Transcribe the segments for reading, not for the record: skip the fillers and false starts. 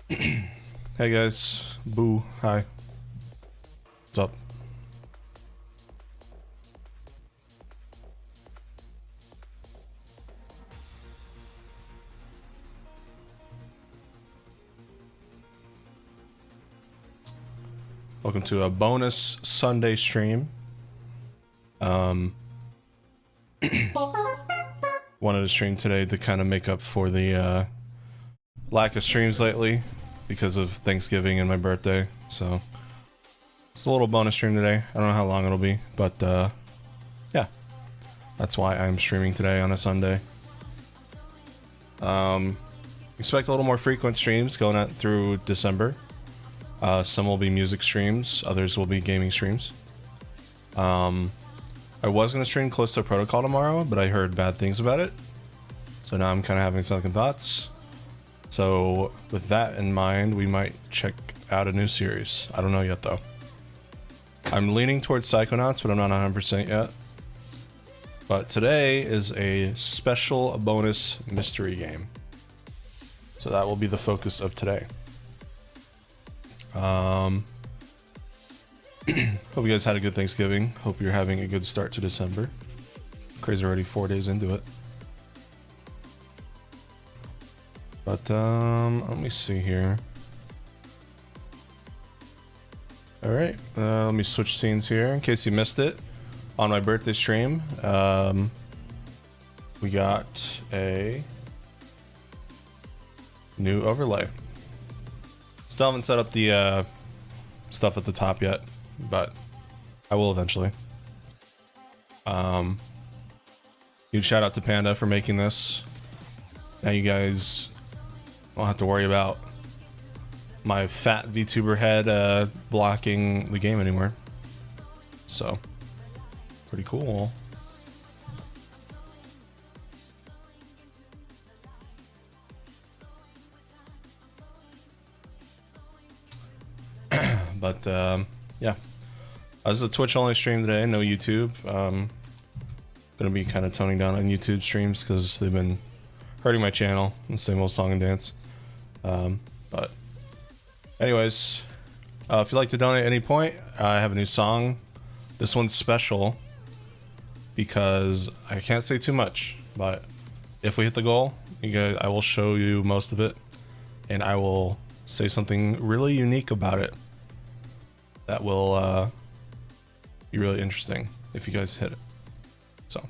Hey guys, Boo, hi. What's up? Welcome to a bonus Sunday stream. Wanted to stream today to kind of make up for the lack of streams lately because of Thanksgiving and my birthday. So it's a little bonus stream today. I don't know how long it'll be, but yeah, that's why I'm streaming today on a Sunday. Expect a little more frequent streams going out through December. Some will be music streams, others will be gaming streams. I was going to stream Callisto Protocol tomorrow, but I heard bad things about it. So now I'm kind of having second thoughts. So with that in mind, we might check out a new series. I don't know yet though. I'm leaning towards Psychonauts, but I'm not 100% yet. But today is a special bonus mystery game. So that will be the focus of today. Hope you guys had a good Thanksgiving. Hope you're having a good start to December. Crazy, already 4 days into it. But let me see here. All right, let me switch scenes here in case you missed it. On my birthday stream, we got a new overlay. Still haven't set up the stuff at the top yet, but I will eventually. Huge shout out to Panda for making this. Now you guys won't have to worry about my fat VTuber head blocking the game anymore. So, pretty cool. But yeah, this is a Twitch only stream today, no YouTube. Gonna be kind of toning down on YouTube streams because they've been hurting my channel. The same old song and dance. But anyways, if you'd like to donate at any point, I have a new song. This one's special because I can't say too much, but if we hit the goal, I will show you most of it, and I will say something really unique about it that will be really interesting if you guys hit it. So,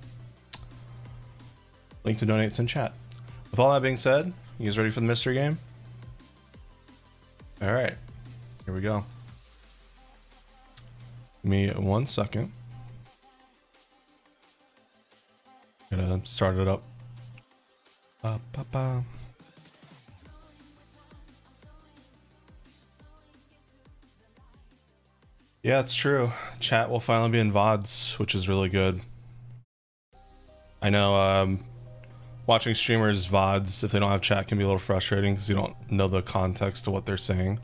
link to donate is in chat. With all that being said, you guys ready for the mystery game? All right, here we go. Give me 1 second. Gonna start it up. Yeah, it's true. Chat will finally be in VODs, which is really good. I know watching streamers VODs, if they don't have chat, can be a little frustrating because you don't know the context of what they're saying.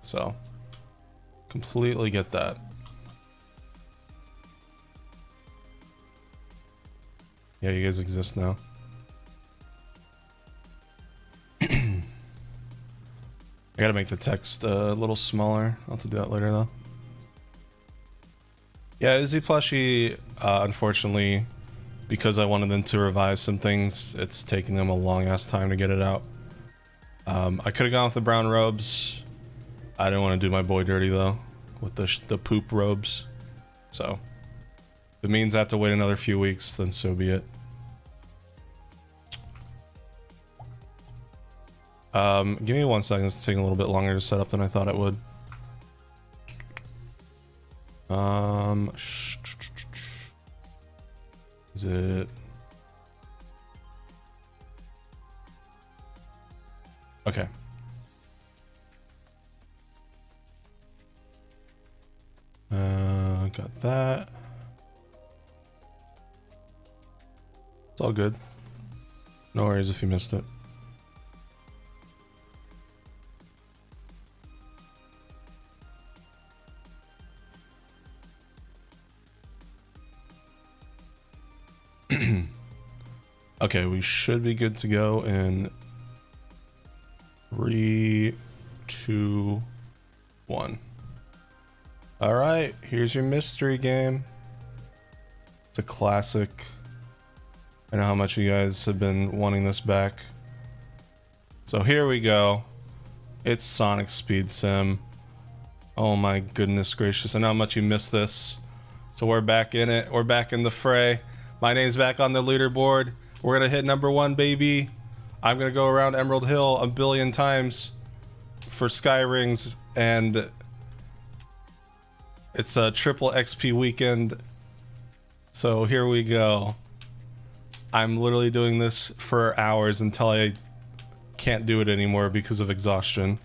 So, completely get that. Yeah, you guys exist now. I gotta make the text a little smaller. I'll have to do that later though. Yeah, Izzy Plushie, unfortunately, because I wanted them to revise some things, it's taking them a long ass time to get it out. I could have gone with the brown robes. I didn't want to do my boy dirty though, with the poop robes. So, if it means I have to wait another few weeks, then so be it. Give me 1 second, it's taking a little bit longer to set up than I thought it would. Is it? Okay. Got that. It's all good. No worries if you missed it. Okay, we should be good to go in 3, 2, 1. All right, here's your mystery game. It's a classic. I know how much you guys have been wanting this back. So here we go. It's Sonic Speed Sim. Oh my goodness gracious, I know how much you missed this. So we're back in it. We're back in the fray. My name's back on the leaderboard. We're gonna hit #1, baby. I'm gonna go around Emerald Hill a billion times for Sky Rings, and it's a triple XP weekend. So here we go. I'm literally doing this for hours until I can't do it anymore because of exhaustion.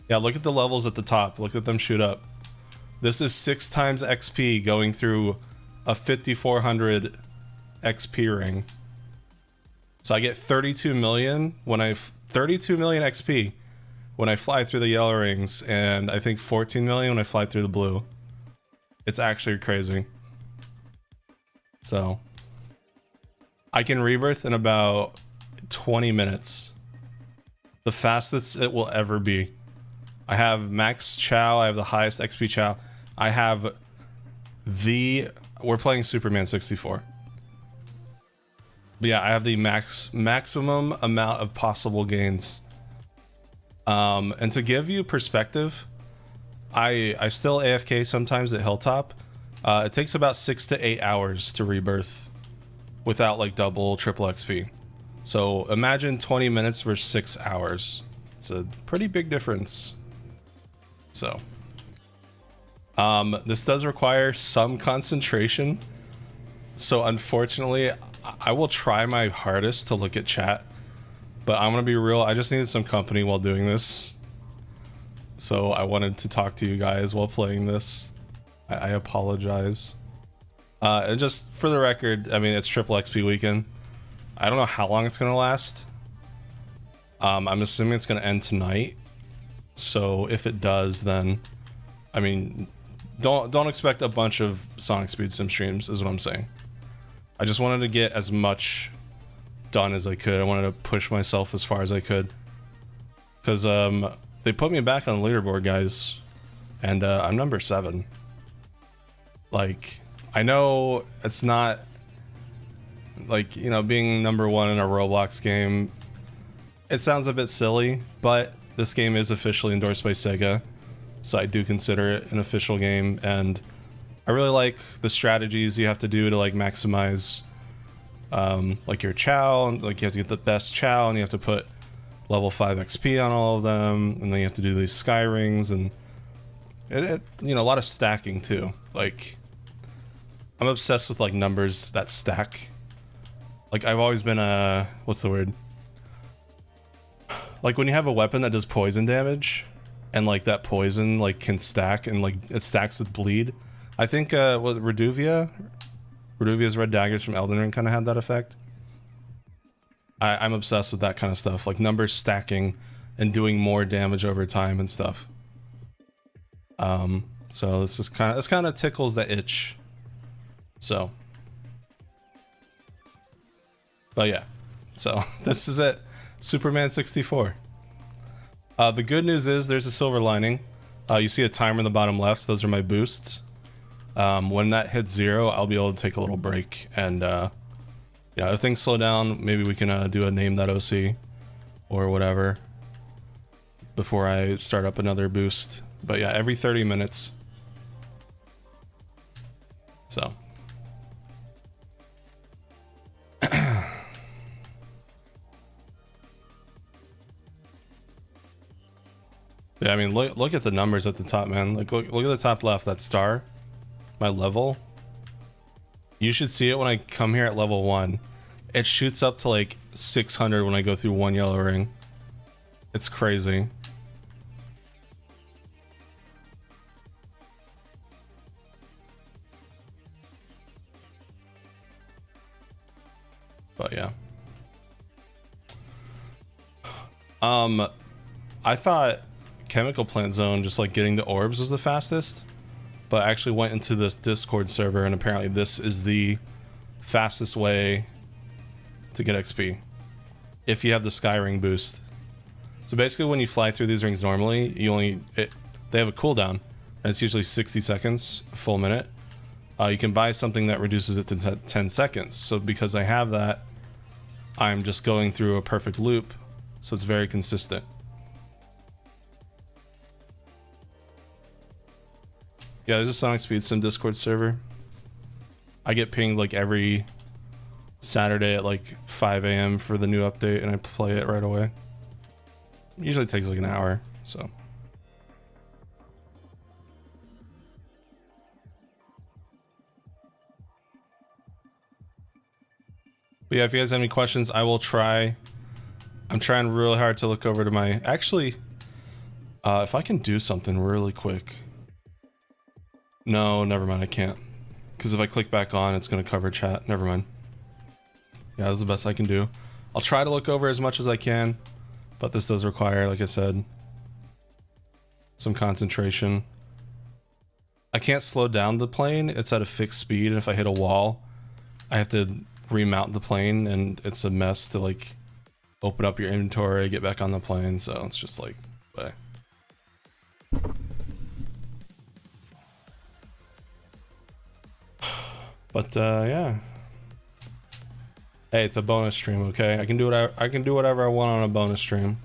Yeah, look at the levels at the top. Look at them shoot up. This is 6 times XP going through a 5400 XP ring. So I get 32 million when 32 million XP when I fly through the yellow rings, and I think 14 million when I fly through the blue. It's actually crazy. So I can rebirth in about 20 minutes. The fastest it will ever be. I have max Chow, I have the highest XP Chow. I have we're playing Superman 64. But yeah, I have the maximum amount of possible gains. And to give you perspective, I still AFK sometimes at Hilltop. It takes about 6 to 8 hours to rebirth without like double, triple XP. So imagine 20 minutes versus 6 hours. It's a pretty big difference. So this does require some concentration. So unfortunately, I will try my hardest to look at chat, but I'm gonna be real, I just needed some company while doing this. So I wanted to talk to you guys while playing this. I apologize. And just for the record, I mean, it's triple XP weekend. I don't know how long it's gonna last. I'm assuming it's gonna end tonight. So if it does, then, I mean, don't expect a bunch of Sonic Speed Sim streams, is what I'm saying. I just wanted to get as much done as I could. I wanted to push myself as far as I could. Because they put me back on the leaderboard, guys. And I'm #7. Like, I know it's not, like, you know, being #1 in a Roblox game, it sounds a bit silly, but this game is officially endorsed by Sega. So I do consider it an official game, and I really like the strategies you have to do to like maximize like your Chow. Like you have to get the best Chow, and you have to put level 5 XP on all of them, and then you have to do these Sky Rings, and you know, a lot of stacking too. Like, I'm obsessed with like numbers that stack. Like, I've always been a, what's the word? Like when you have a weapon that does poison damage, and like that poison like can stack, and like it stacks with bleed. I think what, Reduvia's red daggers from Elden Ring kind of had that effect. I'm obsessed with that kind of stuff, like numbers stacking and doing more damage over time and stuff. So this is kind of tickles the itch. So, but yeah, so this is it. Superman 64. The good news is there's a silver lining. You see a timer in the bottom left. Those are my boosts. When that hits 0, I'll be able to take a little break, and yeah, if things slow down, maybe we can do a name that OC or whatever before I start up another boost. But yeah, every 30 minutes. So yeah, I mean, look at the numbers at the top, man. Like, look at the top left, that star, my level. You should see it when I come here at level 1. It shoots up to like 600 when I go through 1 yellow ring. It's crazy. But yeah. I thought Chemical Plant Zone, just like getting the orbs, was the fastest, but I actually went into this Discord server, and apparently this is the fastest way to get XP if you have the Sky Ring boost. So basically, when you fly through these rings normally, they have a cooldown, and it's usually 60 seconds, a full minute. You can buy something that reduces it to 10 seconds. So because I have that, I'm just going through a perfect loop, so it's very consistent. Yeah, there's a Sonic Speed Sim Discord server. I get pinged like every Saturday at like 5 a.m. for the new update, and I play it right away. Usually takes like an hour, so. But yeah, if you guys have any questions, I will try. I'm trying really hard to look over to my... Actually, if I can do something really quick. No, never mind, I can't. Because if I click back on, it's going to cover chat. Never mind. Yeah, that's the best I can do. I'll try to look over as much as I can, but this does require, like I said, some concentration. I can't slow down the plane. It's at a fixed speed, and if I hit a wall, I have to remount the plane, and it's a mess to like open up your inventory, get back on the plane, so it's just like, bleh. But yeah. Hey, it's a bonus stream, okay? I can do whatever I want on a bonus stream.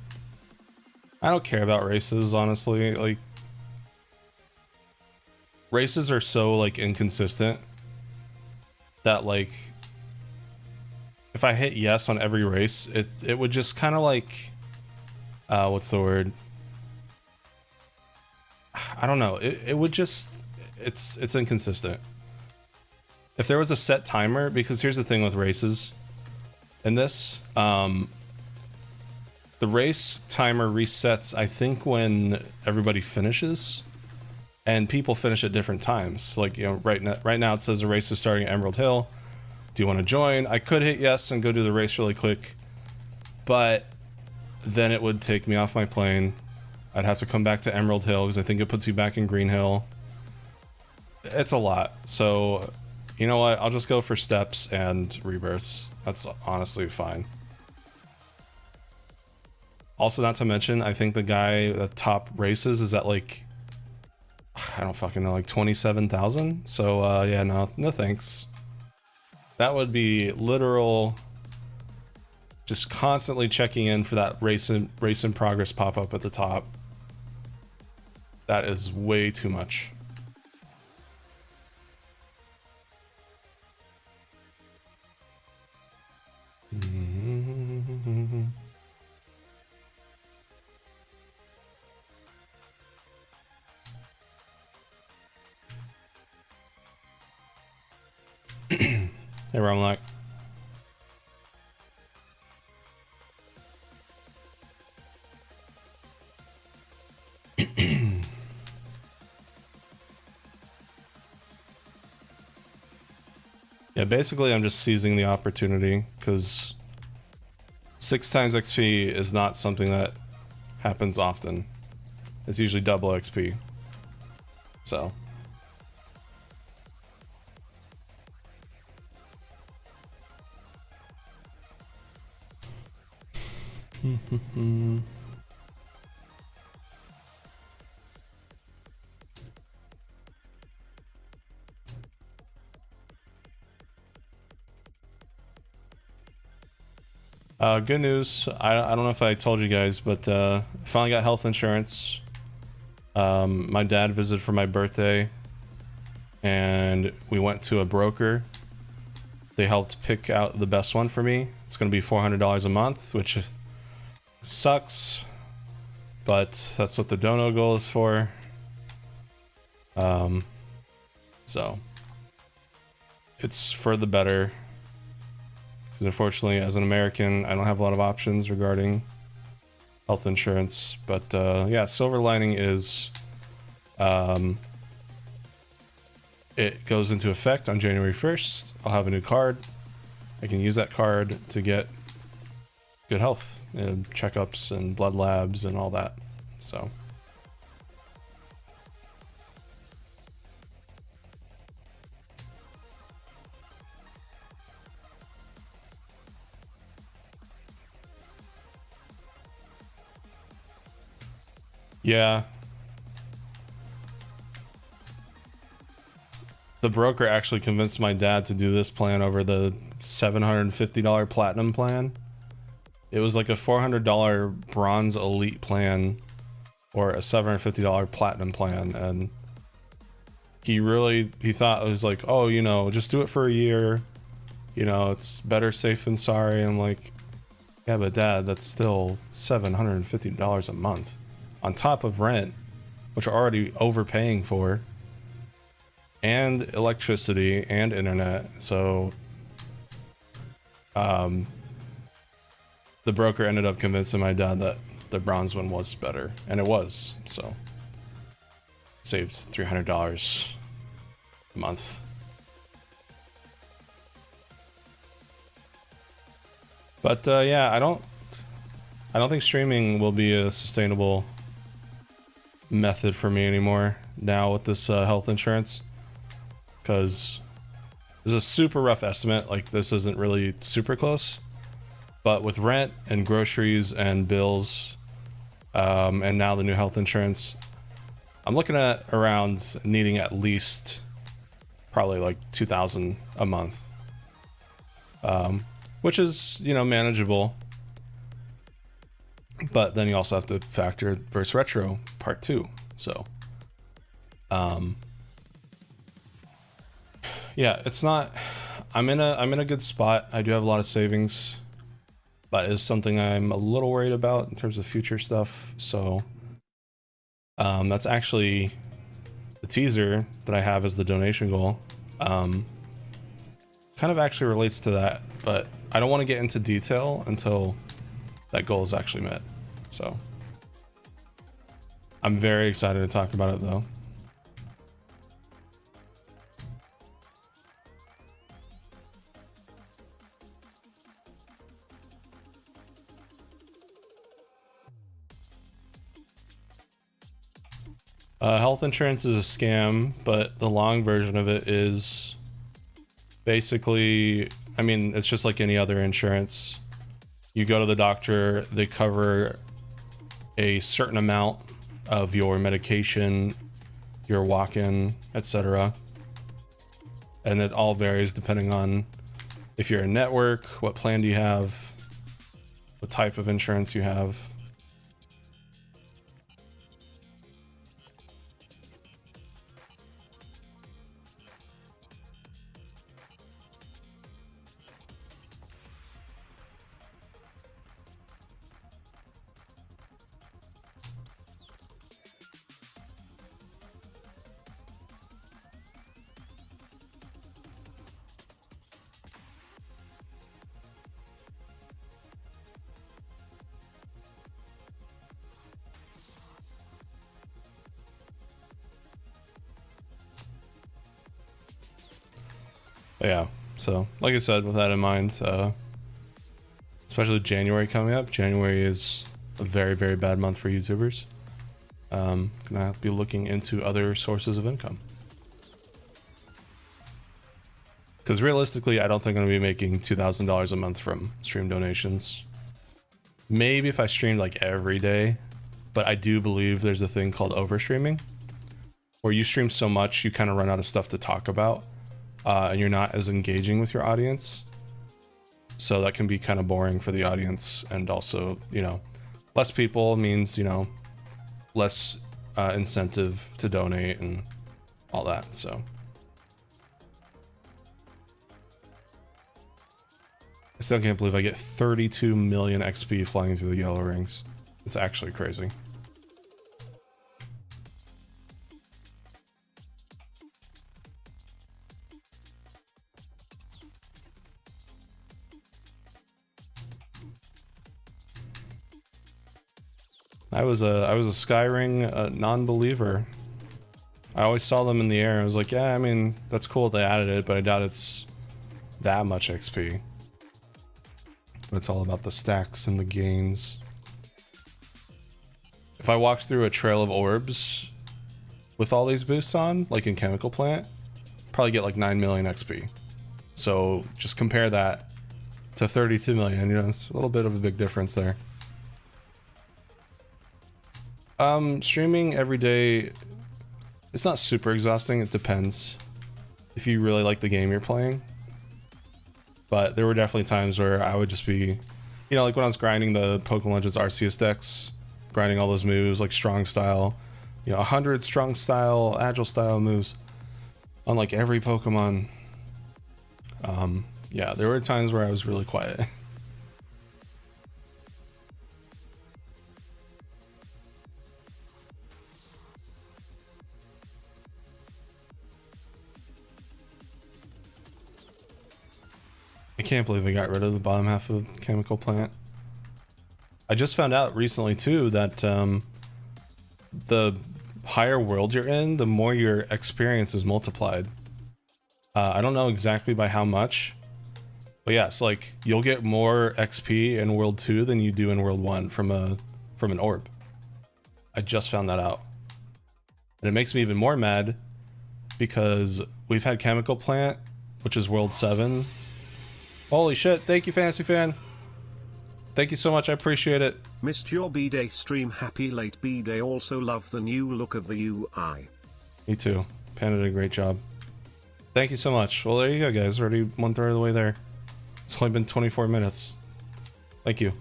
I don't care about races, honestly. Like, races are so like inconsistent that like if I hit yes on every race, it would just kind of like what's the word? I don't know. It would just it's inconsistent. If there was a set timer, because here's the thing with races in this, the race timer resets, I think, when everybody finishes, and people finish at different times. Like, you know, right now it says the race is starting at Emerald Hill. Do you want to join? I could hit yes and go do the race really quick, but then it would take me off my plane. I'd have to come back to Emerald Hill because I think it puts you back in Green Hill. It's a lot. So, you know what? I'll just go for steps and rebirths. That's honestly fine. Also, not to mention, I think the guy that top races is at like, I don't fucking know, like 27,000. So yeah, no thanks. That would be literal, just constantly checking in for that race in progress pop up at the top. That is way too much. Hey, Romlock. Yeah, basically I'm just seizing the opportunity because 6 times XP is not something that happens often. It's usually double XP. So. Good news. I don't know if I told you guys, but I finally got health insurance. My dad visited for my birthday, and we went to a broker. They helped pick out the best one for me. It's going to be $400 a month, which sucks, but that's what the dono goal is for. So it's for the better. Because unfortunately, as an American, I don't have a lot of options regarding health insurance. But yeah, silver lining is it goes into effect on January 1st. I'll have a new card. I can use that card to get good health and checkups and blood labs and all that. So. Yeah. The broker actually convinced my dad to do this plan over the $750 platinum plan. It was like a $400 bronze elite plan or a $750 platinum plan, and he thought it was like, oh, you know, just do it for a year, you know, it's better safe than sorry. I'm like, yeah, but Dad, that's still $750 a month on top of rent, which we're already overpaying for, and electricity and internet. So the broker ended up convincing my dad that the bronze one was better, and it was. So saved $300 a month. But yeah, I don't think streaming will be a sustainable method for me anymore now with this health insurance, because this is a super rough estimate. Like, this isn't really super close, but with rent and groceries and bills, and now the new health insurance, I'm looking at around needing at least probably like $2,000 a month, which is, you know, manageable. But then you also have to factor versus retro part 2. So yeah, it's not, I'm in a good spot. I do have a lot of savings, but it's something I'm a little worried about in terms of future stuff. So that's actually the teaser that I have as the donation goal. Kind of actually relates to that, but I don't want to get into detail until that goal is actually met. So I'm very excited to talk about it though. Health insurance is a scam, but the long version of it is basically, I mean, it's just like any other insurance. You go to the doctor, they cover a certain amount of your medication, your walk-in, etc. And it all varies depending on if you're a network, what plan do you have, what type of insurance you have. Yeah, so like I said, with that in mind, especially January coming up, January is a very, very bad month for YouTubers. Gonna be looking into other sources of income. Because realistically, I don't think I'm gonna be making $2,000 a month from stream donations. Maybe if I streamed like every day, but I do believe there's a thing called overstreaming, where you stream so much, you kind of run out of stuff to talk about. And you're not as engaging with your audience, so that can be kind of boring for the audience. And also, you know, less people means, you know, less incentive to donate and all that. So I still can't believe I get 32 million XP flying through the yellow rings. It's actually crazy. I was a Skyring non-believer. I always saw them in the air. I was like, yeah, I mean, that's cool they added it, but I doubt it's that much XP. But it's all about the stacks and the gains. If I walked through a trail of orbs with all these boosts on, like in Chemical Plant, probably get like 9 million XP. So just compare that to 32 million, you know, it's a little bit of a big difference there. Streaming every day, it's not super exhausting. It depends if you really like the game you're playing. But there were definitely times where I would just be, you know, like when I was grinding the Pokemon Legends Arceus decks, grinding all those moves like strong style, you know, 100 strong style, agile style moves on like every Pokemon. Yeah, there were times where I was really quiet. I can't believe I got rid of the bottom half of Chemical Plant. I just found out recently too that the higher world you're in, the more your experience is multiplied. I don't know exactly by how much, but yeah, it's like you'll get more XP in World 2 than you do in World 1 from an orb. I just found that out. And it makes me even more mad because we've had Chemical Plant, which is World 7. Holy shit, thank you, Fantasy Fan. Thank you so much, I appreciate it. Missed your B-Day stream, happy late B-Day, also love the new look of the UI. Me too, Panda did a great job. Thank you so much. Well, there you go, guys, already 1/3 of the way there. It's only been 24 minutes. Thank you.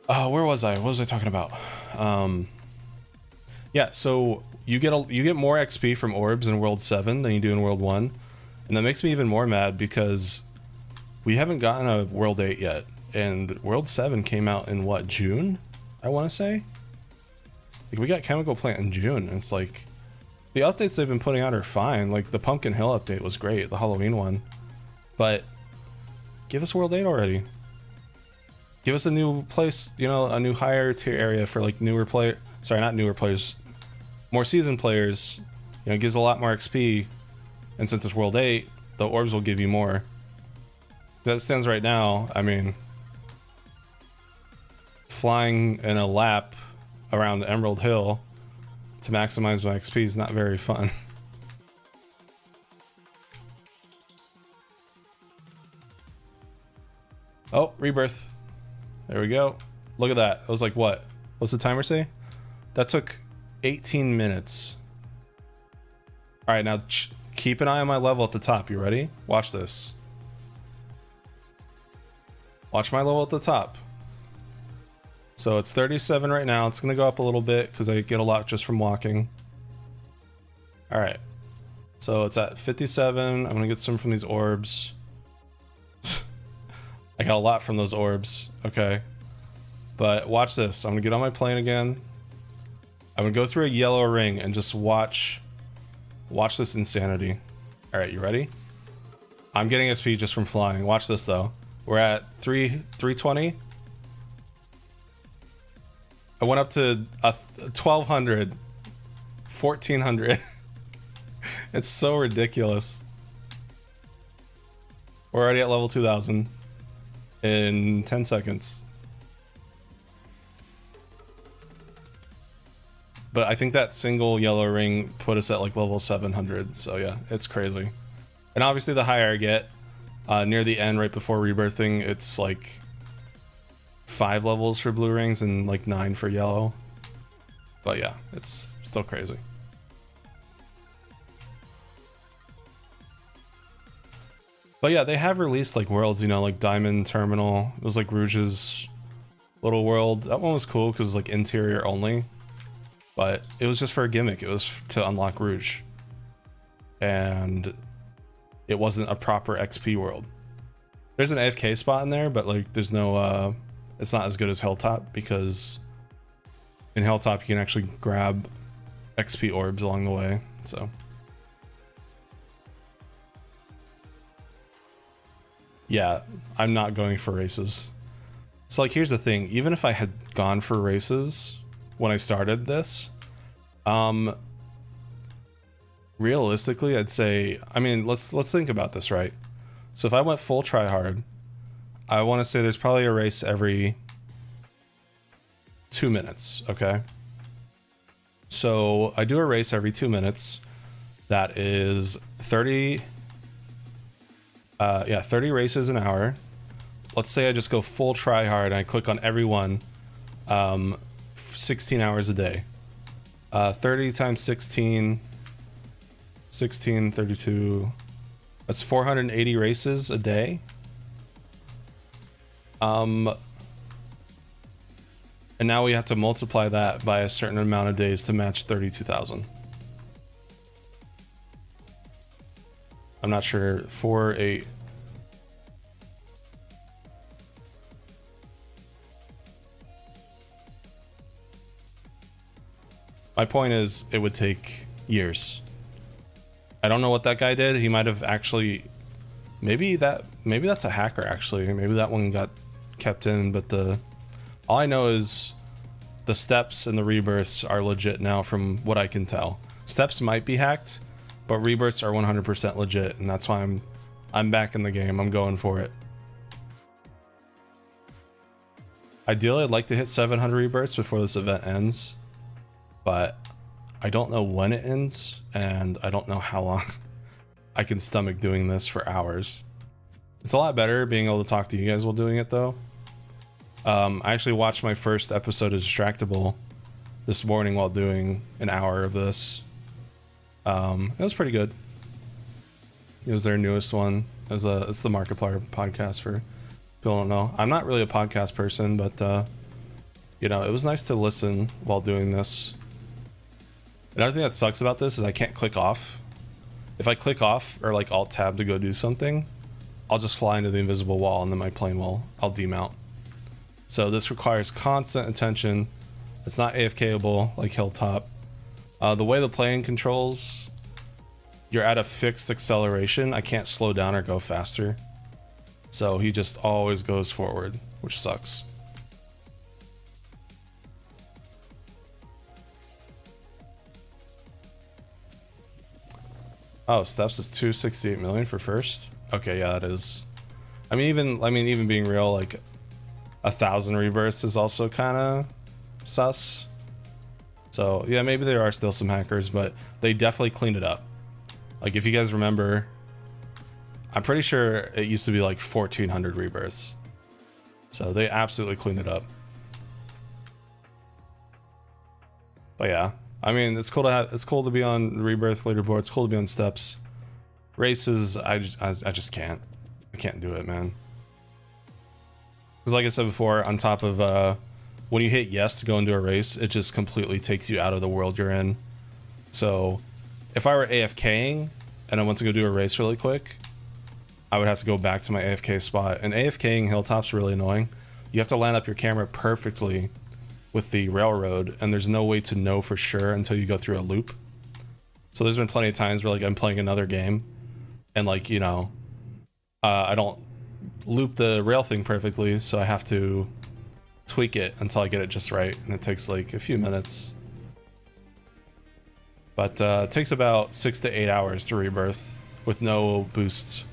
Where was I? What was I talking about? Yeah, so you get more XP from orbs in World 7 than you do in World 1. And that makes me even more mad because we haven't gotten a World 8 yet. And World 7 came out in what, June? I want to say? Like, we got Chemical Plant in June, and it's like, the updates they've been putting out are fine. Like, the Pumpkin Hill update was great, the Halloween one. But, give us World 8 already. Give us a new place, you know, a new higher tier area for, like, newer player. Sorry, not newer players. More seasoned players. You know, it gives a lot more XP. And since it's World 8, the orbs will give you more. As it stands right now, I mean, flying in a lap around Emerald Hill to maximize my XP is not very fun. Oh, rebirth. There we go. Look at that. It was like, what? What's the timer say? That took 18 minutes. All right, now keep an eye on my level at the top. You ready? Watch this. Watch my level at the top. So it's 37 right now. It's gonna go up a little bit because I get a lot just from walking. All right. So it's at 57. I'm gonna get some from these orbs. I got a lot from those orbs. Okay. But watch this. I'm gonna get on my plane again. I'm gonna go through a yellow ring and just watch this insanity. All right, you ready? I'm getting XP just from flying. Watch this though. We're at 320. I went up to 1200, 1400. It's so ridiculous. We're already at level 2000 in 10 seconds. But I think that single yellow ring put us at like level 700. So yeah, it's crazy. And obviously the higher I get, near the end, right before rebirthing, it's like 5 levels for blue rings and like 9 for yellow. But yeah, it's still crazy. But yeah, they have released like worlds, you know, like Diamond Terminal. It was like Rouge's little world. That one was cool because it was like interior only. But it was just for a gimmick. It was to unlock Rouge. And it wasn't a proper XP world. There's an AFK spot in there, but like there's no it's not as good as Hilltop because in Hilltop you can actually grab XP orbs along the way. So yeah, I'm not going for races. So like here's the thing, even if I had gone for races when I started this, realistically I'd say, I mean, let's think about this, right? So if I went full tryhard, I want to say there's probably a race every 2 minutes, okay? So I do a race every 2 minutes. That is 30 races an hour. Let's say I just go full tryhard and I click on every one. 16 hours a day. 30 times 16, 32. That's 480 races a day. And now we have to multiply that by a certain amount of days to match 32,000. I'm not sure. 4, 8. My point is, it would take years. I don't know what that guy did. He might have actually, maybe that's a hacker actually. Maybe that one got kept in, but all I know is the steps and the rebirths are legit now from what I can tell. Steps might be hacked, but rebirths are 100% legit, and that's why I'm back in the game. I'm going for it. Ideally, I'd like to hit 700 rebirths before this event ends, but I don't know when it ends, and I don't know how long I can stomach doing this for hours. It's a lot better being able to talk to you guys while doing it, though. I actually watched my first episode of Distractable this morning while doing an hour of this. It was pretty good. It was their newest one. It's the Markiplier podcast for people who don't know. I'm not really a podcast person, but you know, it was nice to listen while doing this. Another thing that sucks about this is I can't click off. If I click off or like Alt Tab to go do something, I'll just fly into the invisible wall and then my plane I'll demount. So this requires constant attention. It's not AFKable like Hilltop. The way the plane controls, you're at a fixed acceleration. I can't slow down or go faster. So he just always goes forward, which sucks. Oh, steps is 268 million for first. Okay, yeah, that is. I mean, even being real, like 1,000 rebirths is also kind of sus. So yeah, maybe there are still some hackers, but they definitely cleaned it up. Like if you guys remember, I'm pretty sure it used to be like 1,400 rebirths. So they absolutely cleaned it up. But yeah, I mean, it's cool to be on the rebirth leaderboard. It's cool to be on steps. Races, I just can't. I can't do it, man. Because like I said before, on top of when you hit yes to go into a race, it just completely takes you out of the world you're in. So if I were AFKing and I went to go do a race really quick, I would have to go back to my AFK spot. And AFKing Hilltop's really annoying. You have to line up your camera perfectly with the railroad, and there's no way to know for sure until you go through a loop. So there's been plenty of times where like I'm playing another game and like, you know, I don't loop the rail thing perfectly, so I have to tweak it until I get it just right, and it takes like a few minutes. But it takes about 6 to 8 hours to rebirth with no boosts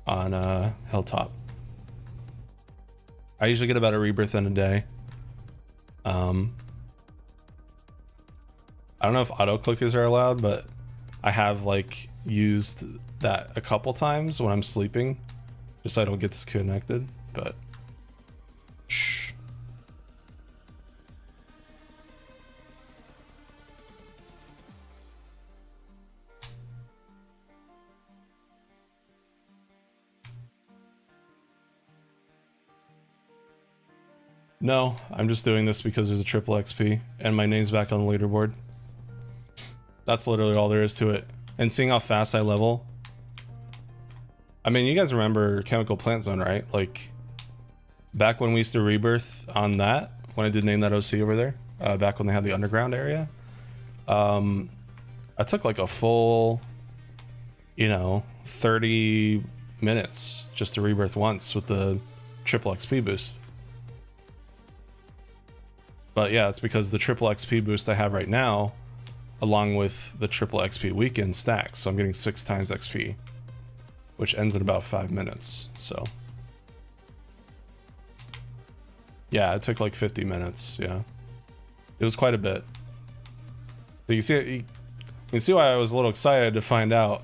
on Hilltop. I usually get about a rebirth in a day. I don't know if auto clickers are allowed, but I have like used that a couple times when I'm sleeping, just so I don't get disconnected. But shh. No, I'm just doing this because there's a triple XP and my name's back on the leaderboard. That's literally all there is to it. And seeing how fast I level. I mean, you guys remember Chemical Plant Zone, right? Like back when we used to rebirth on that, when I did name that OC over there, back when they had the underground area. I took like a full, you know, 30 minutes just to rebirth once with the triple XP boost. But yeah, it's because the triple XP boost I have right now, along with the triple XP weekend stacks. So I'm getting 6 times XP, which ends in about 5 minutes. So yeah, it took like 50 minutes. Yeah, it was quite a bit. So you can see why I was a little excited to find out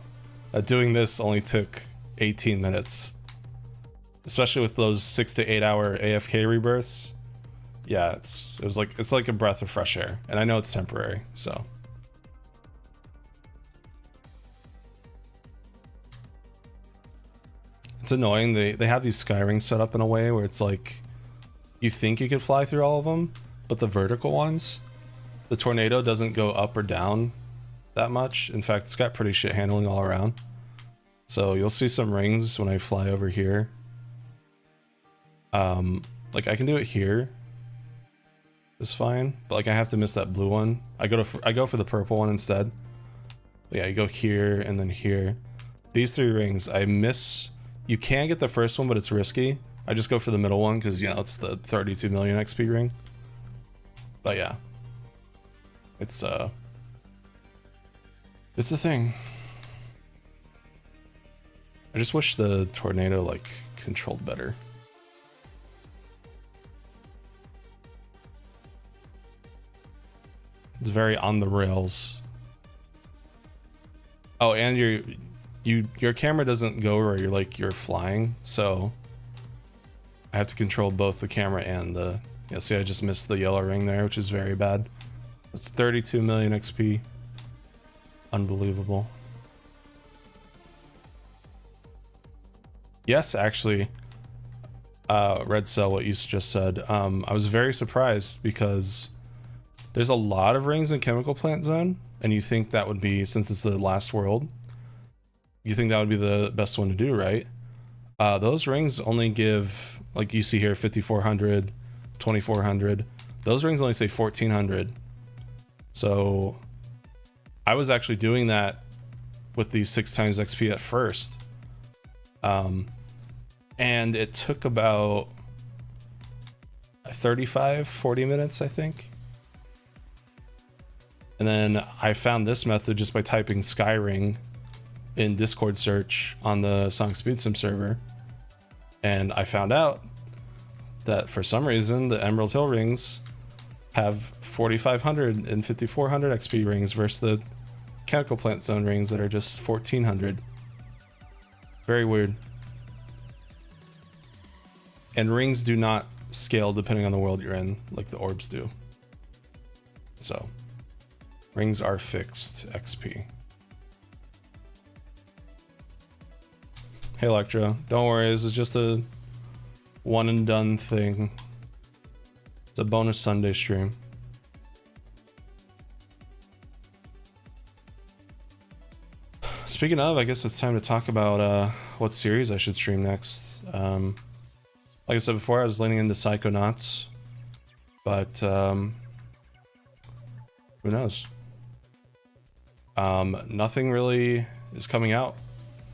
that doing this only took 18 minutes, especially with those 6 to 8 hour AFK rebirths. yeah, it's like a breath of fresh air, and I know it's temporary, so. It's annoying. They have these sky rings set up in a way where it's like you think you could fly through all of them, but the vertical ones, the tornado doesn't go up or down that much. In fact, it's got pretty shit handling all around. So you'll see some rings when I fly over here. Like I can do it here. It's fine, but like I have to miss that blue one. I go for the purple one instead. But yeah, you go here and then here. These 3 rings, I miss. You can get the first one, but it's risky. I just go for the middle one because, you know, it's the 32 million XP ring. But yeah, it's a thing. I just wish the tornado like controlled better. It's very on the rails. Oh, and your camera doesn't go where you're flying, so I have to control both the camera and the. Yeah, see, I just missed the yellow ring there, which is very bad. It's 32 million XP. Unbelievable. Yes, actually, Red Cell, what you just said. I was very surprised because there's a lot of rings in Chemical Plant Zone, and you think that would be, since it's the last world, you think that would be the best one to do, right? Those rings only give, like you see here, 5,400, 2,400. Those rings only say 1,400. So I was actually doing that with the 6 times XP at first. And it took about 40 minutes, I think. And then I found this method just by typing Skyring in Discord search on the Sonic Speed Sim server, and I found out that for some reason the Emerald Hill rings have 4,500 and 5,400 XP rings versus the Chemical Plant Zone rings that are just 1,400. Very weird. And rings do not scale depending on the world you're in, like the orbs do. So rings are fixed XP. Hey Electra, don't worry, this is just a one and done thing. It's a bonus Sunday stream. Speaking of, I guess it's time to talk about what series I should stream next. Like I said before, I was leaning into Psychonauts, but who knows? Nothing really is coming out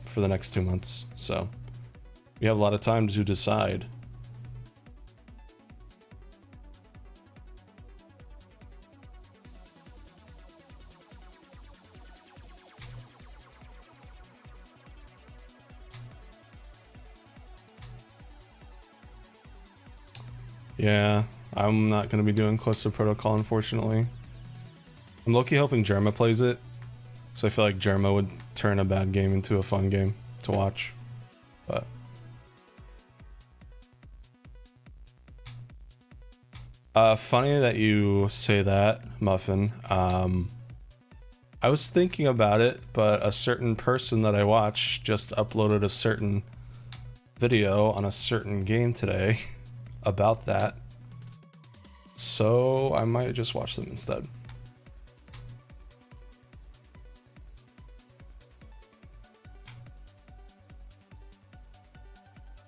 for the next 2 months, so we have a lot of time to decide. Yeah, I'm not going to be doing Callisto Protocol, unfortunately. I'm low-key hoping Jerma plays it, so I feel like Jerma would turn a bad game into a fun game to watch. But funny that you say that, Muffin. I was thinking about it, but a certain person that I watch just uploaded a certain video on a certain game today about that. So I might just watch them instead.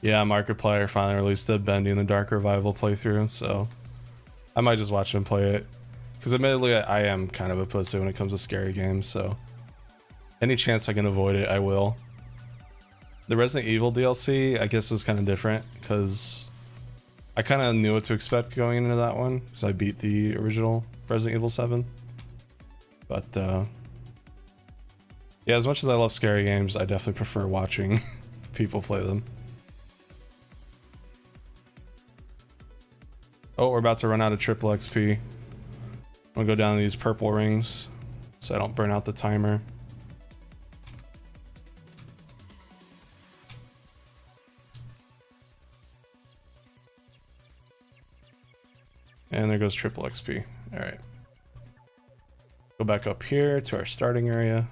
Yeah, Markiplier finally released the Bendy in the Dark Revival playthrough, so I might just watch him play it. Because admittedly, I am kind of a pussy when it comes to scary games, so any chance I can avoid it, I will. The Resident Evil DLC, I guess, was kind of different, because I kind of knew what to expect going into that one, because I beat the original Resident Evil 7. But, yeah, as much as I love scary games, I definitely prefer watching people play them. Oh, we're about to run out of triple XP. I'm gonna go down to these purple rings so I don't burn out the timer. And there goes triple XP. All right. Go back up here to our starting area.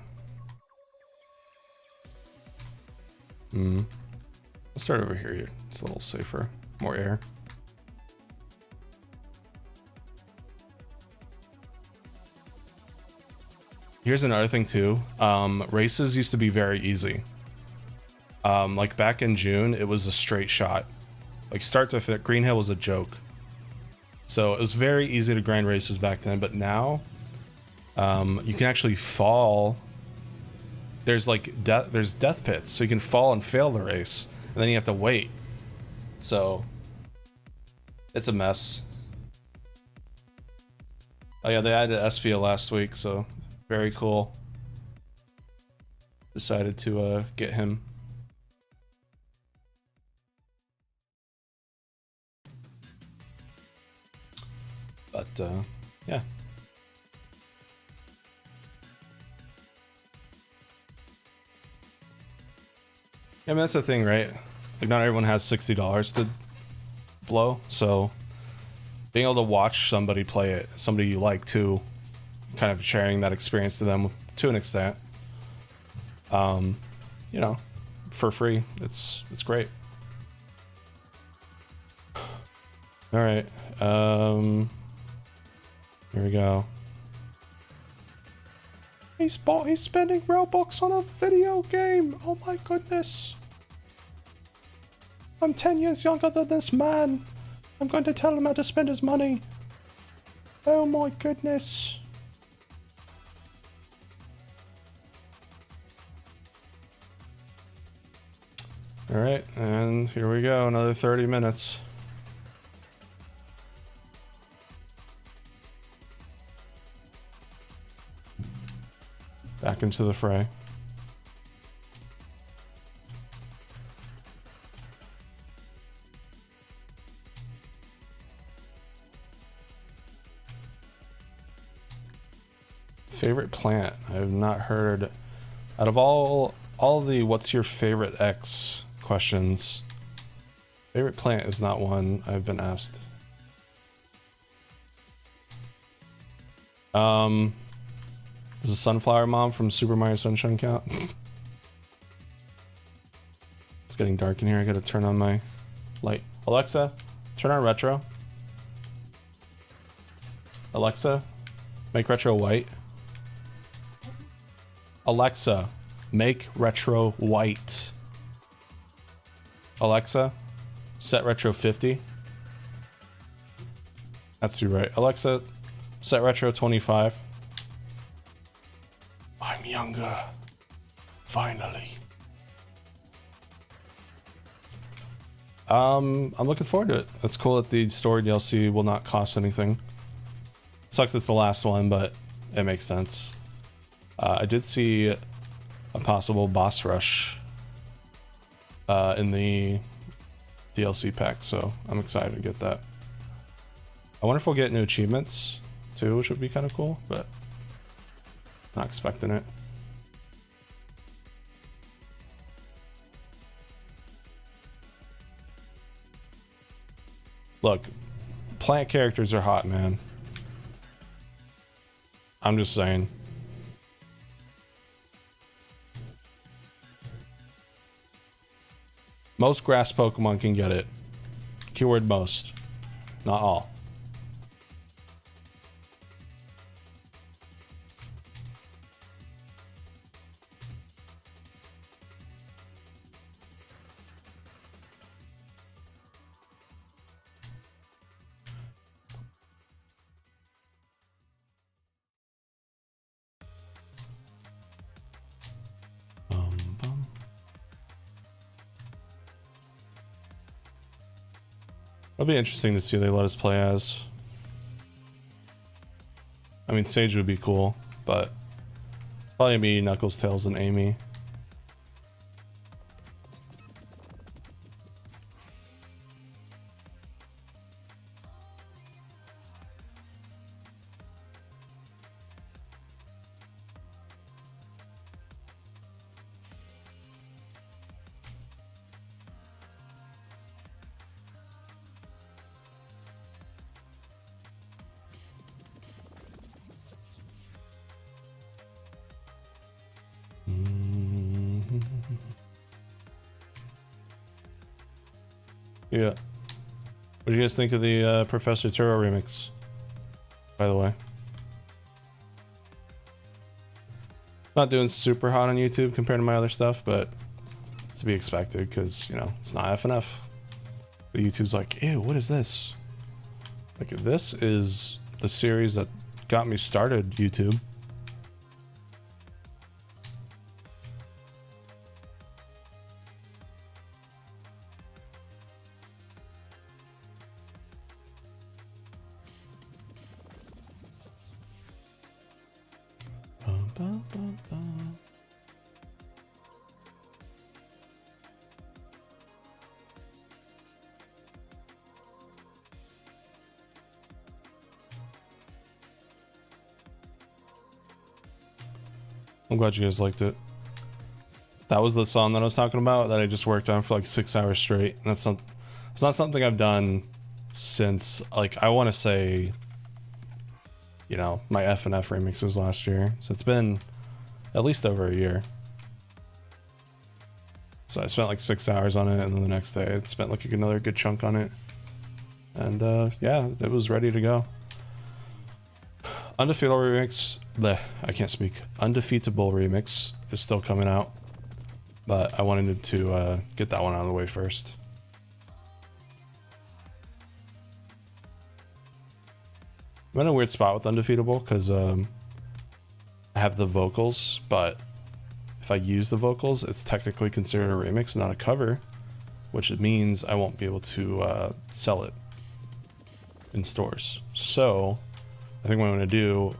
Let's start over here. It's a little safer. More air. Here's another thing too. Races used to be very easy. Like back in June, it was a straight shot. Like start to finish, Green Hill was a joke. So it was very easy to grind races back then, but now you can actually fall. There's like death pits, so you can fall and fail the race, and then you have to wait. So it's a mess. Oh yeah, they added Espia last week, so very cool. Decided to get him. But yeah. I mean, that's the thing, right? Like, not everyone has $60 to blow, so being able to watch somebody play it, somebody you like too, kind of sharing that experience to them to an extent, you know, for free, it's great. All right, here we go. He's spending Robux on a video game. Oh my goodness. I'm 10 years younger than this man. I'm going to tell him how to spend his money. Oh my goodness. All right, and here we go, another 30 minutes. Back into the fray. Favorite plant? I have not heard. Out of all the what's your favorite X questions, favorite plant is not one I've been asked. Does the Sunflower Mom from Super Mario Sunshine count? It's getting dark in here. I gotta turn on my light. Alexa, turn on retro. Alexa, make retro white. Alexa, make retro white. Alexa, set retro 50. That's too right. Alexa, set retro 25. I'm younger. Finally. I'm looking forward to it. It's cool that the story DLC will not cost anything. Sucks it's the last one, but it makes sense. I did see a possible boss rush in the DLC pack, so I'm excited to get that. I wonder if we'll get new achievements too, which would be kind of cool, but not expecting it. Look, plant characters are hot, man. I'm just saying. Most grass Pokemon can get it. Keyword most, not all. It'll be interesting to see who they let us play as. I mean, Sage would be cool, but it's probably gonna be Knuckles, Tails, and Amy. Yeah. What do you guys think of the Professor Turo remix? By the way, not doing super hot on YouTube compared to my other stuff, but it's to be expected because, you know, it's not FNF. But YouTube's like, ew, what is this? Like, this is the series that got me started, YouTube. I'm glad you guys liked it. That was the song that I was talking about that I just worked on for like 6 hours straight. And it's not something I've done since, like, I want to say, you know, my FNF remixes last year. So it's been at least over a year. So I spent like 6 hours on it, and then the next day I spent like another good chunk on it. And yeah, it was ready to go. Undefeatable remix, I can't speak. Undefeatable remix is still coming out, but I wanted to get that one out of the way first. I'm in a weird spot with Undefeatable because I have the vocals, but if I use the vocals, it's technically considered a remix, not a cover, which means I won't be able to sell it in stores. So I think what I'm going to do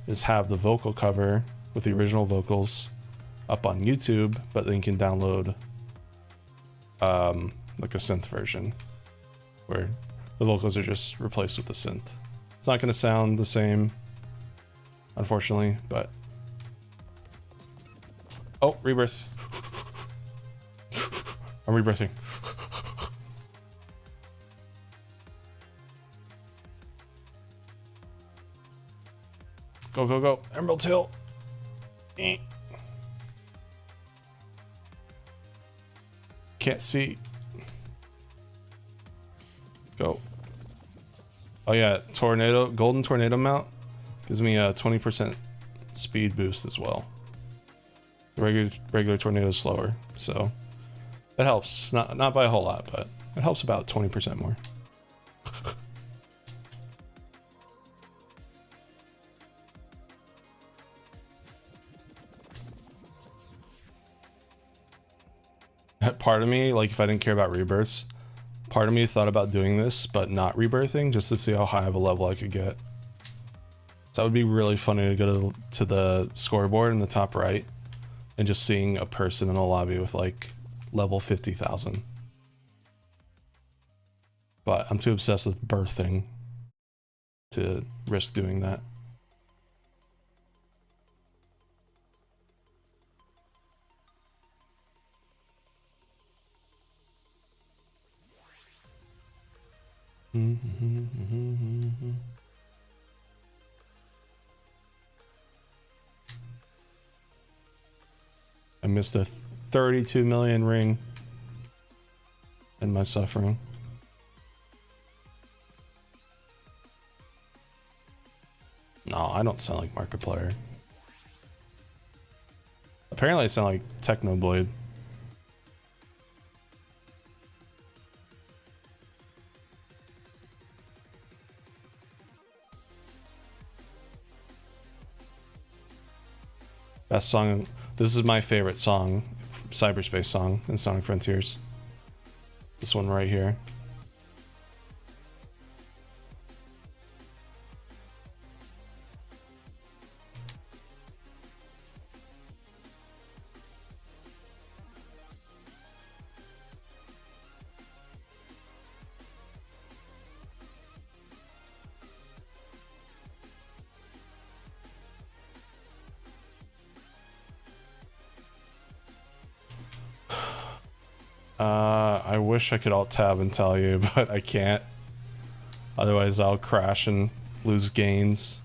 is have the vocal cover with the original vocals up on YouTube, but then you can download like a synth version where the vocals are just replaced with the synth. It's not going to sound the same, unfortunately, but... Oh, rebirth. I'm rebirthing. Go, go, go. Emerald Hill. Can't see. Go. Oh yeah, tornado, golden tornado mount gives me a 20% speed boost as well. The regular tornado is slower, so it helps. Not by a whole lot, but it helps about 20% more. Part of me, like if I didn't care about rebirths, part of me thought about doing this, but not rebirthing, just to see how high of a level I could get. So that would be really funny to go to the scoreboard in the top right and just seeing a person in a lobby with like level 50,000. But I'm too obsessed with birthing to risk doing that. I missed a 32 million ring in my suffering. No, I don't sound like Markiplier. Apparently I sound like Technoblade. Best song. This is my favorite song, cyberspace song in Sonic Frontiers. This one right here. I wish I could alt tab and tell you, but I can't. Otherwise I'll crash and lose gains.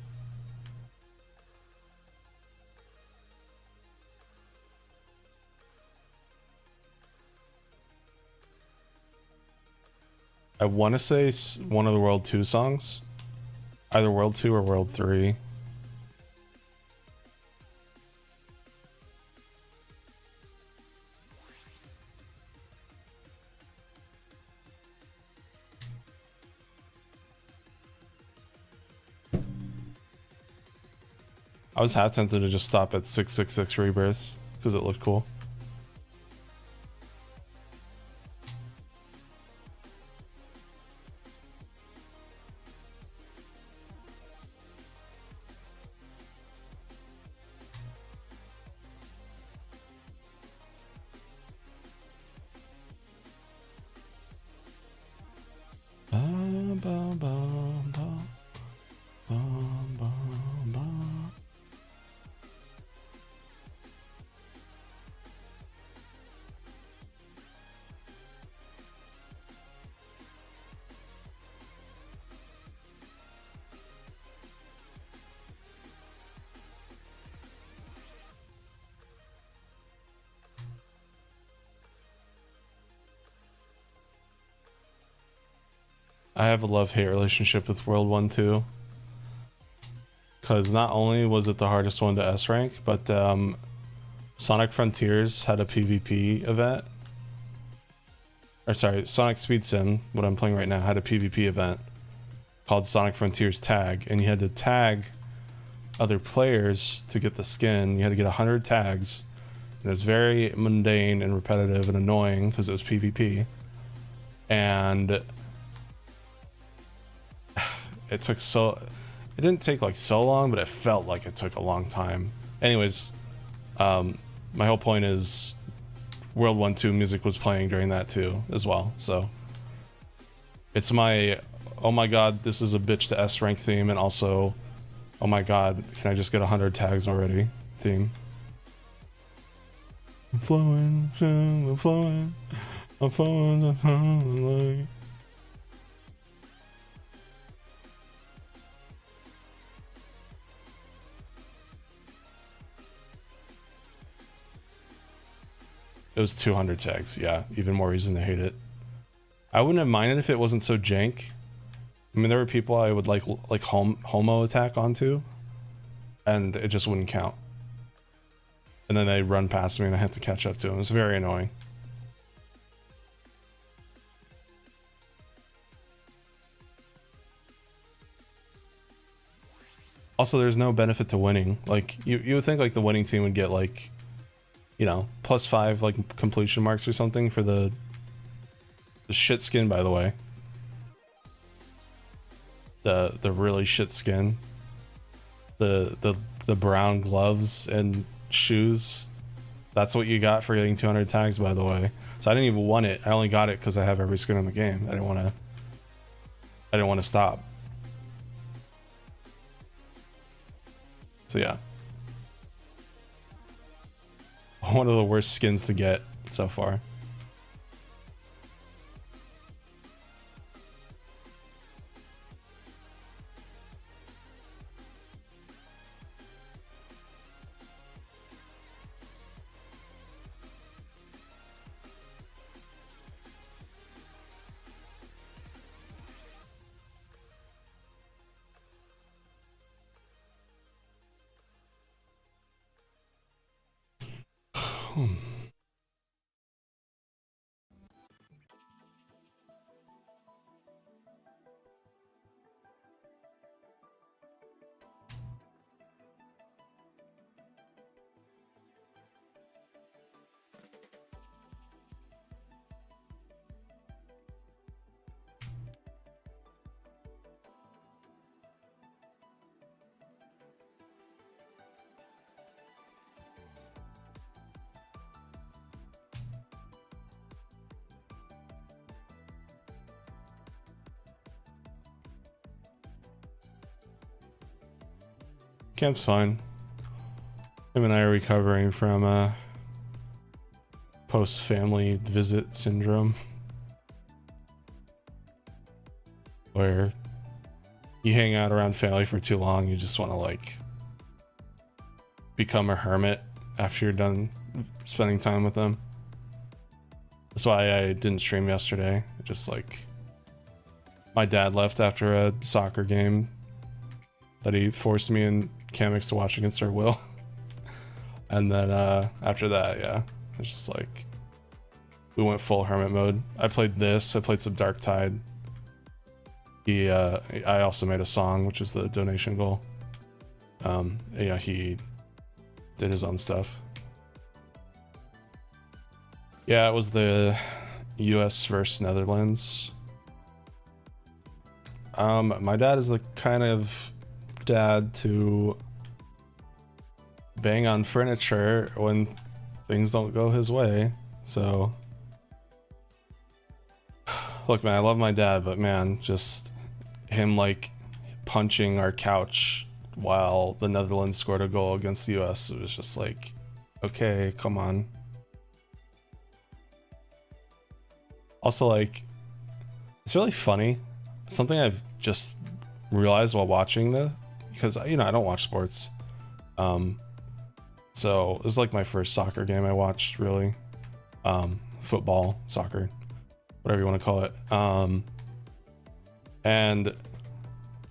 I want to say one of the World 2 songs. Either World 2 or World 3. I was half tempted to just stop at 666 Rebirths because it looked cool. I have a love-hate relationship with World 1 too. Because not only was it the hardest one to S rank, but Sonic Frontiers had a PvP event. Or sorry, Sonic Speed Sim, what I'm playing right now, had a PvP event called Sonic Frontiers Tag. And you had to tag other players to get the skin. You had to get 100 tags. And it was very mundane and repetitive and annoying because it was PvP. And it didn't take like so long, but it felt like it took a long time. Anyways, my whole point is World 1-2 music was playing during that too as well. So it's my, oh my god, this is a bitch to S rank theme, and also, oh my god, can I just get 100 tags already theme. I'm flowing, I'm flowing, I'm flowing, I'm flowing. It was 200 tags, yeah, even more reason to hate it. I wouldn't have minded if it wasn't so jank. I mean, there were people I would like homo attack onto, and it just wouldn't count. And then they run past me and I had to catch up to them. It was very annoying. Also, there's no benefit to winning. Like, you would think like the winning team would get like, you know, +5 like completion marks or something for the shit skin, by the way. The really shit skin. The brown gloves and shoes. That's what you got for getting 200 tags, by the way. So I didn't even want it. I only got it because I have every skin in the game. I didn't want to stop. So yeah. One of the worst skins to get so far. Camp's fine. Him and I are recovering from post-family visit syndrome, where you hang out around family for too long, you just want to like become a hermit after you're done spending time with them. That's why I didn't stream yesterday. I just like My dad left after a soccer game that he forced me and Kamex to watch against our will. And then after that, yeah, it's just like we went full hermit mode. I played this. I played some Dark Tide. I also made a song, which is the donation goal. Yeah, he did his own stuff. Yeah, it was the US versus Netherlands. My dad is the kind of dad to bang on furniture when things don't go his way. So look, man, I love my dad, but man, just him like punching our couch while the Netherlands scored a goal against the US, it was just like, okay, come on. Also, like, it's really funny. Something I've just realized while watching this, because, you know, I don't watch sports. So this is like my first soccer game I watched, really. Football, soccer, whatever you want to call it. And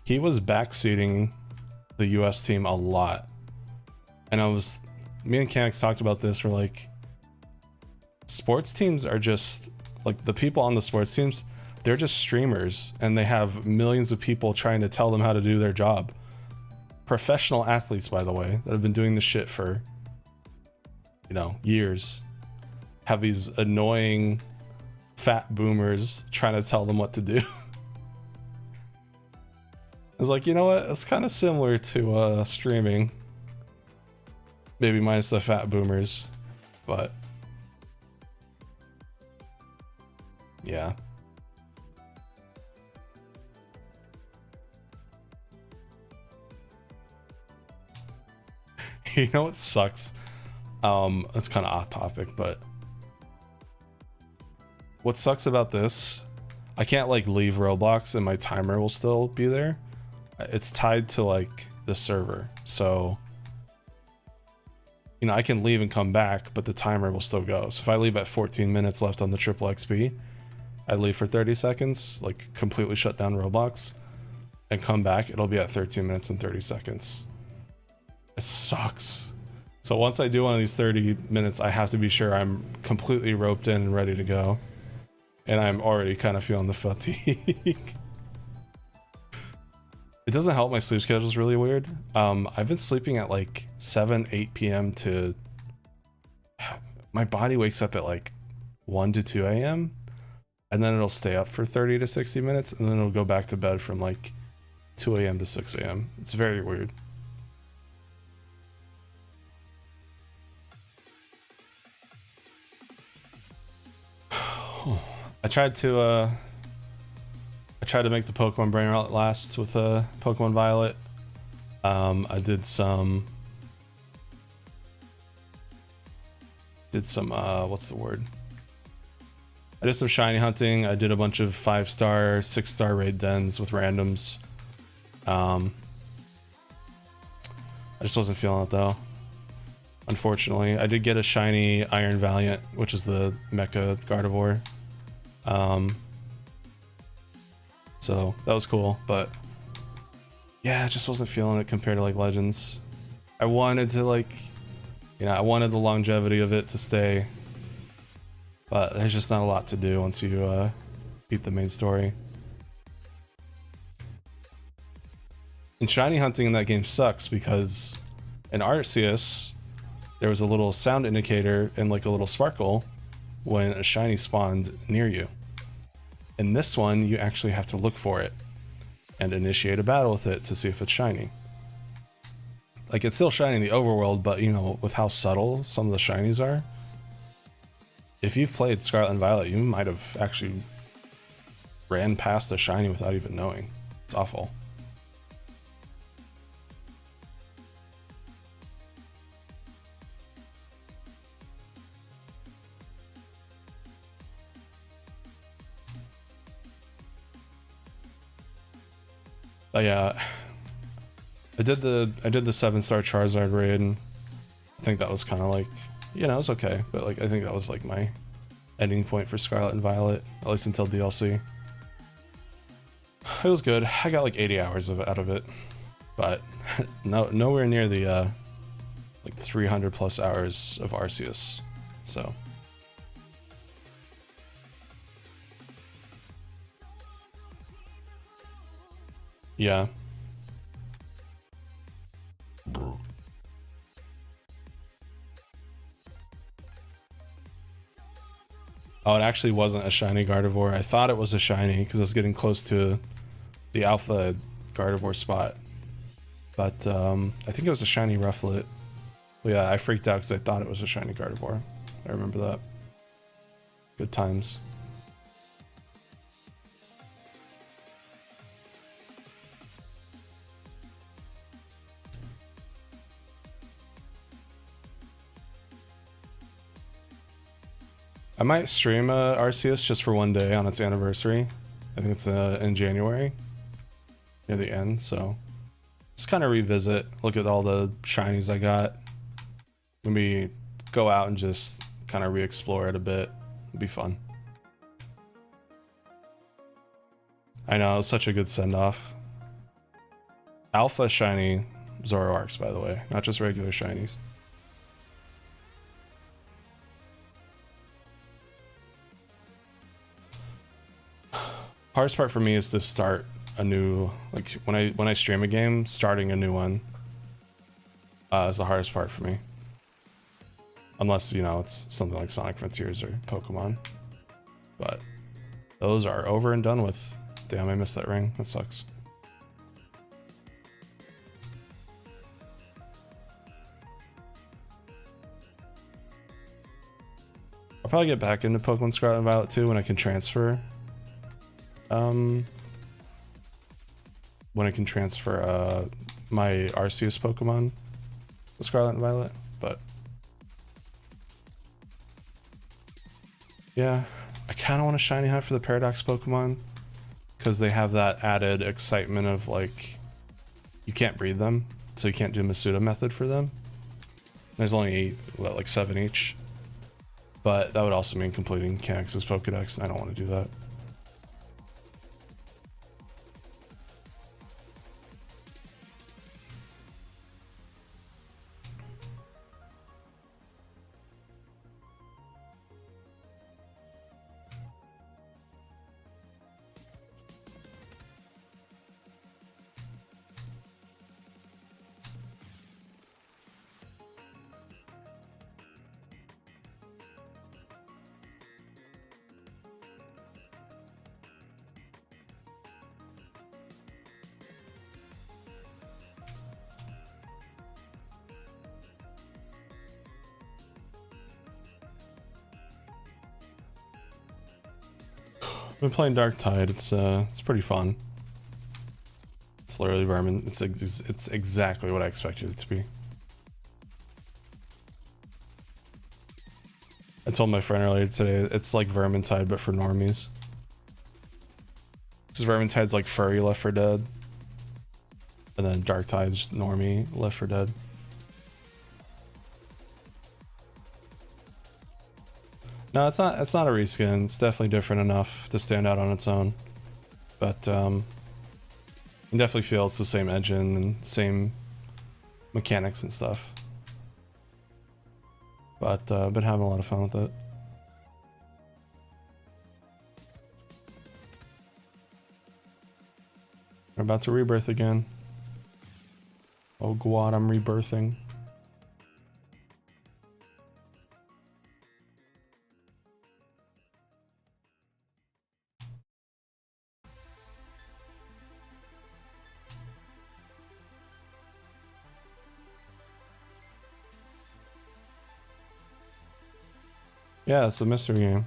he was backseating the US team a lot. And me and Kamex talked about this, we're like, sports teams are just, like, the people on the sports teams, they're just streamers, and they have millions of people trying to tell them how to do their job. Professional athletes, by the way, that have been doing this shit for, you know, years, have these annoying fat boomers trying to tell them what to do. It's like, you know what? It's kind of similar to streaming. Maybe minus the fat boomers, but yeah. You know what sucks? It's kind of off topic, but what sucks about this, I can't like leave Roblox and my timer will still be there. It's tied to like the server, so you know, I can leave and come back, but the timer will still go. So if I leave at 14 minutes left on the triple XP, I leave for 30 seconds, like completely shut down Roblox, and come back, it'll be at 13 minutes and 30 seconds. It sucks. So once I do one of these 30 minutes, I have to be sure I'm completely roped in and ready to go. And I'm already kind of feeling the fatigue. It doesn't help, my sleep schedule is really weird. I've been sleeping at like 8 p.m. to... My body wakes up at like 1 to 2 a.m. And then it'll stay up for 30 to 60 minutes, and then it'll go back to bed from like 2 a.m. to 6 a.m. It's very weird. I tried to make the Pokemon brain rot last with Pokemon Violet. I did some what's the word? I did some shiny hunting. I did a bunch of 5-star, 6-star raid dens with randoms. I just wasn't feeling it though. Unfortunately, I did get a shiny Iron Valiant, which is the Mecha Gardevoir. So that was cool, but yeah, I just wasn't feeling it compared to like Legends. I wanted to like, you know, I wanted the longevity of it to stay, but there's just not a lot to do once you beat the main story. And shiny hunting in that game sucks because in Arceus, there was a little sound indicator and like a little sparkle when a shiny spawned near you. In this one, you actually have to look for it and initiate a battle with it to see if it's shiny. Like, it's still shiny in the overworld, but you know, with how subtle some of the shinies are, if you've played Scarlet and Violet, you might have actually ran past a shiny without even knowing. It's awful. But yeah, I did the 7-star Charizard raid, and I think that was kind of like, you know, it was okay, but like I think that was like my ending point for Scarlet and Violet, at least until DLC. it was good. I got like 80 hours out of it, but nowhere near the like 300 plus hours of Arceus. So yeah. Oh, it actually wasn't a shiny Gardevoir. I thought it was a shiny because I was getting close to the alpha Gardevoir spot. But I think it was a shiny Rufflet. But yeah, I freaked out because I thought it was a shiny Gardevoir. I remember that. Good times. I might stream Arceus just for one day on its anniversary. I think it's in January, near the end, so just kind of revisit, look at all the shinies I got. Maybe go out and just kind of re-explore it a bit. It'd be fun. I know, it was such a good send-off. Alpha shiny Zoroarks, by the way, not just regular shinies. Hardest part for me is to start a new, like when I stream a game, starting a new one is the hardest part for me. Unless, you know, it's something like Sonic Frontiers or Pokemon. But those are over and done with. Damn, I missed that ring. That sucks. I'll probably get back into Pokemon Scarlet and Violet too when I can transfer. When I can transfer my Arceus Pokemon to Scarlet and Violet, but yeah, I kind of want to shiny hunt for the Paradox Pokemon because they have that added excitement of like you can't breed them, so you can't do Masuda method for them. There's only like 7 each, but that would also mean completing Kamex's Pokedex, and I don't want to do that. I've been playing Dark Tide. It's pretty fun. It's literally Vermin. It's exactly what I expected it to be. I told my friend earlier today, it's like Vermintide but for normies. Because Vermintide's like furry Left 4 Dead, and then Dark Tide's normie Left 4 Dead. No, it's not a reskin. It's definitely different enough to stand out on its own. But you can definitely feel it's the same engine and same mechanics and stuff. But I've been having a lot of fun with it. We're about to rebirth again. Oh god, I'm rebirthing. Yeah, it's a mystery game.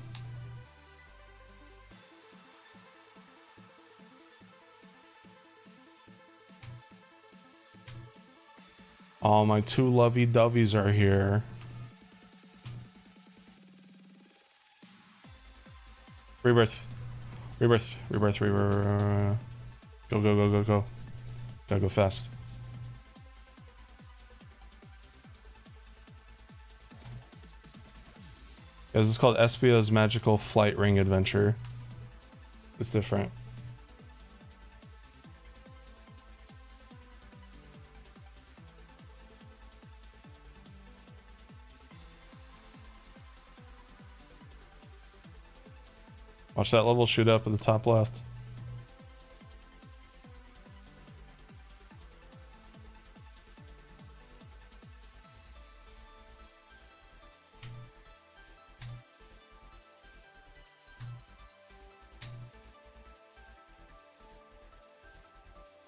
All my 2 lovey-doveys are here. Rebirth. Rebirth. Rebirth. Rebirth. Go, go, go, go, go. Gotta go fast. Yeah, this is called Espio's Magical Flight Ring Adventure. It's different. Watch that level shoot up at the top left.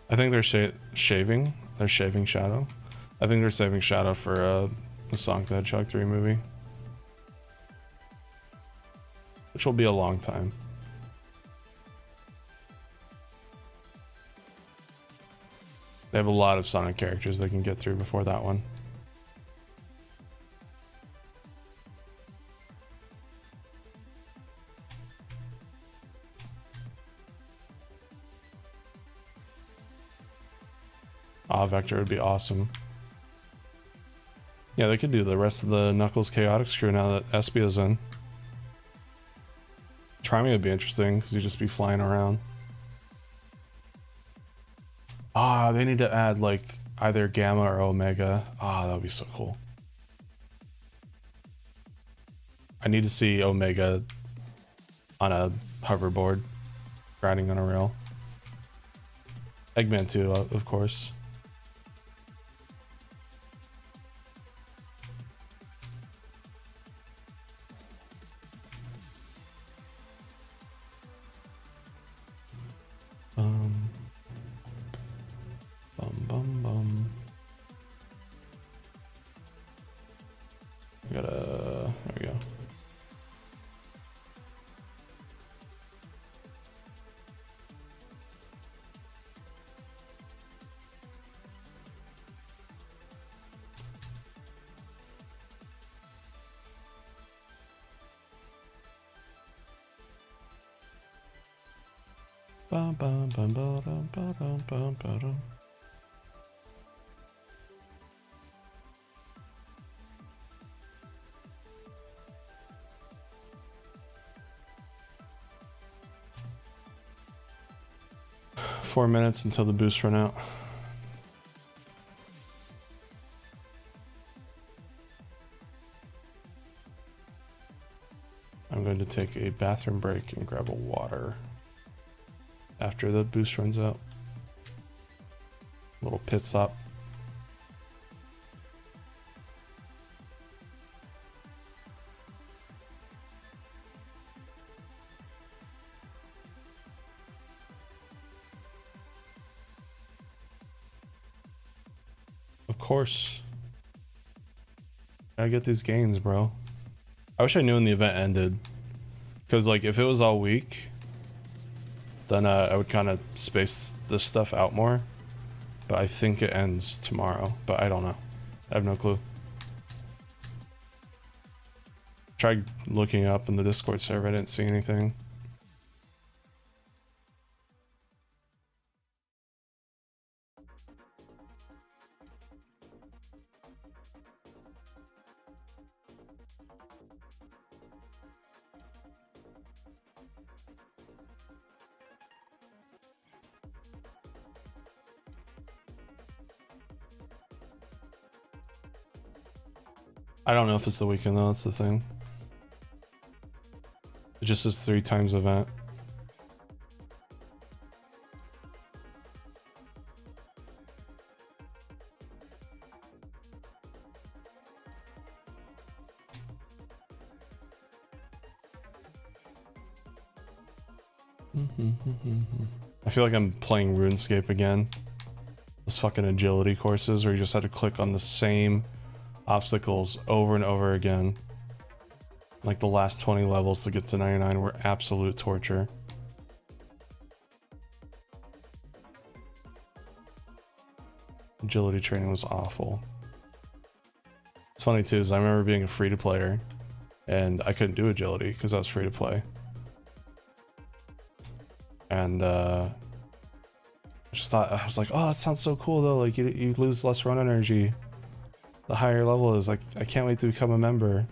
I think they're shaving. They're shaving Shadow. I think they're saving Shadow for the Sonic the Hedgehog 3 movie, which will be a long time. They have a lot of Sonic characters they can get through before that one. Vector would be awesome. Yeah, they could do the rest of the Knuckles Chaotix crew now that Espia's in. Trimey would be interesting because you'd just be flying around. They need to add like either Gamma or Omega. That would be so cool. I need to see Omega on a hoverboard, riding on a rail. Eggman too, of course. There we go. Bum, bum, bum, ba-dum, ba-dum, bum, ba-dum. Four minutes until the boosts run out. I'm going to take a bathroom break and grab a water after the boost runs out. Little pit stop. Of course. Gotta get these gains, bro. I wish I knew when the event ended. Because, like, if it was all week, then I would kind of space this stuff out more. But I think it ends tomorrow. But I don't know. I have no clue. Tried looking up in the Discord server. I didn't see anything. I don't know if it's the weekend though, that's the thing. It just says 3 times event. I feel like I'm playing RuneScape again. Those fucking agility courses where you just had to click on the same obstacles over and over again. Like the last 20 levels to get to 99 were absolute torture. Agility training was awful. It's funny too, is I remember being a free-to-player and I couldn't do agility because I was free to play. And I just thought, I was like, oh, that sounds so cool though, like you lose less run energy the higher level is. Like, I can't wait to become a member.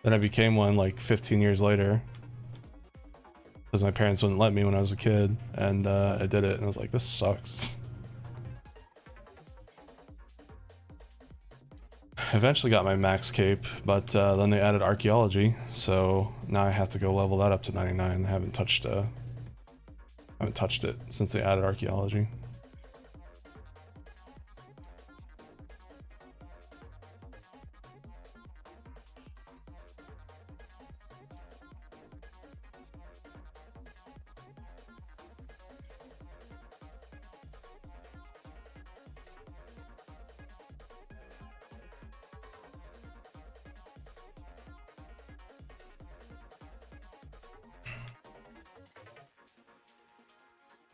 Then I became one like 15 years later because my parents wouldn't let me when I was a kid, and I did it and I was like, this sucks. Eventually got my max cape, but then they added archaeology, so Now I have to go level that up to 99. I haven't touched it since they added archaeology.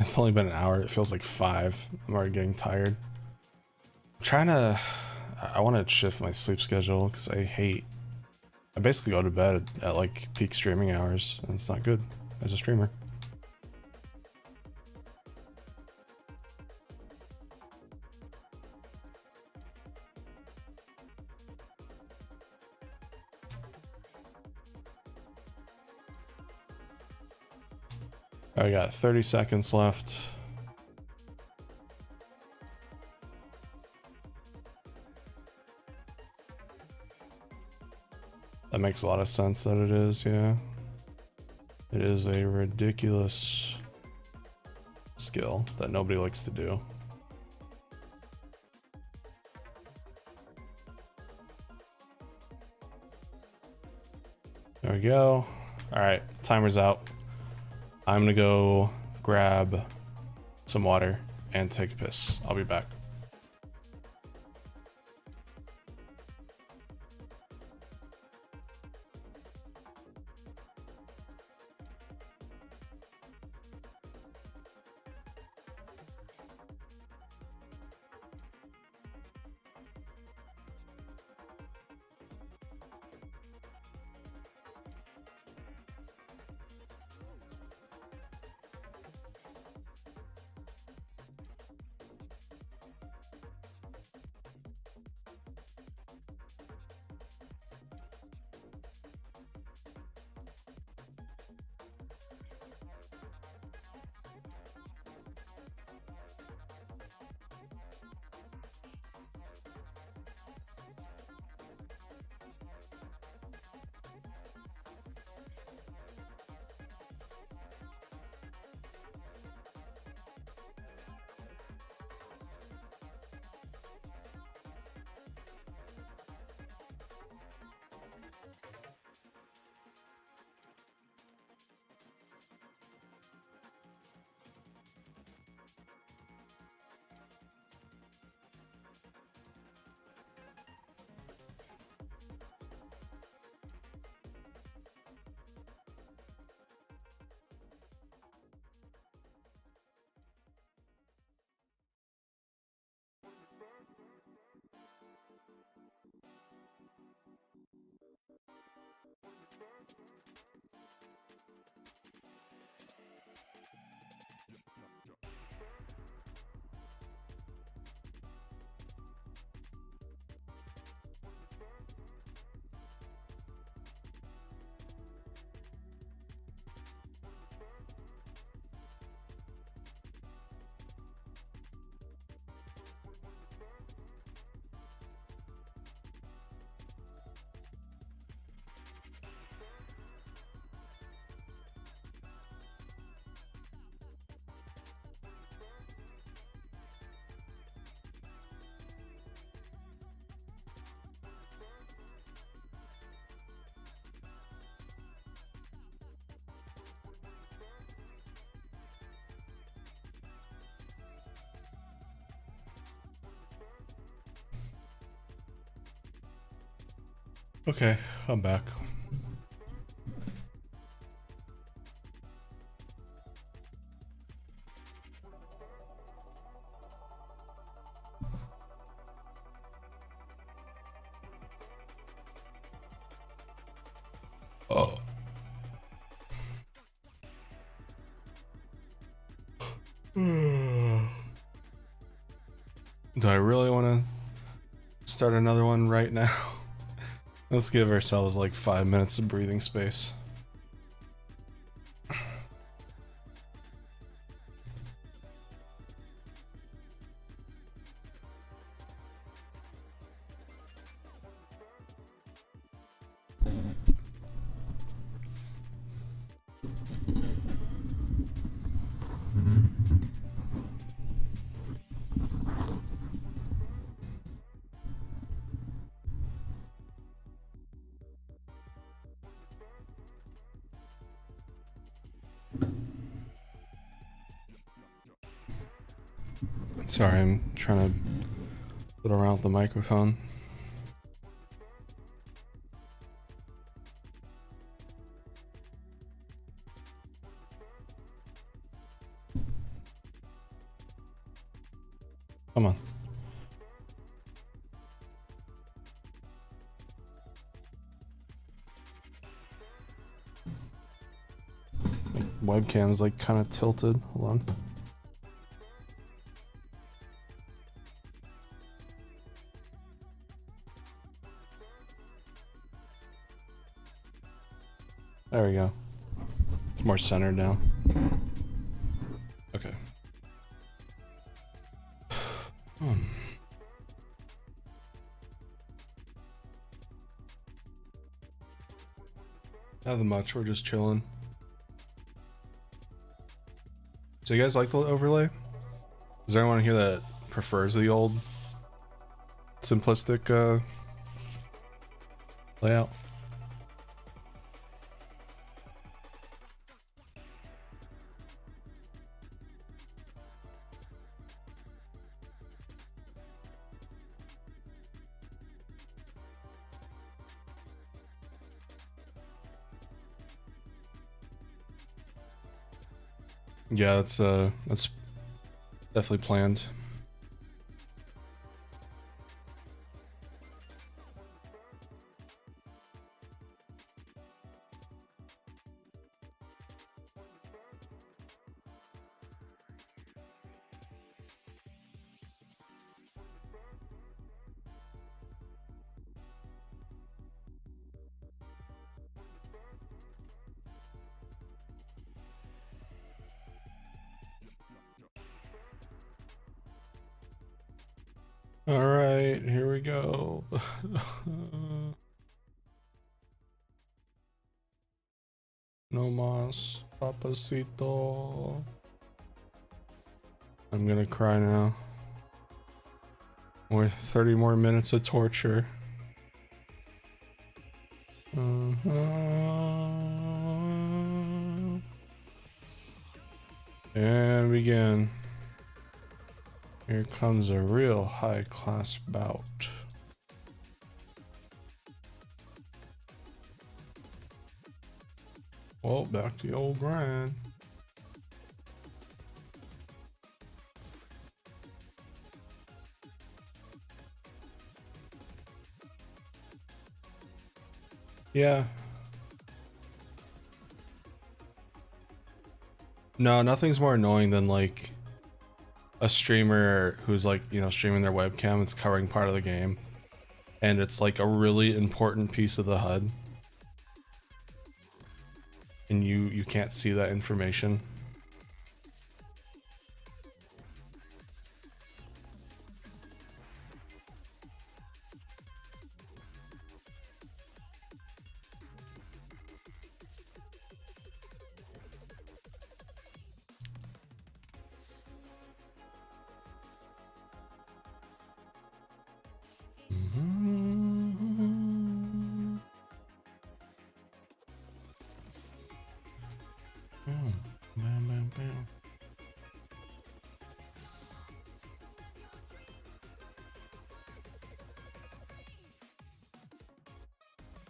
It's only been an hour. It feels like 5. I'm already getting tired. I want to shift my sleep schedule because I basically go to bed at like peak streaming hours, and it's not good as a streamer. I got 30 seconds left. That makes a lot of sense that it is, yeah. It is a ridiculous skill that nobody likes to do. There we go. All right, timer's out. I'm gonna go grab some water and take a piss. I'll be back. Okay, I'm back. Oh. Do I really want to start another one right now? Let's give ourselves like 5 minutes of breathing space. Sorry, I'm trying to put around with the microphone. Come on. My webcam's like kind of tilted. Hold on. There we go. It's more centered now. Okay. Nothing much, we're just chilling. So you guys like the overlay? Is there anyone here that prefers the old simplistic layout? Yeah, that's definitely planned. All right, here we go. No mas, papacito. I'm gonna cry now. With 30 more minutes of torture. And begin. Here comes a real high-class bout. Well, back to the old grind. Yeah. No, nothing's more annoying than like a streamer who's like, you know, streaming their webcam, it's covering part of the game, and it's like a really important piece of the HUD, and you can't see that information.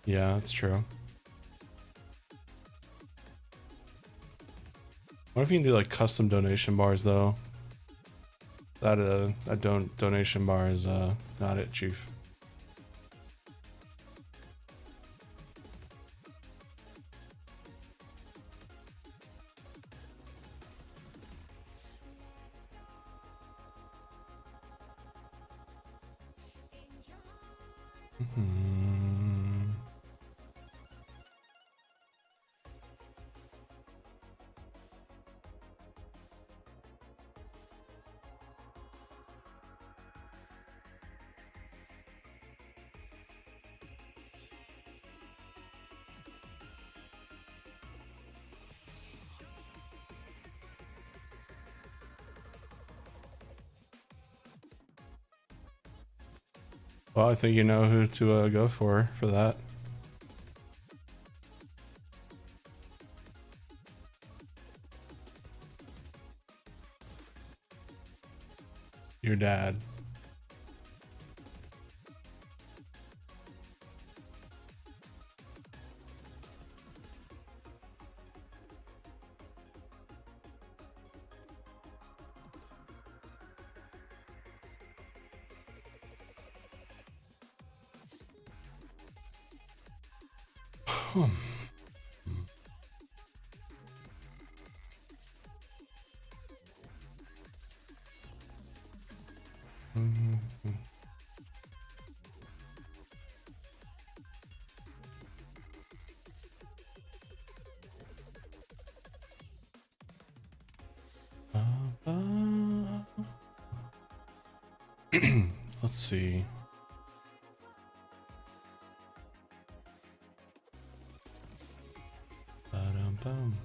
Yeah, that's true. What if you can do like custom donation bars though? That donation bar is not it, Chief. Well, I think you know who to go for that. your dad. Let's see. Ba-dum-bum.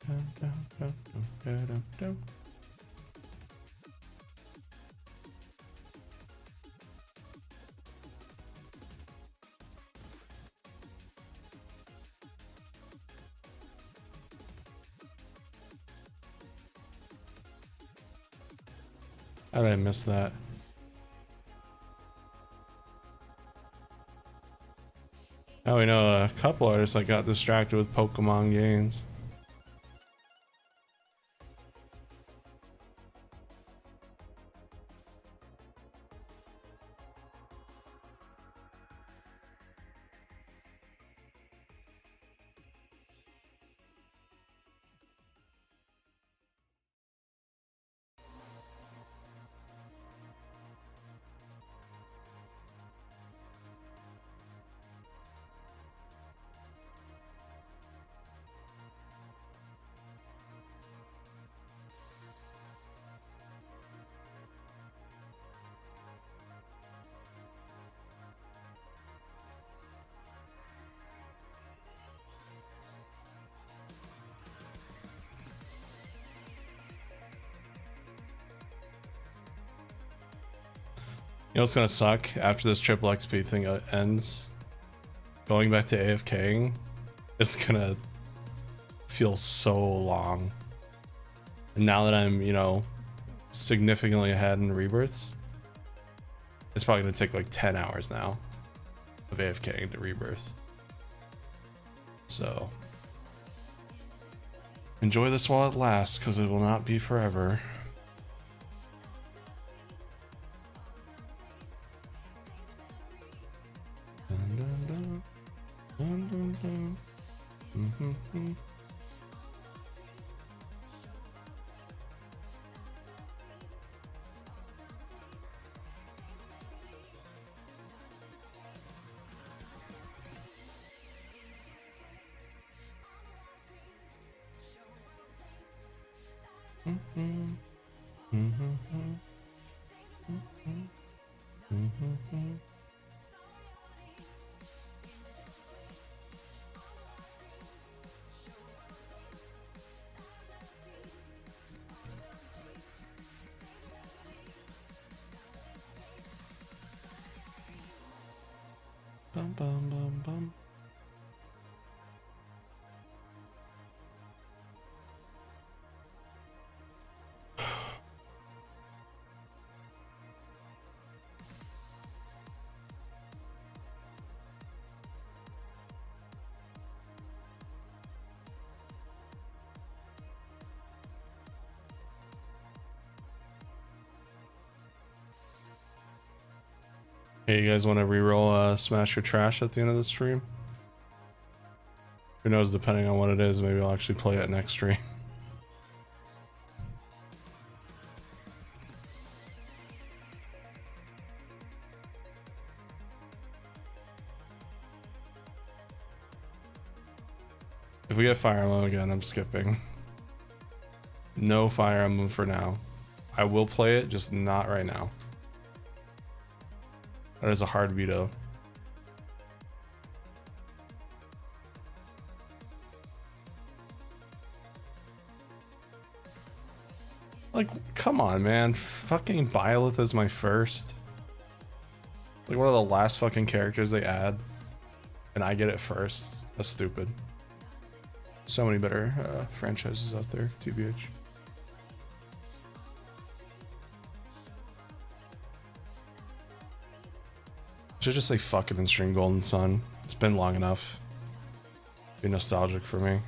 Dum-dum-dum-dum-dum-dum. How did I miss that? Oh, we know a couple artists that got distracted with Pokemon games. You know what's gonna suck after this triple XP thing ends? Going back to AFKing, it's gonna feel so long. And now that I'm, you know, significantly ahead in rebirths, it's probably gonna take like 10 hours now of AFKing to rebirth. So enjoy this while it lasts, because it will not be forever. Bum, bum, bum, bum. Hey, you guys want to reroll Smash Your Trash at the end of the stream? Who knows, depending on what it is, maybe I'll actually play it next stream. If we get Fire Emblem again, I'm skipping. No Fire Emblem for now. I will play it, just not right now. That is a hard veto. Like, come on, man. Fucking Byleth is my first. Like one of the last fucking characters they add, and I get it first. That's stupid. So many better franchises out there, TBH. Should just say fuck it and stream Golden Sun. It's been long enough. Be nostalgic for me.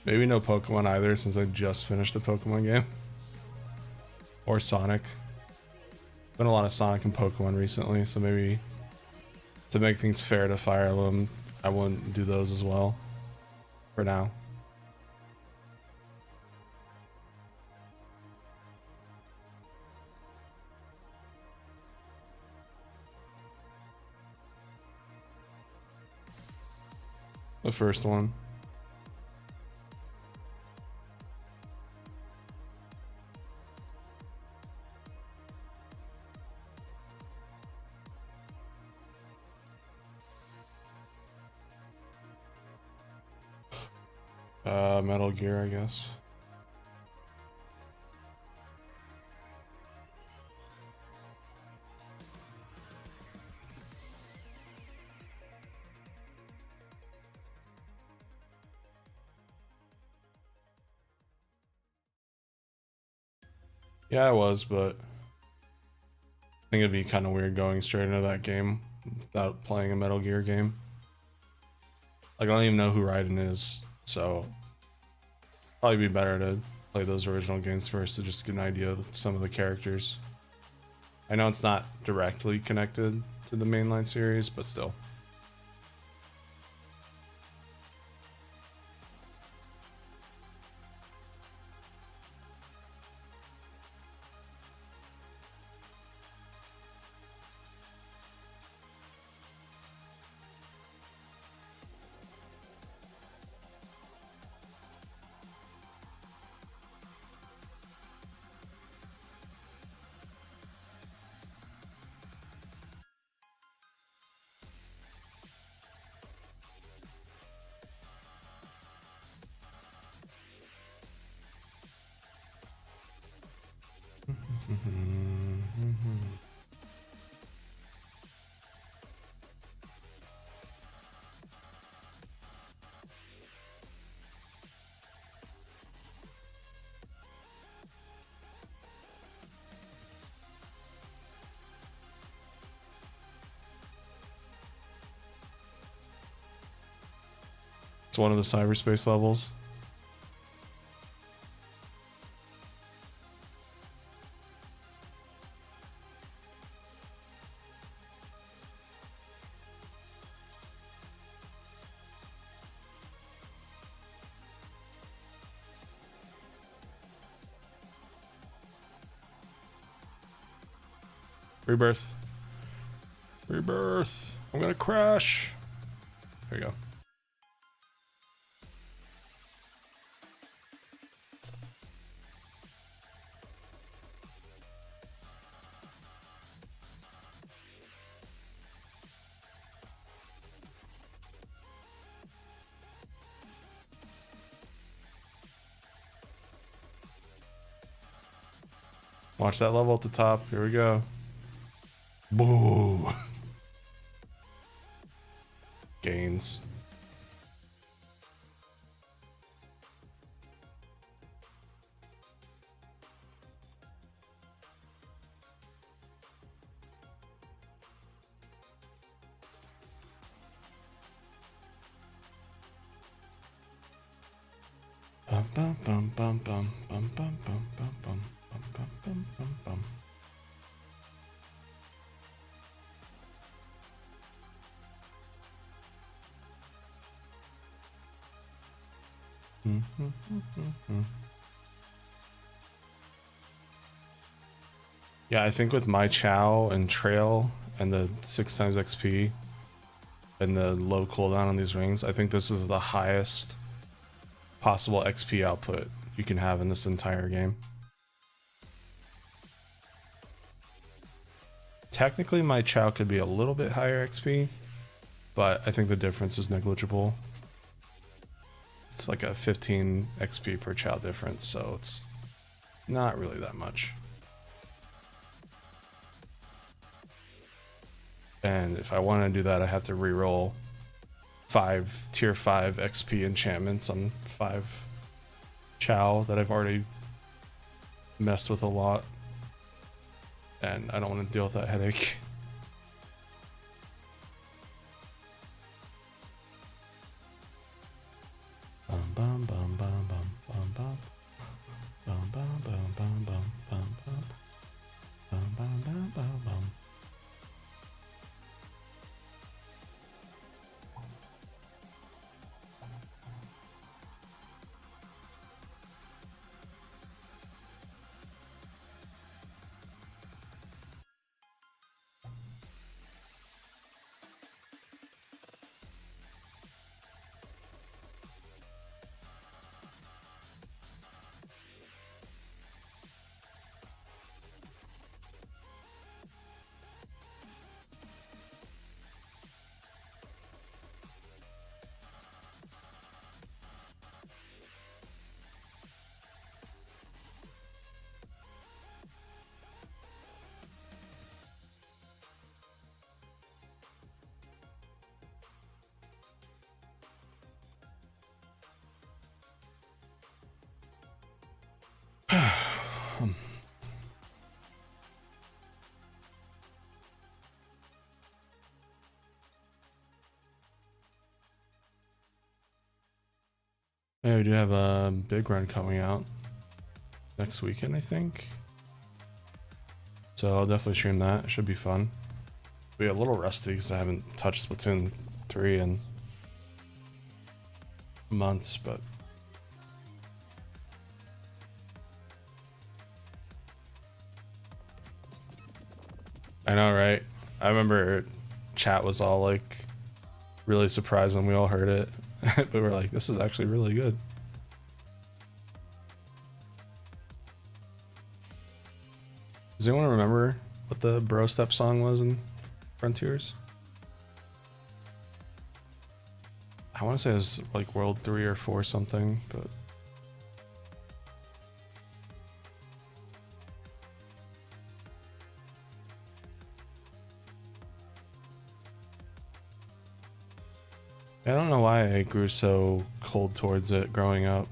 Maybe no Pokemon either, since I just finished a Pokemon game. Or Sonic. Been a lot of Sonic and Pokemon recently, so maybe to make things fair to Fire Emblem, I wouldn't do those as well. For now. The first one. Metal Gear, I guess. Yeah, I was, but I think it'd be kind of weird going straight into that game without playing a Metal Gear game. Like, I don't even know who Raiden is, so probably be better to play those original games first to just get an idea of some of the characters. I know it's not directly connected to the mainline series, but still. It's one of the cyberspace levels. Rebirth. Rebirth. I'm gonna crash. There you go. Watch that level at the top. Here we go. Boo. Gains. Bum bum bum bum bum bum bum bum bum bum bum bum bum bum. Yeah, I think with my Chow and Trail and the 6 times XP and the low cooldown on these rings, I think this is the highest possible XP output you can have in this entire game. technically my Chow could be a little bit higher XP, but I think the difference is negligible. It's like a 15 XP per Chow difference, so it's not really that much. And if I want to do that, I have to reroll 5 tier 5 XP enchantments on 5 Chow that I've already messed with a lot. And I don't want to deal with that headache. Bum bum bum bum bum bum bum bum bum bum bum bum bum bum bum bum bum bum. Yeah, we do have a big run coming out next weekend, I think. So I'll definitely stream that. It should be fun. Be a little rusty because I haven't touched Splatoon 3 in months, but I know, right? I remember chat was all like really surprised when we all heard it, but we're like, this is actually really good. Does anyone remember what the Bro Step song was in Frontiers? I want to say it was like World 3 or 4 something, but I don't know why I grew so cold towards it growing up.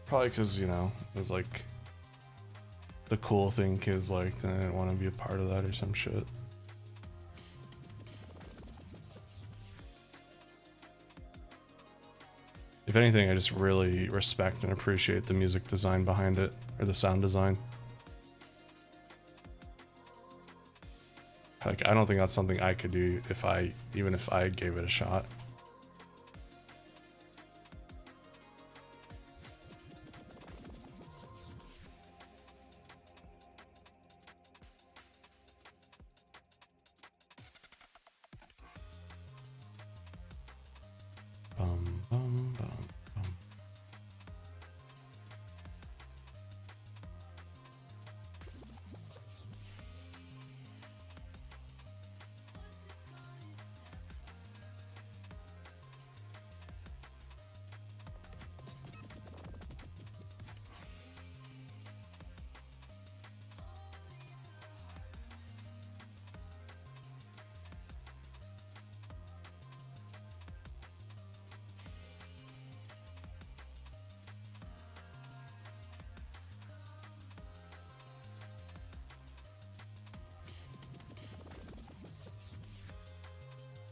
Probably because, you know, it was like the cool thing kids liked and I didn't want to be a part of that or some shit. If anything, I just really respect and appreciate the music design behind it, or the sound design. Like, I don't think that's something I could do even if I gave it a shot. Bum, bum, bum, bum.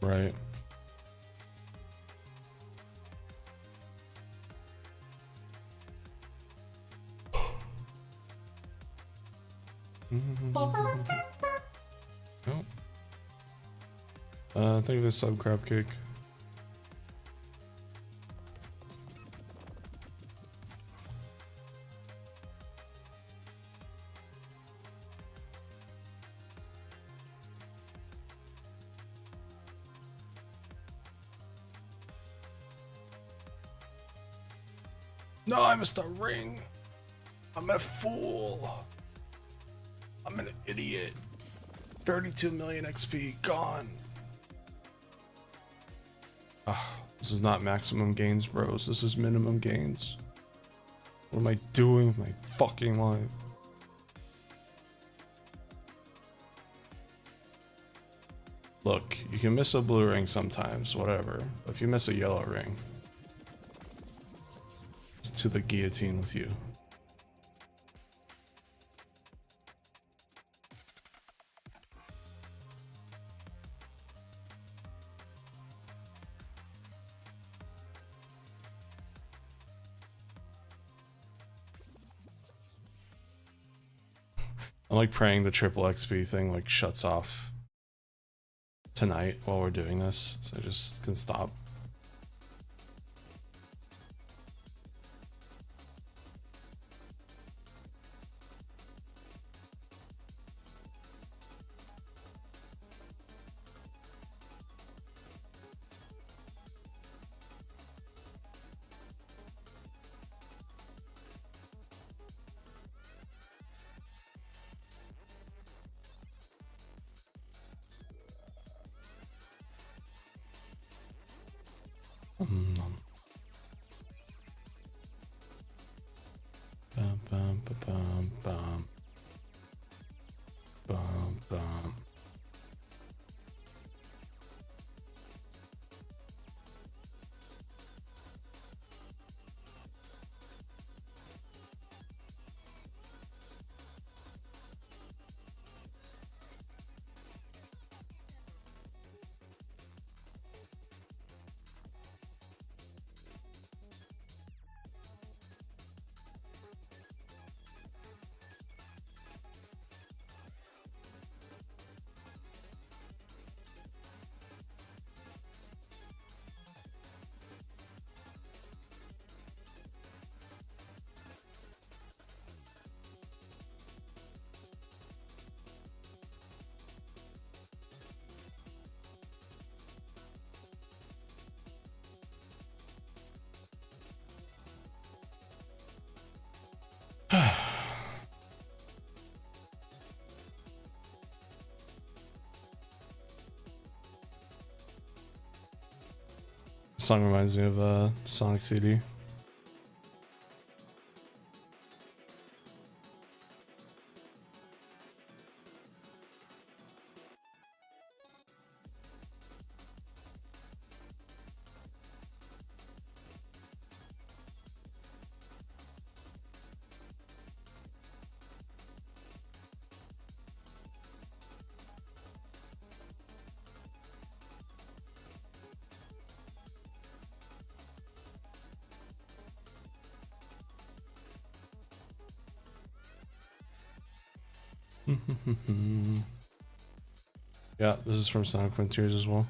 Right. Oh. Thank you for the sub, crab cake. No, I missed a ring. I'm a fool. I'm an idiot. 32 million XP gone. This is not maximum gains, bros. This is minimum gains. What am I doing with my fucking life? Look, you can miss a blue ring sometimes, whatever. But if you miss a yellow ring, it's to the guillotine with you. I'm like praying the triple XP thing like shuts off tonight while we're doing this, so I just can stop. Bum, bum, ba-bum, bum. Bum, bum. Song reminds me of Sonic CD. Yeah, this is from Sonic Frontiers as well.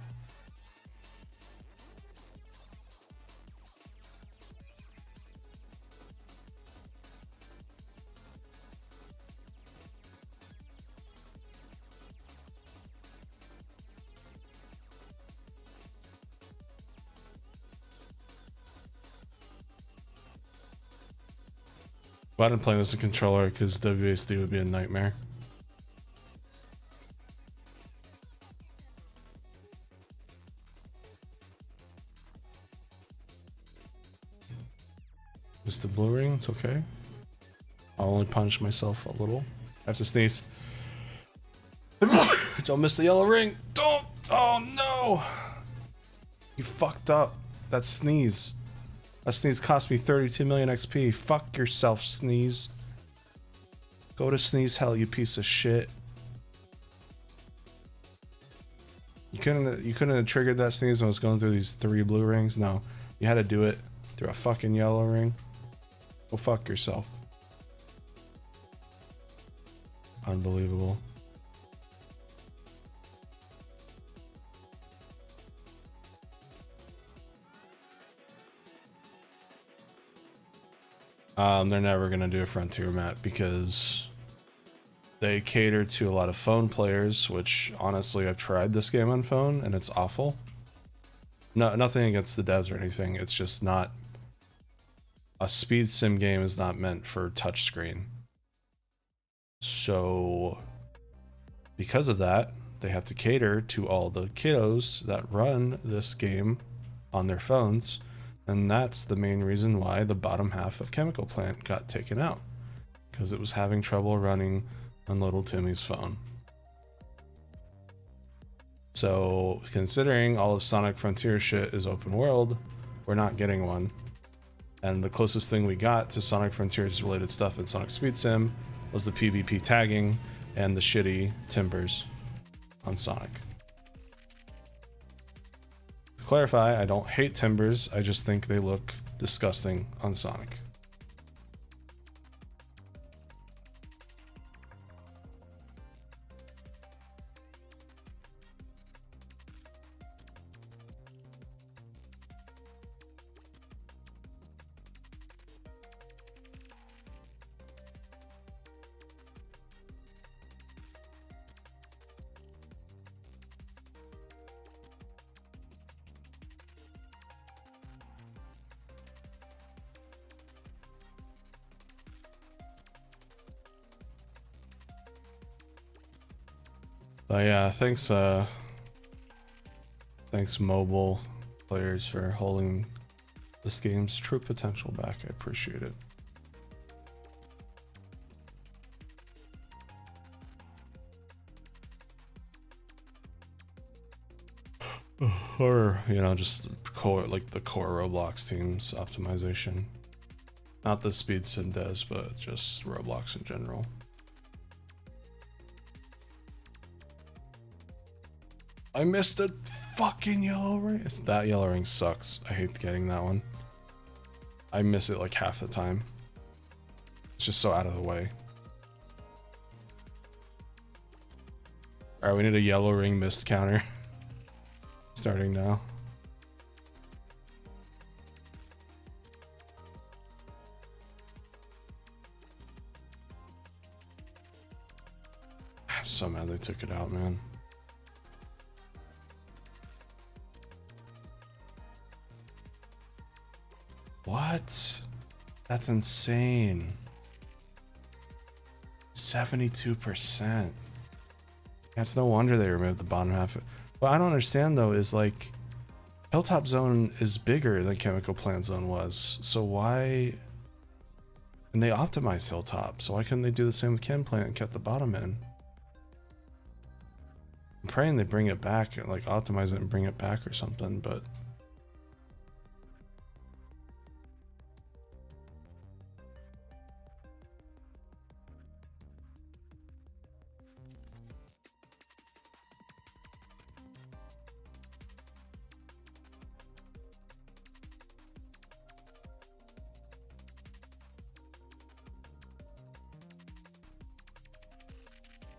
If I didn't play this in controller, because WASD would be a nightmare. Missed the blue ring, it's okay. I'll only punish myself a little. I have to sneeze. Don't miss the yellow ring! Don't! Oh no! You fucked up. That sneeze. That sneeze cost me 32 million XP. Fuck yourself, sneeze. Go to sneeze hell, you piece of shit. You couldn't have triggered that sneeze when I was going through these 3 blue rings? No. You had to do it through a fucking yellow ring. Go fuck yourself. Unbelievable. They're never gonna do a Frontier map because they cater to a lot of phone players, which honestly I've tried this game on phone and it's awful. No, nothing against the devs or anything. It's just not a speed sim game is not meant for touchscreen. So because of that, they have to cater to all the kiddos that run this game on their phones. And that's the main reason why the bottom half of Chemical Plant got taken out, because it was having trouble running on little Timmy's phone. So considering all of Sonic Frontier shit is open world, we're not getting one. And the closest thing we got to Sonic Frontier's related stuff in Sonic Speed Sim was the PvP tagging and the shitty timbers on Sonic. To clarify, I don't hate timbers, I just think they look disgusting on Sonic. But yeah, thanks mobile players for holding this game's true potential back. I appreciate it. Or, you know, just core, like the core Roblox team's optimization. Not the Speed Sim does, but just Roblox in general. I missed a fucking yellow ring. That yellow ring sucks. I hate getting that one. I miss it like half the time. It's just so out of the way. Alright, we need a yellow ring missed counter. Starting now. I'm so mad they took it out, man. What? That's insane. 72%. That's no wonder they removed the bottom half. What I don't understand though is like Hilltop Zone is bigger than Chemical Plant Zone was. So why? And they optimized Hilltop, so why couldn't they do the same with Chem Plant and kept the bottom in? I'm praying they bring it back and like optimize it and bring it back or something, but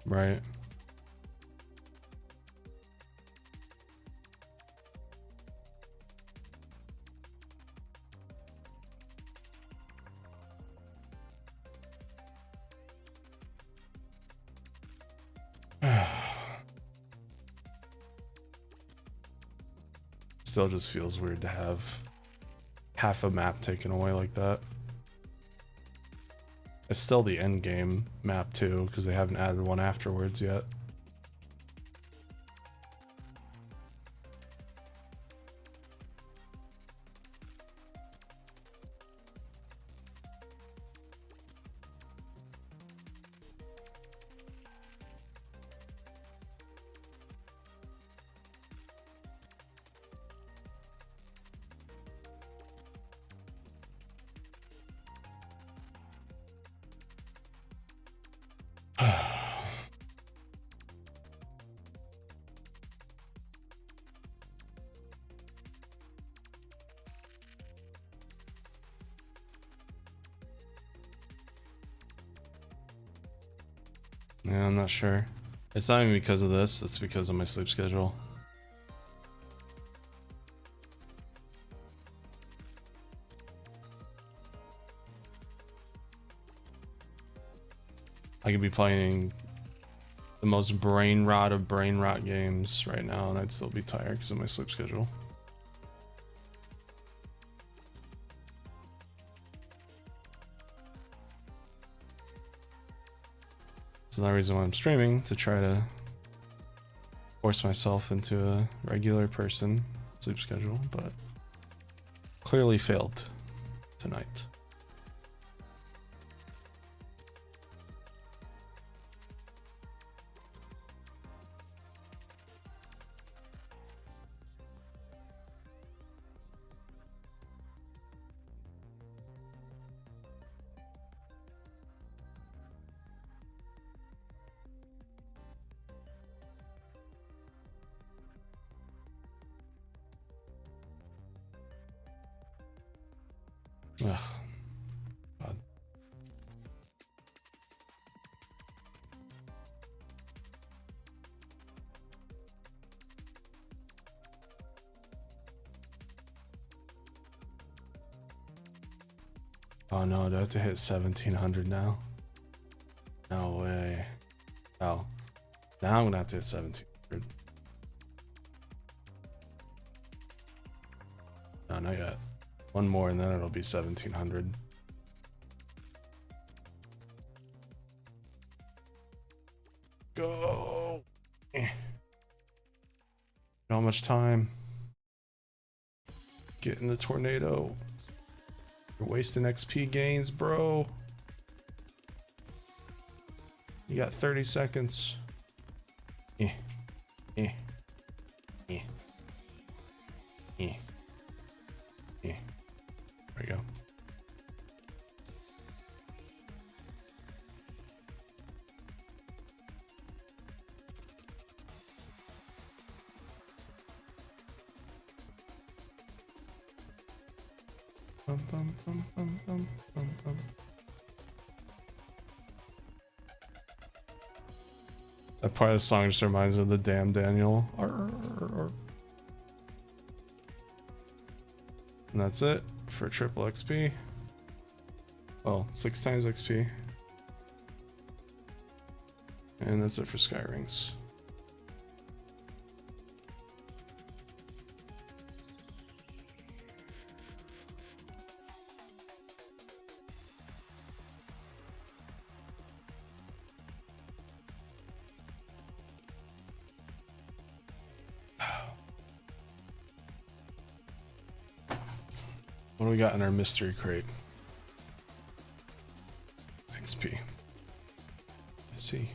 right. Still just feels weird to have half a map taken away like that. It's still the end game map too, because they haven't added one afterwards yet. Yeah, I'm not sure. It's not even because of this, it's because of my sleep schedule. I could be playing the most brain rot of brain rot games right now and I'd still be tired because of my sleep schedule. It's another reason why I'm streaming, to try to force myself into a regular person sleep schedule, but clearly failed tonight. Ugh. God. Oh no, do I have to hit 1700 now? No way. Oh. Now I'm gonna have to hit 1700. No, not yet. One more and then it'll be 1700. Go! Not much time. Get in the tornado. You're wasting XP gains, bro. You got 30 seconds. Eh. Eh. Eh. Eh. Eh. There we go. Bum, bum, bum, bum, bum, bum, bum. That part of the song just reminds me of the damn Daniel. And that's it for triple XP. Well, 6 times XP. And that's it for Sky Rings. What do we got in our mystery crate? XP. I see.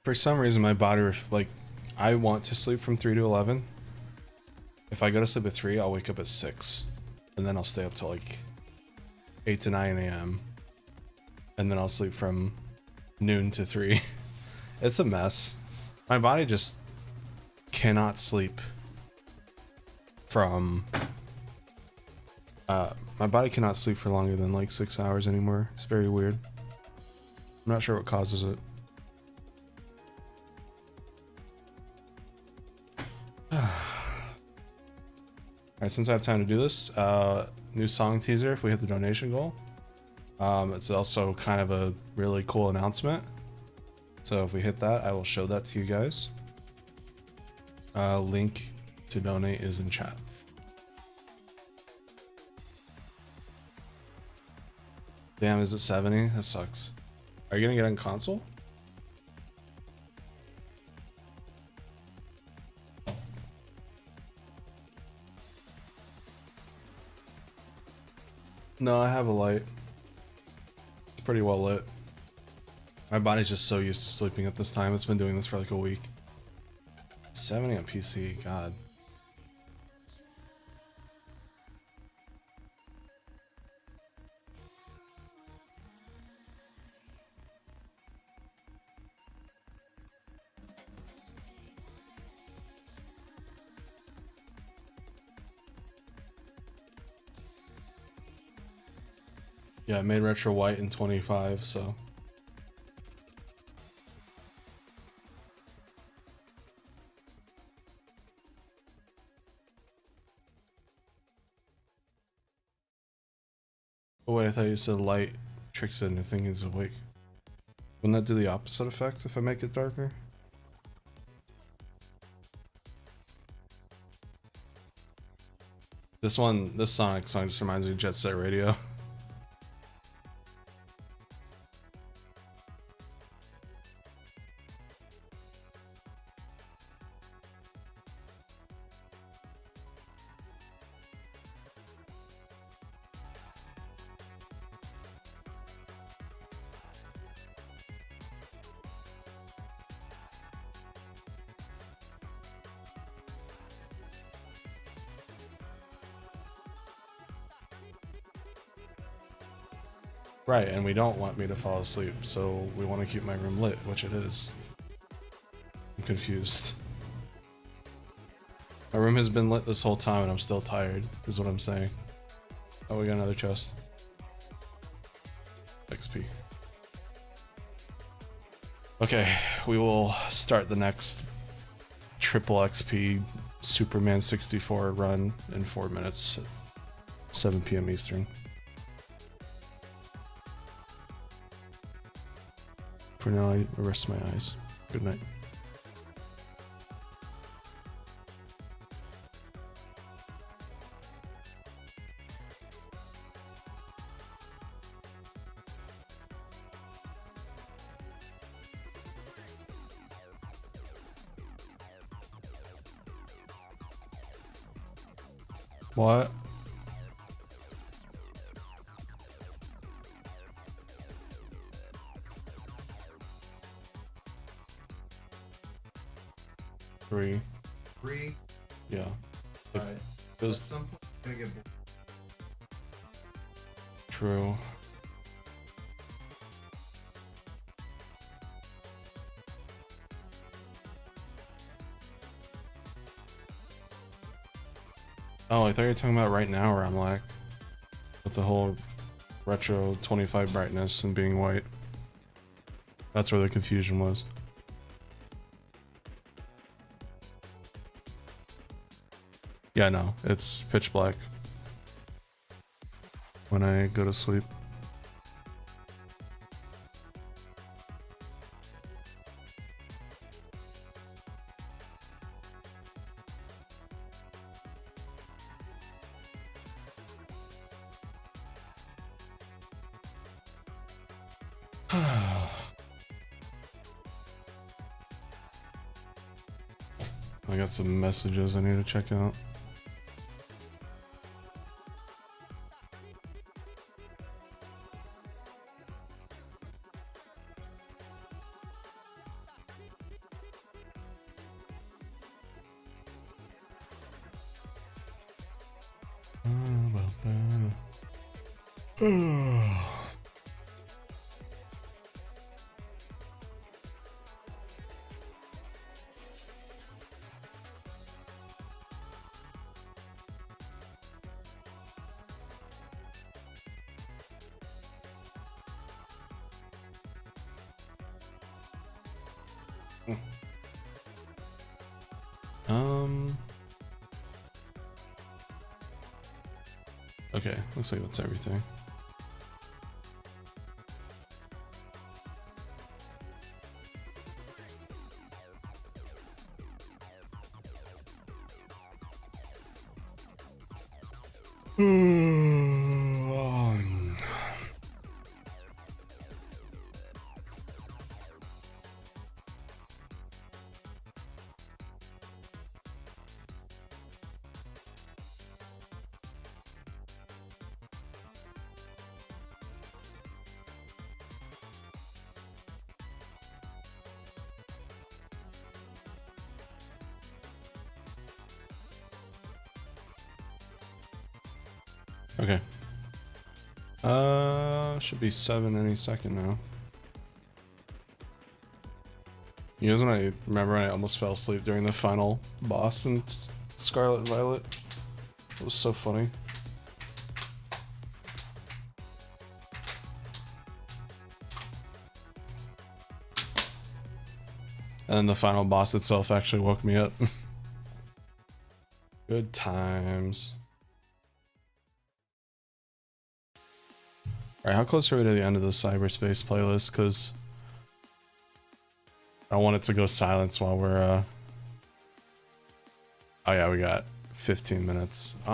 For some reason, my body, like, I want to sleep from 3 to 11. If I go to sleep at 3, I'll wake up at 6. And then I'll stay up till like 8 to 9 a.m. And then I'll sleep from noon to 3. It's a mess. My body just cannot sleep from... my body cannot sleep for longer than like 6 hours anymore. It's very weird. I'm not sure what causes it. Alright, since I have time to do this, new song teaser if we hit the donation goal. It's also kind of a really cool announcement. So if we hit that, I will show that to you guys. Link to donate is in chat. Damn, is it 70? That sucks. Are you gonna get on console? No, I have a light. It's pretty well lit. My body's just so used to sleeping at this time. It's been doing this for like a week. 70 on PC, God. Yeah, I made retro white in 25, so. Oh wait, I thought you said light tricks it into thinking he's awake. Wouldn't that do the opposite effect if I make it darker? This Sonic song just reminds me of Jet Set Radio. Right, and we don't want me to fall asleep, so we want to keep my room lit, which it is. I'm confused. My room has been lit this whole time and I'm still tired, is what I'm saying. Oh, we got another chest. XP. Okay, we will start the next triple XP Superman 64 run in 4 minutes at 7 PM Eastern. For now, I rest my eyes. Good night. What? Three. Yeah. Alright. Those. At some point, I'm gonna get bored. True. Oh, I thought you were talking about right now where I'm like, with the whole retro 25 brightness and being white. That's where the confusion was. Yeah, no, it's pitch black when I go to sleep. I got some messages I need to check out. Okay, looks like that's everything. Okay. Should be 7 any second now. You guys, when I remember when I almost fell asleep during the final boss in Scarlet and Violet? It was so funny. And then the final boss itself actually woke me up. Good times. Alright, how close are we to the end of the cyberspace playlist? Because I don't want it to go silence while we're, Oh yeah, we got 15 minutes. I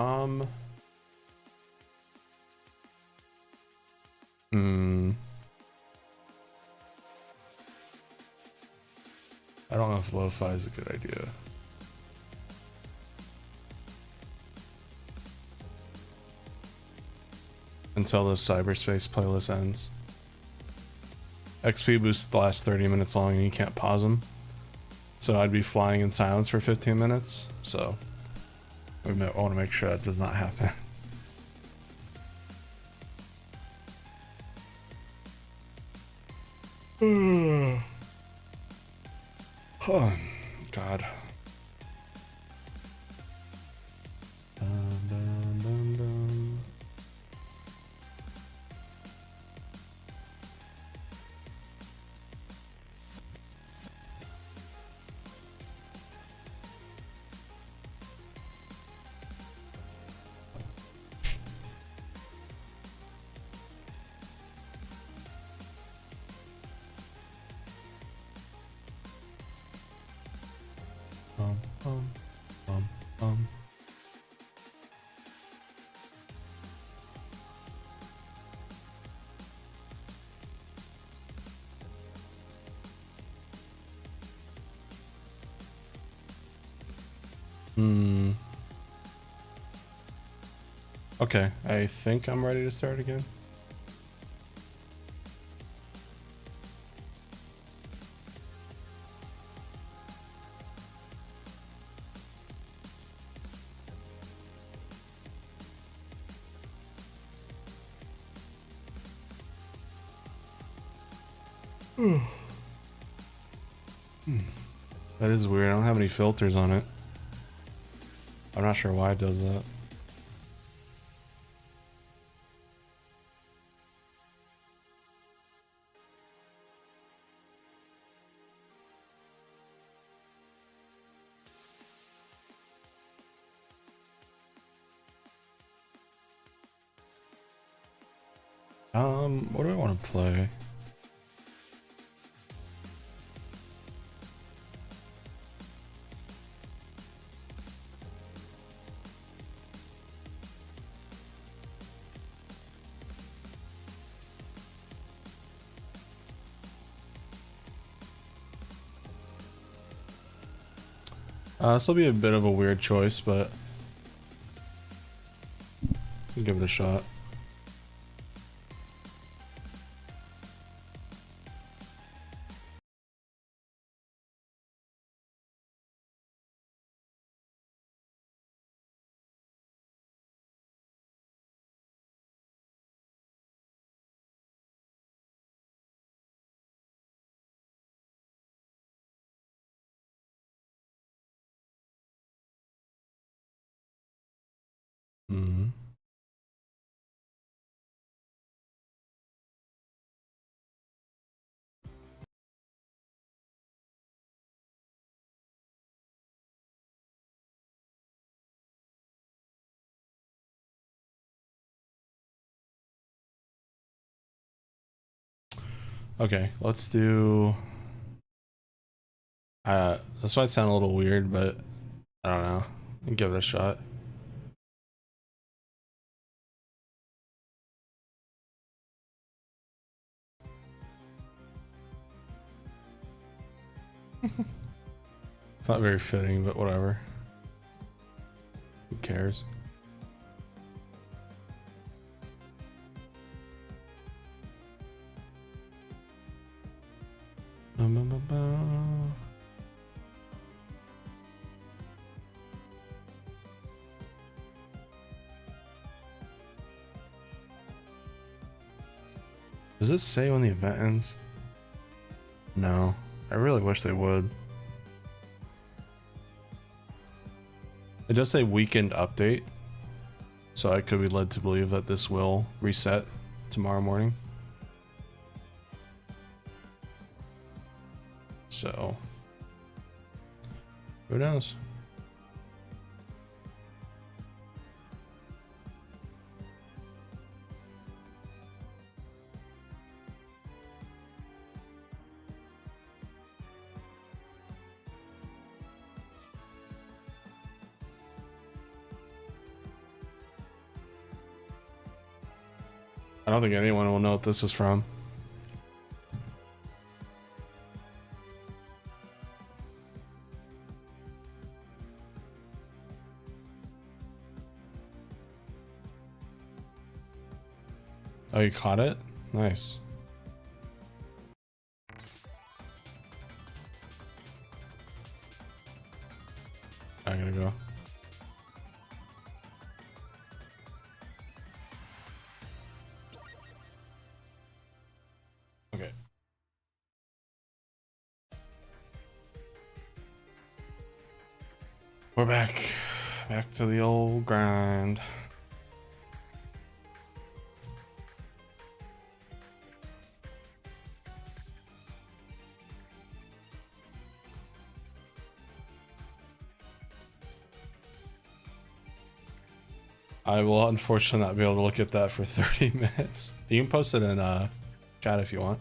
don't know if lo-fi is a good idea. Until the cyberspace playlist ends. XP boosts the last 30 minutes long and you can't pause them. So I'd be flying in silence for 15 minutes. So I want to make sure that does not happen. Oh, God. Dun, dun, dun, dun. Bum, bum, bum, bum. Okay, I think I'm ready to start again. That is weird. I don't have any filters on it. I'm not sure why it does that. What do I want to play? This will be a bit of a weird choice, but I'll give it a shot. Okay, let's do... this might sound a little weird, but I don't know. I'll give it a shot. It's not very fitting, but whatever. Who cares? Does it say when the event ends? No. I really wish they would. It does say weekend update, so I could be led to believe that this will reset tomorrow morning. So, who knows? I don't think anyone will know what this is from. Oh, you caught it? Nice. I gotta go. Okay. We're back. Back to the old grind. I will unfortunately not be able to look at that for 30 minutes. You can post it in chat if you want.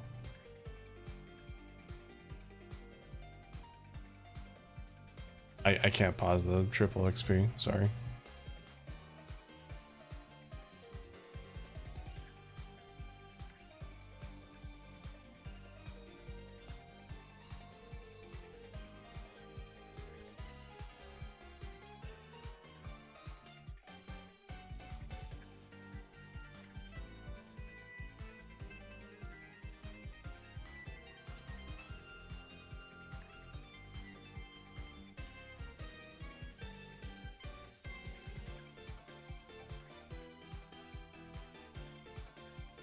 I can't pause the triple XP, sorry.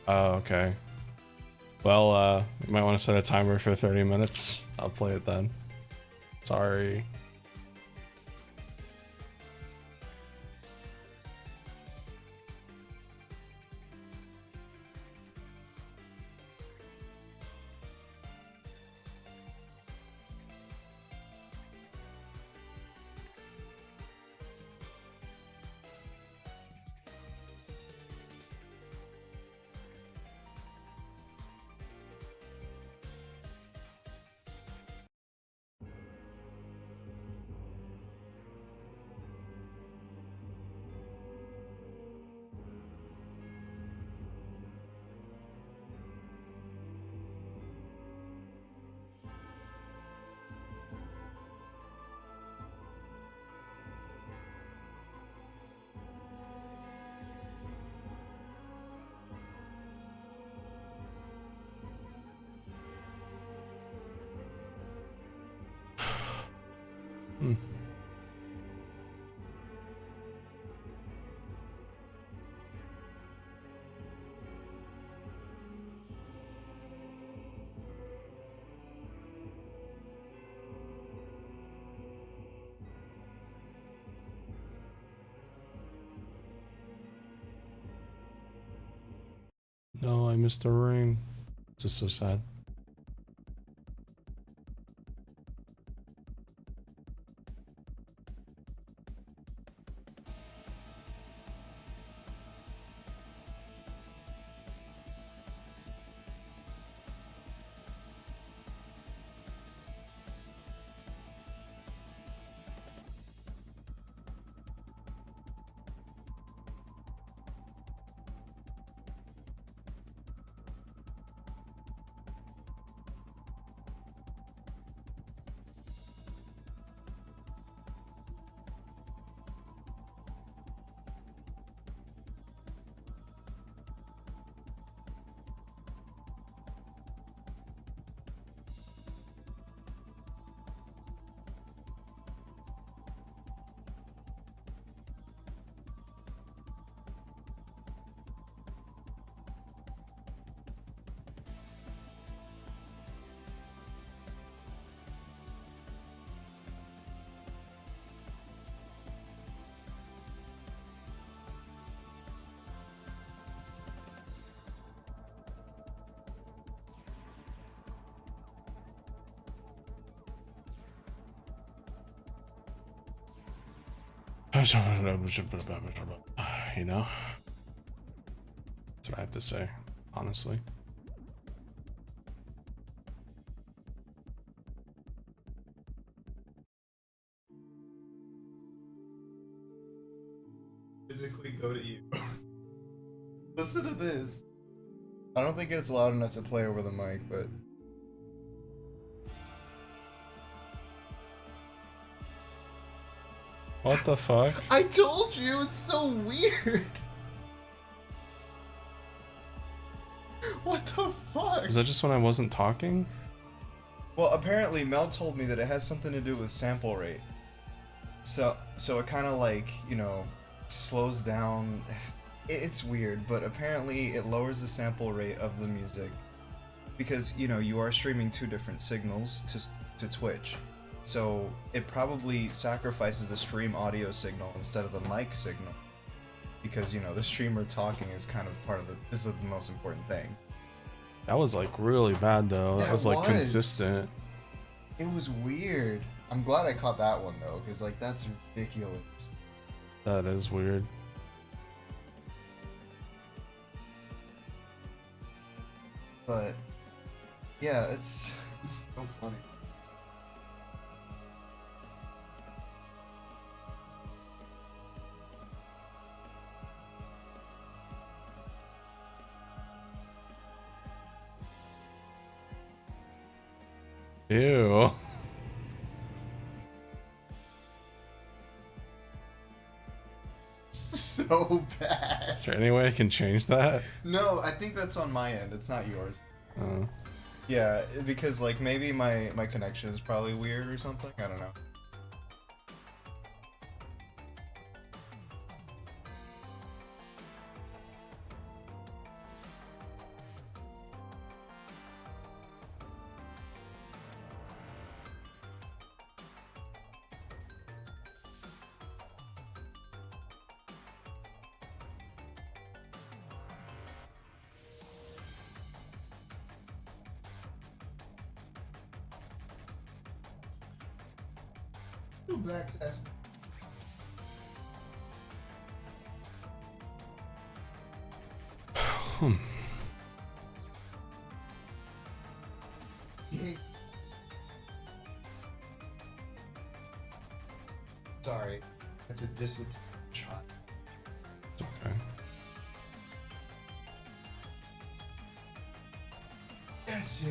Oh, okay. Well, you might want to set a timer for 30 minutes. I'll play it then. Sorry. Hmm. No, I missed the ring. It's just so sad. You know? That's what I have to say, honestly. Physically go to you. Listen to this. I don't think it's loud enough to play over the mic, but What the fuck? I told you it's so weird. What the fuck? Was that just when I wasn't talking? Well, apparently Mel told me that it has something to do with sample rate. So it kind of like, you know, slows down. It's weird, but apparently it lowers the sample rate of the music because, you know, you are streaming two different signals to Twitch. So it probably sacrifices the stream audio signal instead of the mic signal because, you know, the streamer talking is kind of part of this is the most important thing. That was like really bad though. That was like consistent. It was weird. I'm glad I caught that one though, because like that's ridiculous. That is weird. But yeah, it's so funny. Ew. So bad. Is there any way I can change that? No, I think that's on my end. It's not yours. Yeah, because like maybe my connection is probably weird or something. I don't know. Black says. Sorry, that's a discipline shot. Okay. That's it.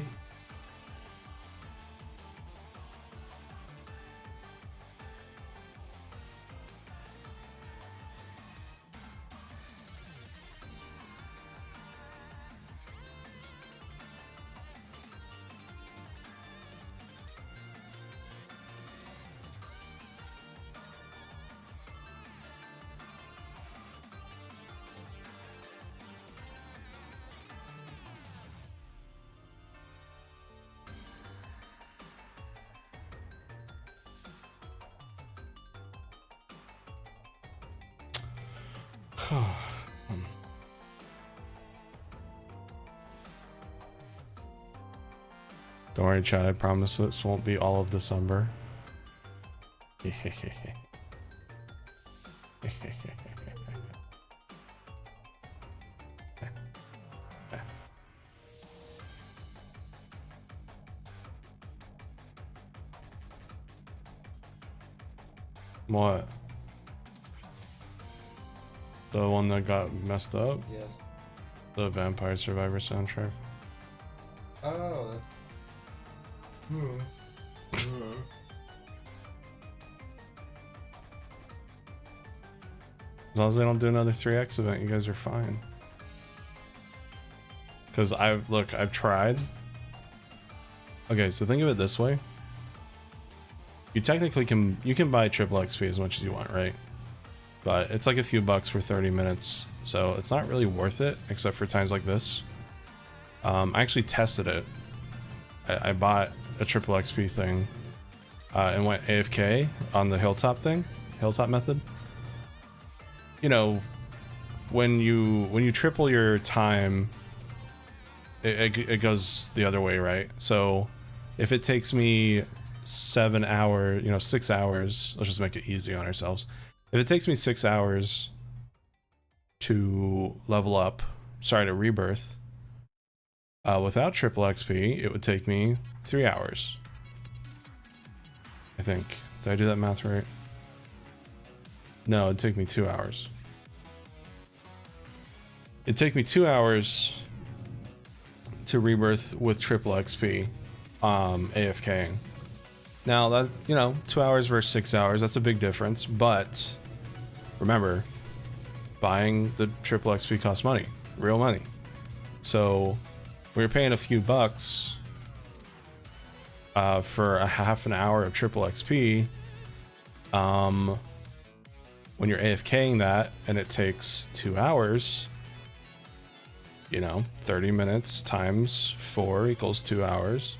Don't worry, Chad. I promise this won't be all of December. What? The one that got messed up? Yes. The Vampire Survivor soundtrack? Oh, that's. As long as they don't do another 3X event, you guys are fine. Because I've tried. Okay, so think of it this way. You technically can buy triple XP as much as you want, right? But it's like a few bucks for 30 minutes. So it's not really worth it, except for times like this. I actually tested it. I bought a triple XP thing and went AFK on the hilltop thing, hilltop method. You know, when you triple your time, it goes the other way, right? So if it takes me 7 hours, 6 hours, let's just make it easy on ourselves. If it takes me 6 hours to level up, to rebirth, without triple XP, it would take me 3 hours. I think. Did I do that math right? No, it'd take me 2 hours. It'd take me 2 hours to rebirth with triple XP AFKing. Now that, you know, 2 hours versus 6 hours, that's a big difference, but remember, buying the triple XP costs money, real money. So when you're paying a few bucks for a half an hour of triple XP, when you're AFKing that and it takes 2 hours, you know, 30 minutes times 4 equals 2 hours.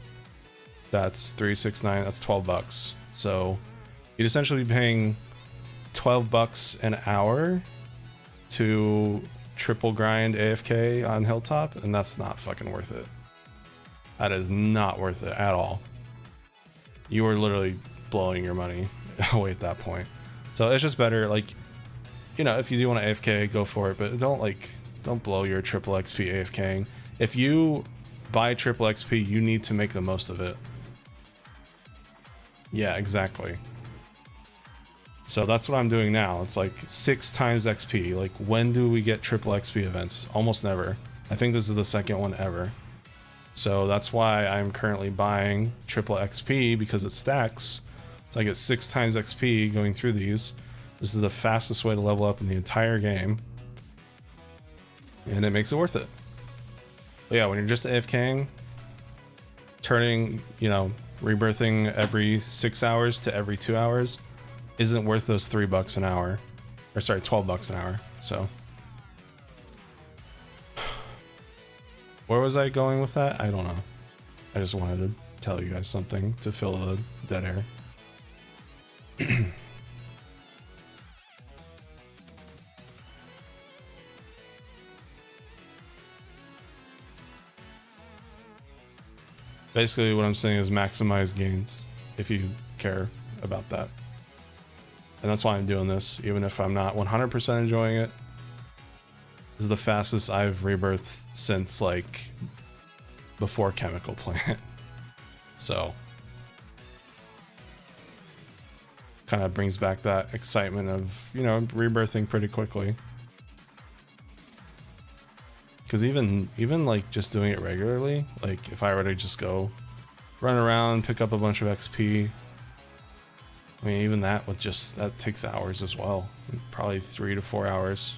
That's 369, that's 12 bucks. So you'd essentially be paying 12 bucks an hour to triple grind AFK on Hilltop, and that's not fucking worth it. That is not worth it at all. You are literally blowing your money away at that point. So it's just better, like, you know, if you do want to AFK, go for it, but don't blow your triple XP AFKing. If you buy triple XP, you need to make the most of it. Yeah, exactly. So that's what I'm doing now. It's like 6 times XP. Like, when do we get triple XP events? Almost never. I think this is the second one ever. So that's why I'm currently buying triple XP, because it stacks. So I get 6 times XP going through these. This is the fastest way to level up in the entire game. And it makes it worth it. But yeah, when you're just AFKing, turning, you know, rebirthing every 6 hours to every 2 hours isn't worth those $3 an hour. Or sorry, 12 bucks an hour. So where was I going with that? I don't know. I just wanted to tell you guys something to fill the dead air. Basically what I'm saying is maximize gains if you care about that. And that's why I'm doing this, even if I'm not 100% enjoying it. This is the fastest I've rebirthed since, like, before Chemical Plant. So kind of brings back that excitement of, you know, rebirthing pretty quickly. Because even like just doing it regularly, like if I were to just go run around, pick up a bunch of XP, I mean, even that that takes hours as well. Probably 3 to 4 hours.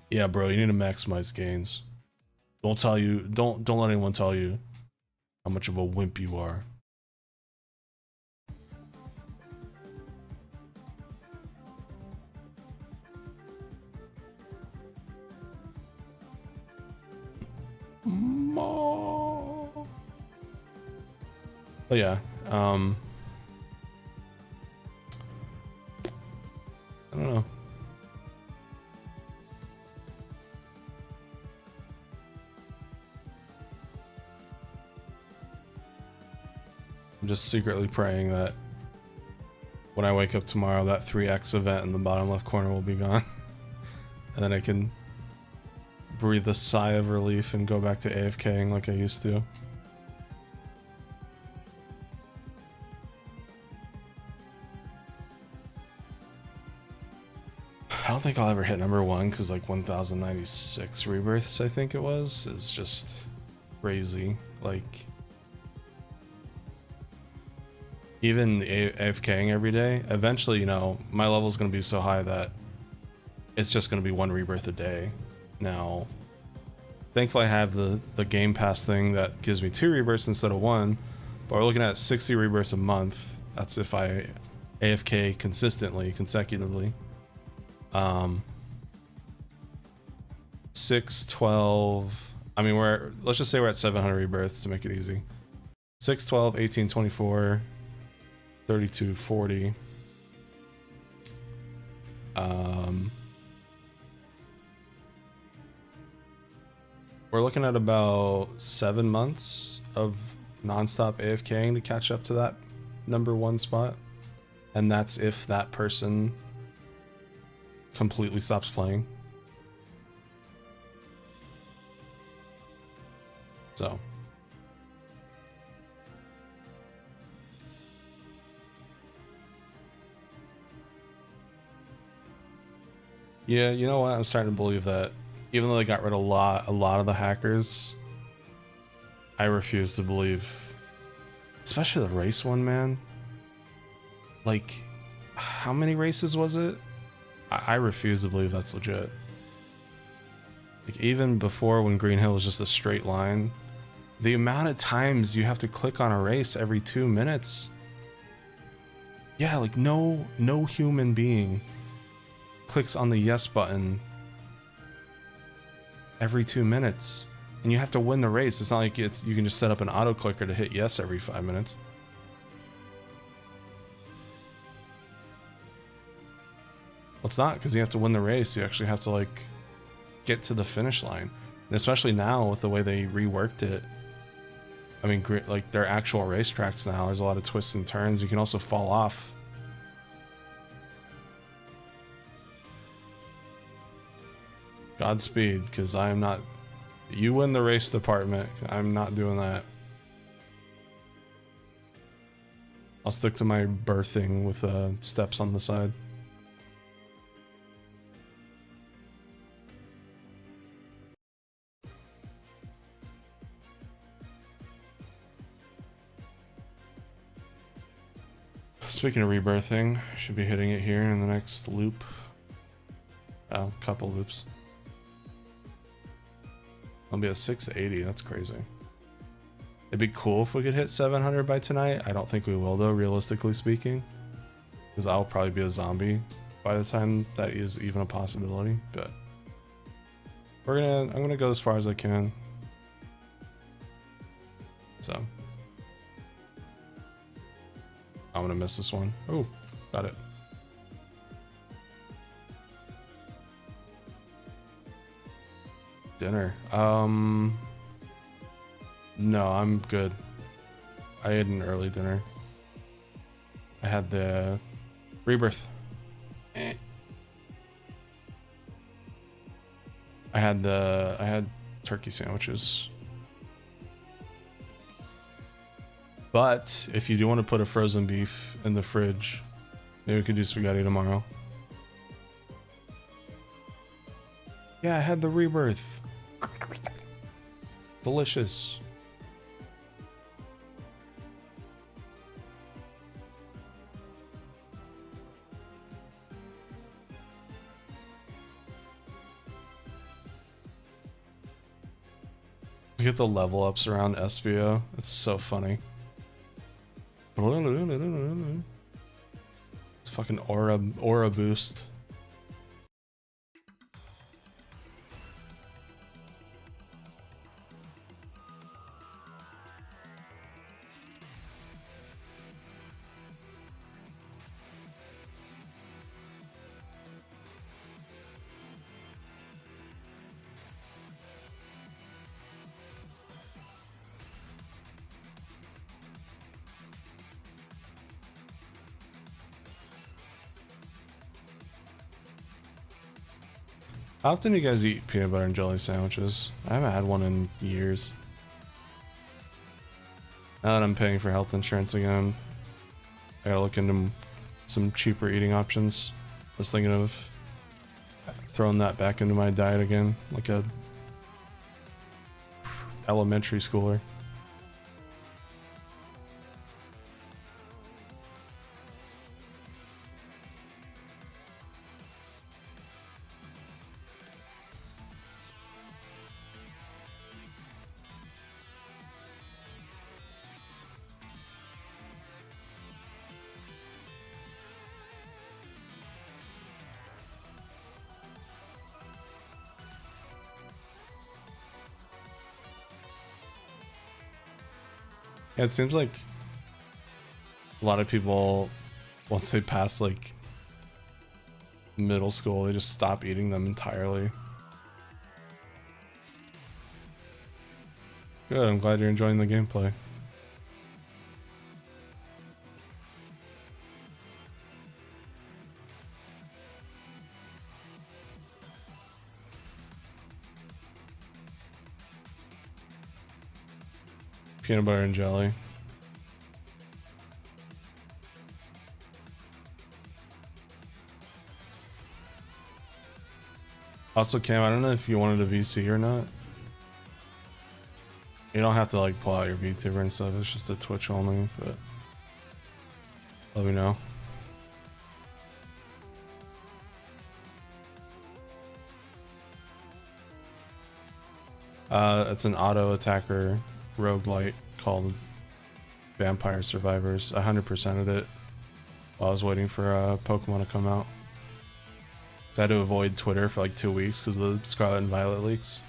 Yeah, bro, you need to maximize gains. Don't let anyone tell you how much of a wimp you are. But yeah, I don't know. I'm just secretly praying that when I wake up tomorrow, that 3x event in the bottom left corner will be gone. And then I can breathe a sigh of relief and go back to AFKing like I used to. I don't think I'll ever hit number 1 because like 1096 rebirths, I think it was, is just crazy. Like, even AFKing every day, eventually, you know, my level is going to be so high that it's just going to be 1 rebirth a day. Now, thankfully I have the Game Pass thing that gives me 2 rebirths instead of 1, but we're looking at 60 rebirths a month. That's if I AFK consecutively. 6, 12, I mean, let's just say we're at 700 rebirths to make it easy. 6, 12, 18, 24, 32, 40. We're looking at about 7 months of non-stop AFKing to catch up to that number 1 spot. And that's if that person completely stops playing. So Yeah, you know what? I'm starting to believe that even though they got rid of a lot of the hackers, I refuse to believe, especially the race one, man. Like, how many races was it? I refuse to believe that's legit. Like, even before when Green Hill was just a straight line, the amount of times you have to click on a race every 2 minutes. Yeah, like no human being clicks on the yes button every 2 minutes. And you have to win the race. It's not like you can just set up an auto clicker to hit yes every 5 minutes. Well, it's not, because you have to win the race. You actually have to like get to the finish line. And especially now with the way they reworked it. I mean, like their actual racetracks now, there's a lot of twists and turns. You can also fall off. Godspeed, because I am not... You win the race department. I'm not doing that. I'll stick to my birthing with steps on the side. Speaking of rebirthing, should be hitting it here in the next loop. Oh, couple loops. I'll be at 680, that's crazy. It'd be cool if we could hit 700 by tonight. I don't think we will though, realistically speaking. Because I'll probably be a zombie by the time that is even a possibility, but... I'm gonna go as far as I can. So... I'm gonna miss this one. Oh, got it. Dinner. No, I'm good. I had an early dinner. I had the rebirth. I had turkey sandwiches. But if you do want to put a frozen beef in the fridge, maybe we could do spaghetti tomorrow. Yeah, I had the rebirth. Delicious. Look at the level ups around SBO. It's so funny. It's fucking aura boost. How often do you guys eat peanut butter and jelly sandwiches? I haven't had one in years. Now that I'm paying for health insurance again, I gotta look into some cheaper eating options. I was thinking of throwing that back into my diet again, like a elementary schooler. Yeah, it seems like a lot of people, once they pass like middle school, they just stop eating them entirely. Good, I'm glad you're enjoying the gameplay. Peanut butter and jelly. Also, Cam, I don't know if you wanted a VC or not. You don't have to like pull out your VTuber and stuff. It's just a Twitch only, but let me know. It's an auto attacker roguelite called Vampire Survivors. I 100%ed it while I was waiting for Pokemon to come out. So I had to avoid Twitter for like 2 weeks because of the Scarlet and Violet leaks.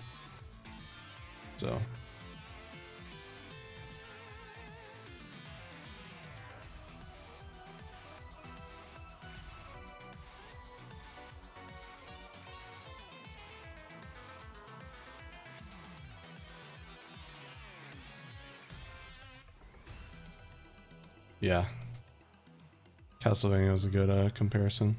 So. Yeah. Castlevania was a good comparison.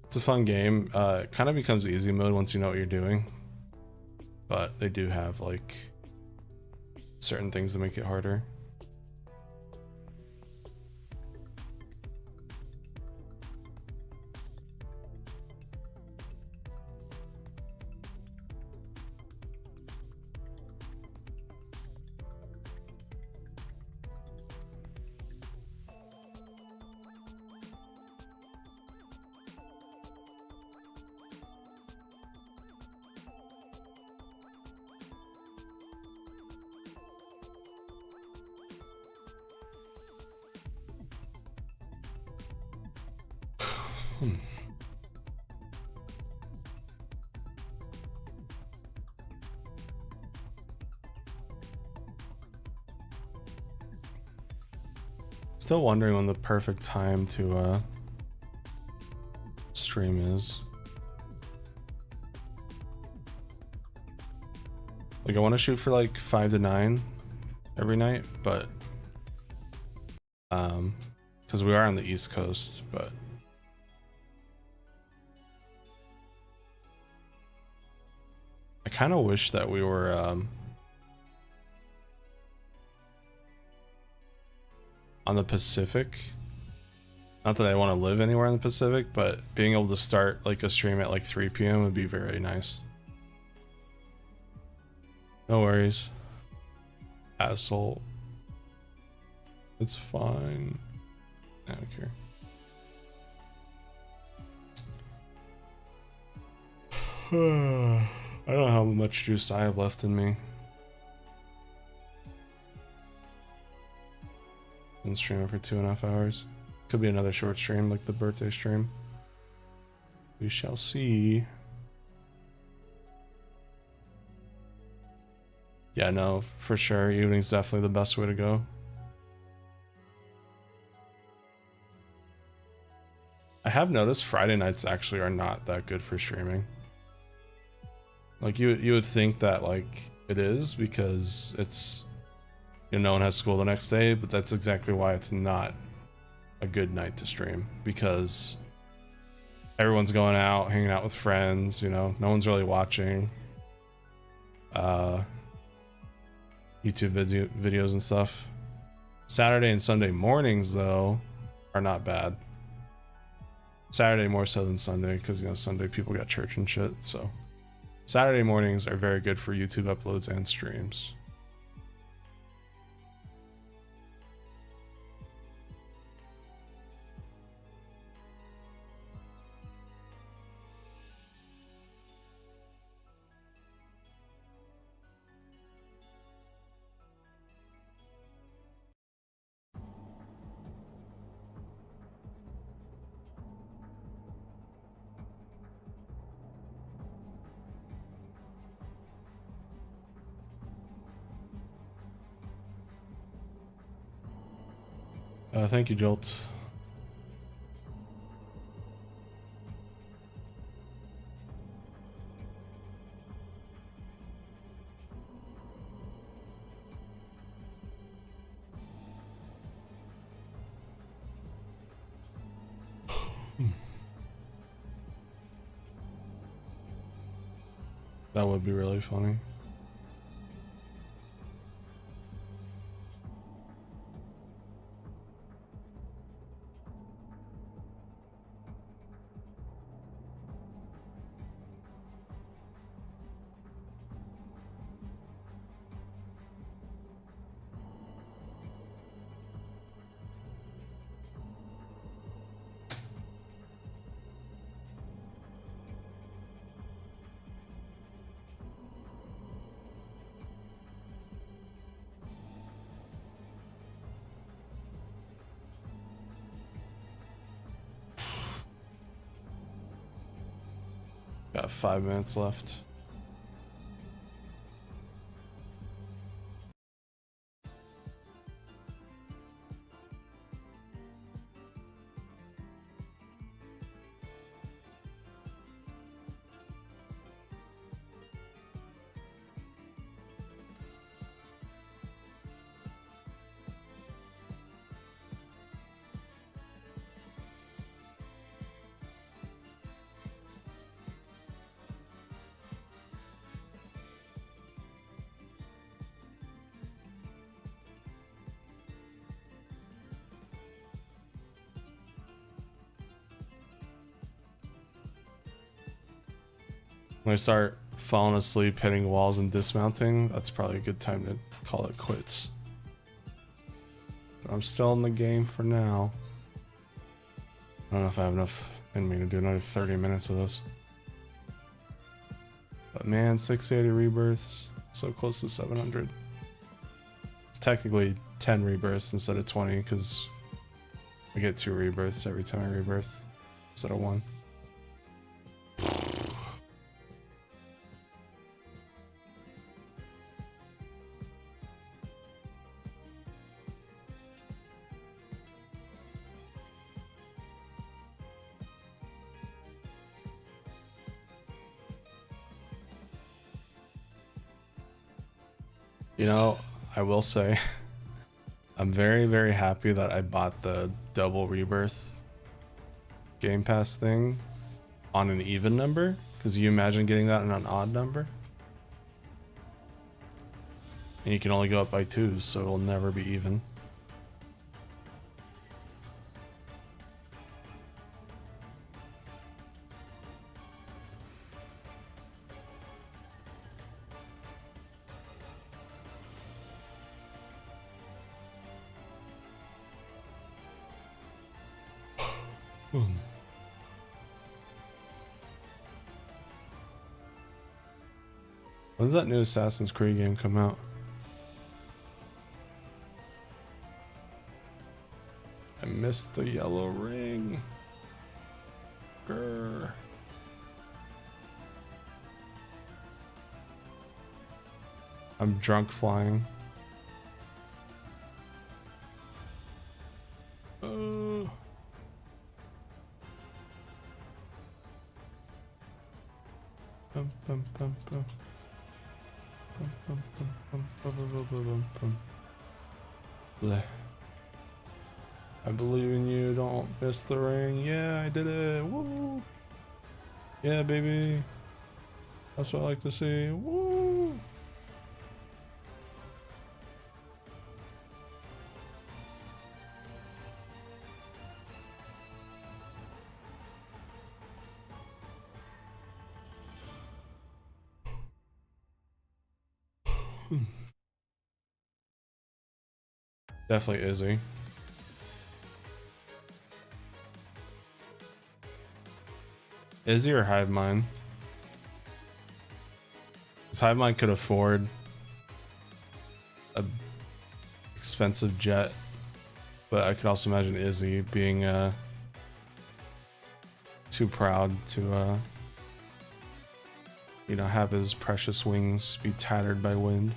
It's a fun game. It kind of becomes easy mode once you know what you're doing. But they do have like certain things that make it harder. Still wondering when the perfect time to stream is. Like I want to shoot for like 5 to 9 every night, but because we are on the East Coast, but I kind of wish that we were on the Pacific. Not that I want to live anywhere in the Pacific, but being able to start like a stream at like 3 p.m. would be very nice. No worries. Asshole. It's fine. I don't care. I don't know how much juice I have left in me. Been streaming for 2.5 hours. Could be another short stream like the birthday stream. We shall see. Yeah, no, for sure. Evening's definitely the best way to go. I have noticed Friday nights actually are not that good for streaming. Like you would think that like it is because it's, you know, no one has school the next day, but that's exactly why it's not a good night to stream, because everyone's going out, hanging out with friends, you know, no one's really watching YouTube videos and stuff. Saturday and Sunday mornings though are not bad. Saturday more so than Sunday, because, you know, Sunday people got church and shit. So Saturday mornings are very good for YouTube uploads and streams. Thank you, Jolt. That would be really funny. Got 5 minutes left. When I start falling asleep, hitting walls and dismounting, that's probably a good time to call it quits. But I'm still in the game for now. I don't know if I have enough in me to do another 30 minutes of this. But man, 680 rebirths, so close to 700. It's technically 10 rebirths instead of 20 because I get 2 rebirths every time I rebirth instead of 1. You know, I will say, I'm very, very happy that I bought the double rebirth Game Pass thing on an even number. Because you imagine getting that on an odd number? And you can only go up by 2s, so it'll never be even. When does that new Assassin's Creed game come out? I missed the yellow ring. Grr. I'm drunk flying. Bum, bum, bum, bum. Bum, bum, bum, bum, bum, bum, bum, bum, bum. Bleh. I believe in you, don't miss the ring. Yeah, I did it. Woo! Yeah, baby. That's what I like to see. Woo! Definitely Izzy. Izzy or Hive Mind? Because Hive Mind could afford a expensive jet, but I could also imagine Izzy being too proud to you know, have his precious wings be tattered by wind.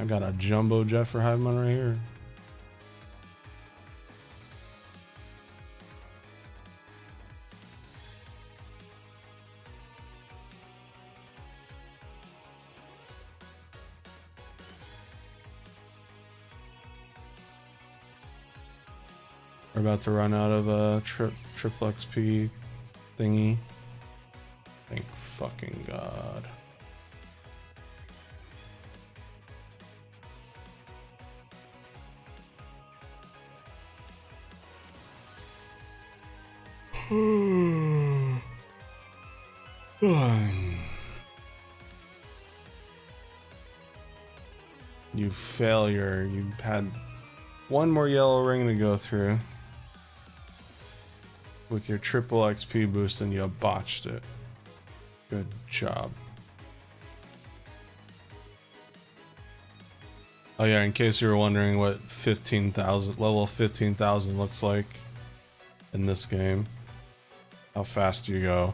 I got a jumbo jet for Hive Mind right here. We're about to run out of a triple XP thingy. Thank fucking God. You failure. You had one more yellow ring to go through with your triple XP boost and you botched it. Good job. Oh yeah, in case you were wondering what 15,000 level 15,000 looks like in this game, how fast you go.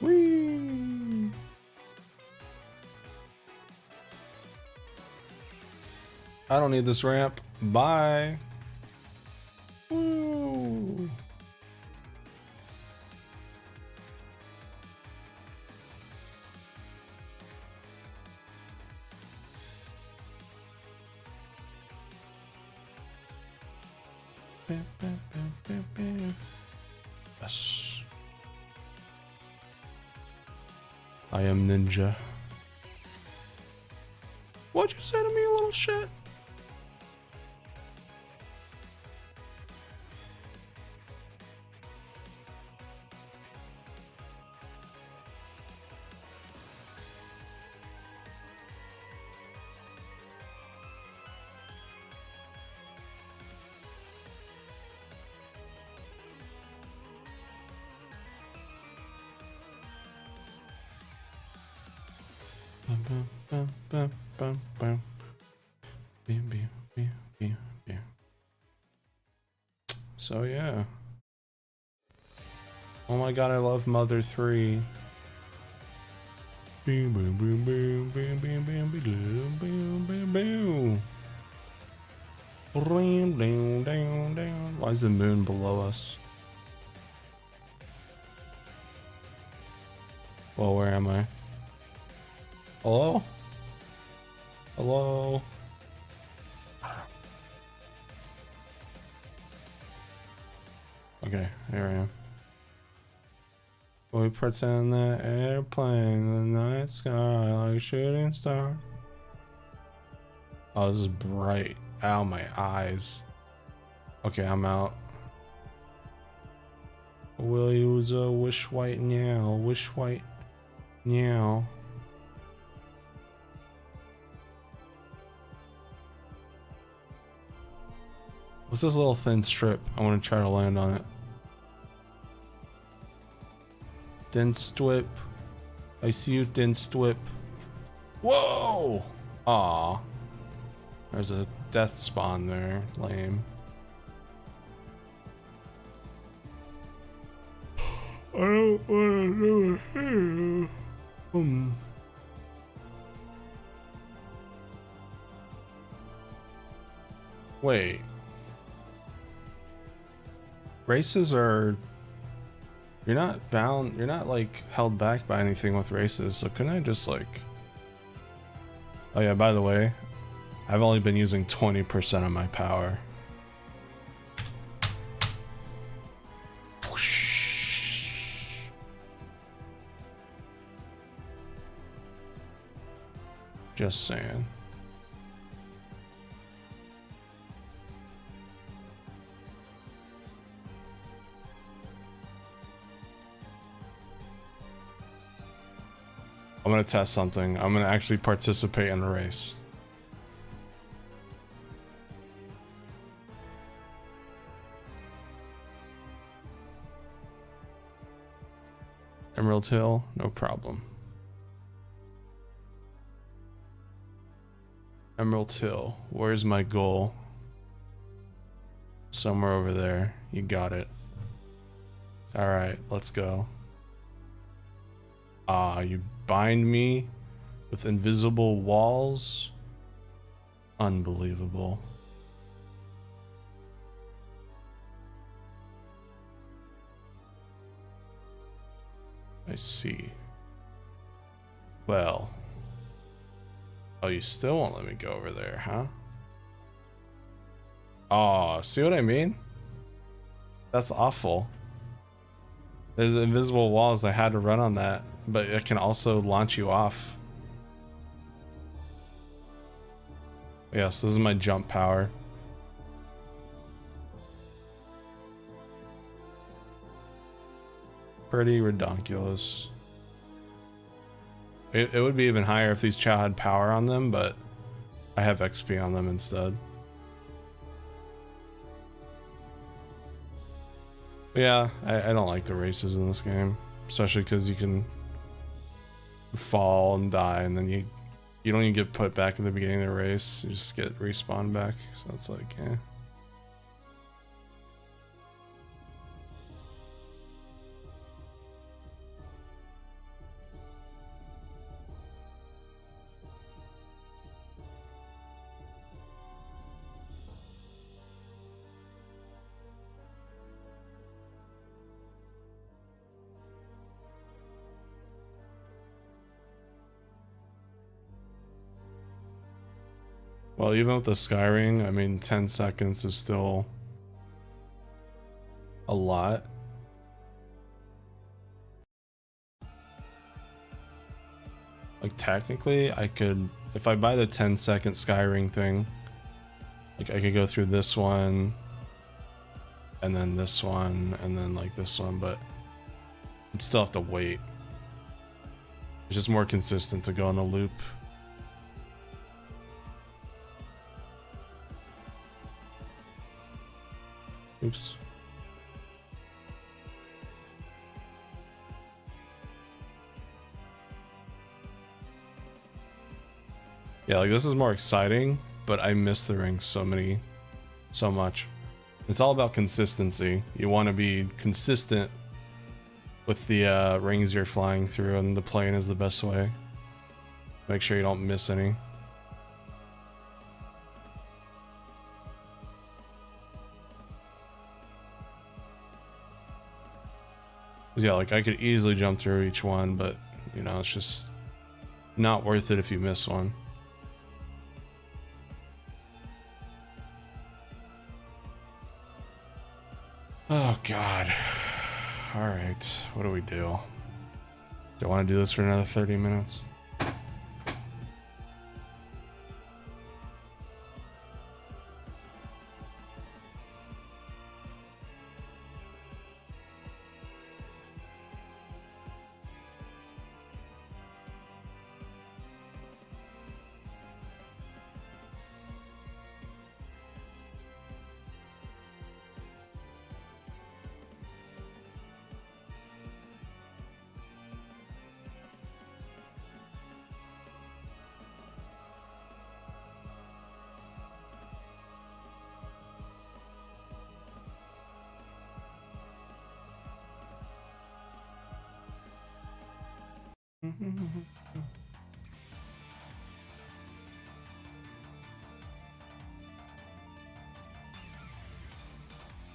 Whee! I don't need this ramp. Bye. Woo! Yes. I am ninja. What'd you say to me, you little shit? So yeah. Oh my god, I love Mother 3. Boom boom boom boom boom boom boom boom boom boom boom. Why is the moon below us? Well, where am I? Hello? Hello? Okay, here I am. We pretend that airplane in the night sky like a shooting star. Oh, this is bright. Ow, my eyes. Okay, I'm out. Will use a wish white now, wish white now. What's this little thin strip? I want to try to land on it. Thin strip. I see you, thin strip. Whoa! Aw. There's a death spawn there. Lame. I don't want to do it here. Wait. Races are... You're not bound... You're not, like, held back by anything with races, so couldn't I just, like... Oh yeah, by the way, I've only been using 20% of my power. Just saying. I'm gonna test something. I'm gonna actually participate in a race. Emerald Hill, no problem. Emerald Hill, where's my goal? Somewhere over there. You got it. Alright, let's go. Ah, you bind me with invisible walls? Unbelievable. I see. Well. Oh, you still won't let me go over there, huh? Oh, see what I mean? That's awful. There's invisible walls. I had to run on that, but it can also launch you off. Yes, this is my jump power. Pretty redonkulous. It would be even higher if these chow had power on them, but I have XP on them instead. But yeah, I don't like the races in this game, especially because you can fall and die and then you You don't even get put back at the beginning of the race. You just get respawned back. So it's like, eh. Well, even with the Skyring, I mean, 10 seconds is still a lot. Like, technically, I could, if I buy the 10-second Skyring thing, like, I could go through this one, and then this one, and then, like, this one, but I'd still have to wait. It's just more consistent to go in a loop. Oops. Yeah, like this is more exciting, but I miss the rings so much. It's all about consistency. You want to be consistent with the rings you're flying through, and the plane is the best way. Make sure you don't miss any. Yeah, like I could easily jump through each one, but you know, it's just not worth it if you miss one. Oh God. All right, what do we do? Do I want to do this for another 30 minutes?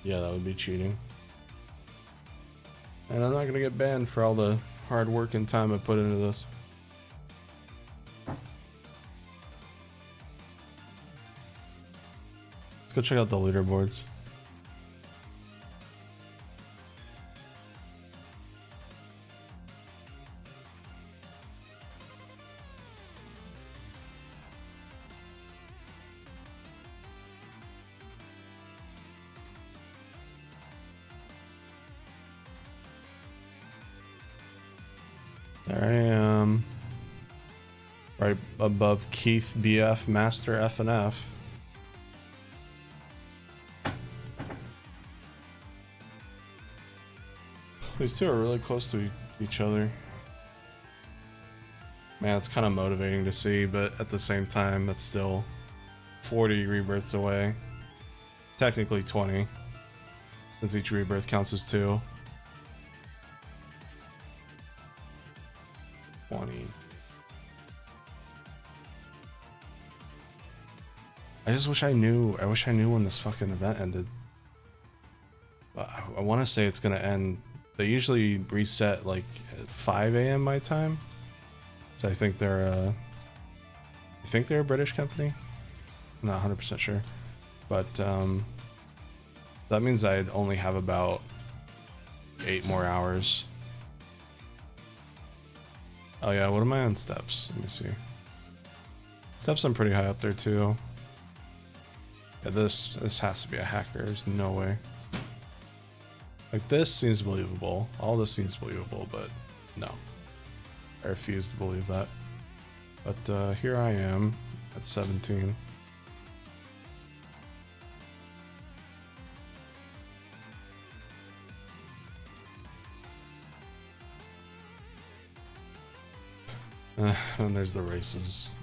Yeah, that would be cheating. And I'm not gonna get banned for all the hard work and time I put into this. Let's go check out the leaderboards. There I am, right above Keith BF Master FNF. These two are really close to each other. Man, it's kind of motivating to see, but at the same time, that's still 40 rebirths away. Technically 20, since each rebirth counts as 2. 20. I just wish I knew when this fucking event ended. I want to say it's gonna end. They usually reset like at 5 a.m. my time. So I think they're a British company. I'm not 100% sure. But that means I'd only have about 8 more hours. Oh yeah, what am I on steps? Let me see. Steps I'm pretty high up there too. Yeah, this has to be a hacker. There's no way. Like this seems believable. All this seems believable, but no. I refuse to believe that. But here I am at 17. And there's the races.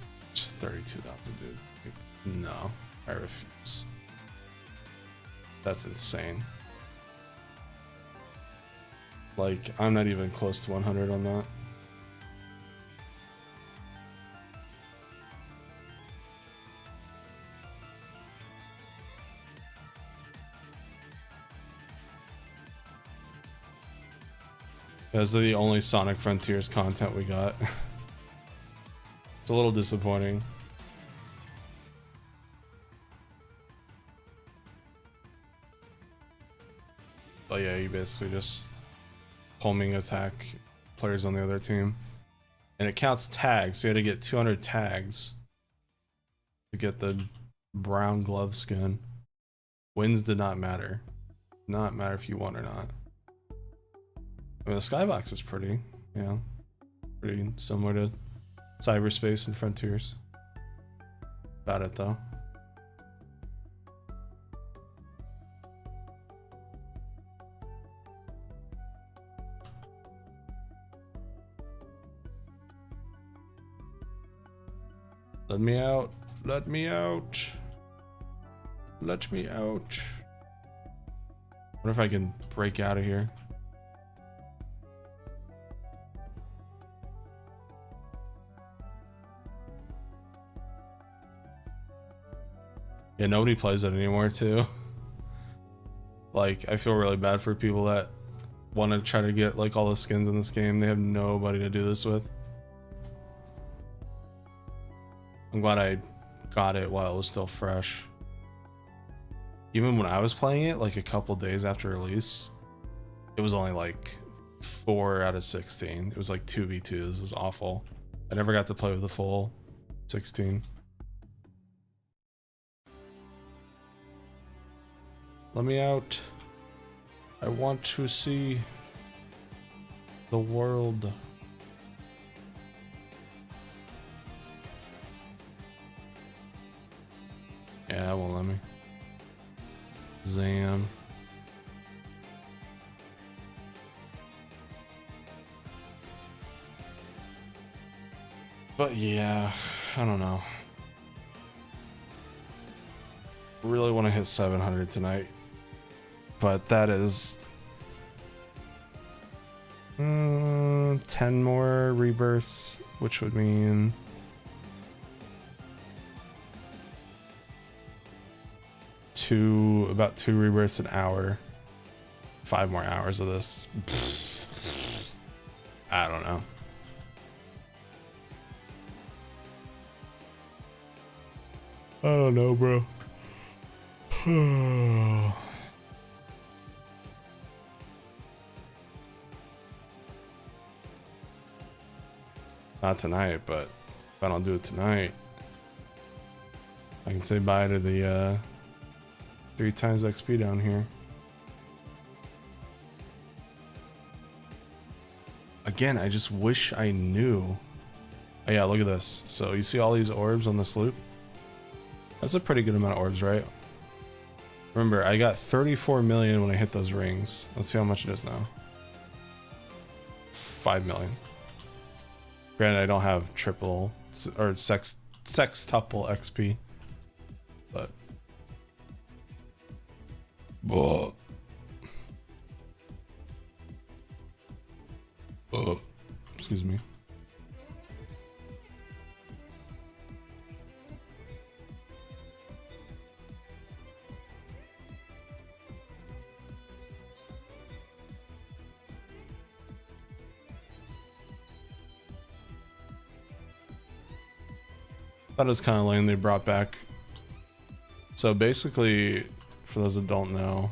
32,000, dude. Like, no, I refuse. That's insane. Like, I'm not even close to 100 on that. That's the only Sonic Frontiers content we got. It's a little disappointing. But yeah, you basically just homing attack players on the other team. And it counts tags, so you had to get 200 tags to get the brown glove skin. Wins did not matter. Not matter if you won or not. I mean, the skybox is pretty, you know, pretty similar to Cyberspace and Frontiers. About it though. Let me out. Let me out. Let me out. What if I can break out of here? Yeah, nobody plays it anymore too. Like, I feel really bad for people that want to try to get like all the skins in this game. They have nobody to do this with. I'm glad I got it while it was still fresh. Even when I was playing it, like a couple days after release, it was only like 4 out of 16. It was like 2v2s. It was awful. I never got to play with the full 16. Let me out. I want to see the world. Yeah, that won't let me. Zam. But yeah, I don't know. Really want to hit 700 tonight. But that is 10 more rebirths, which would mean about 2 rebirths an hour. 5 more hours of this. I don't know. I don't know, bro. Not tonight, but if I don't do it tonight, I can say bye to the 3 times XP down here. Again, I just wish I knew. Oh yeah, look at this. So you see all these orbs on this loop? That's a pretty good amount of orbs, right? Remember, I got 34 million when I hit those rings. Let's see how much it is now. 5 million. Granted, I don't have triple or sextuple XP, but excuse me. Thought it was kind of lame they brought back. So basically, for those that don't know,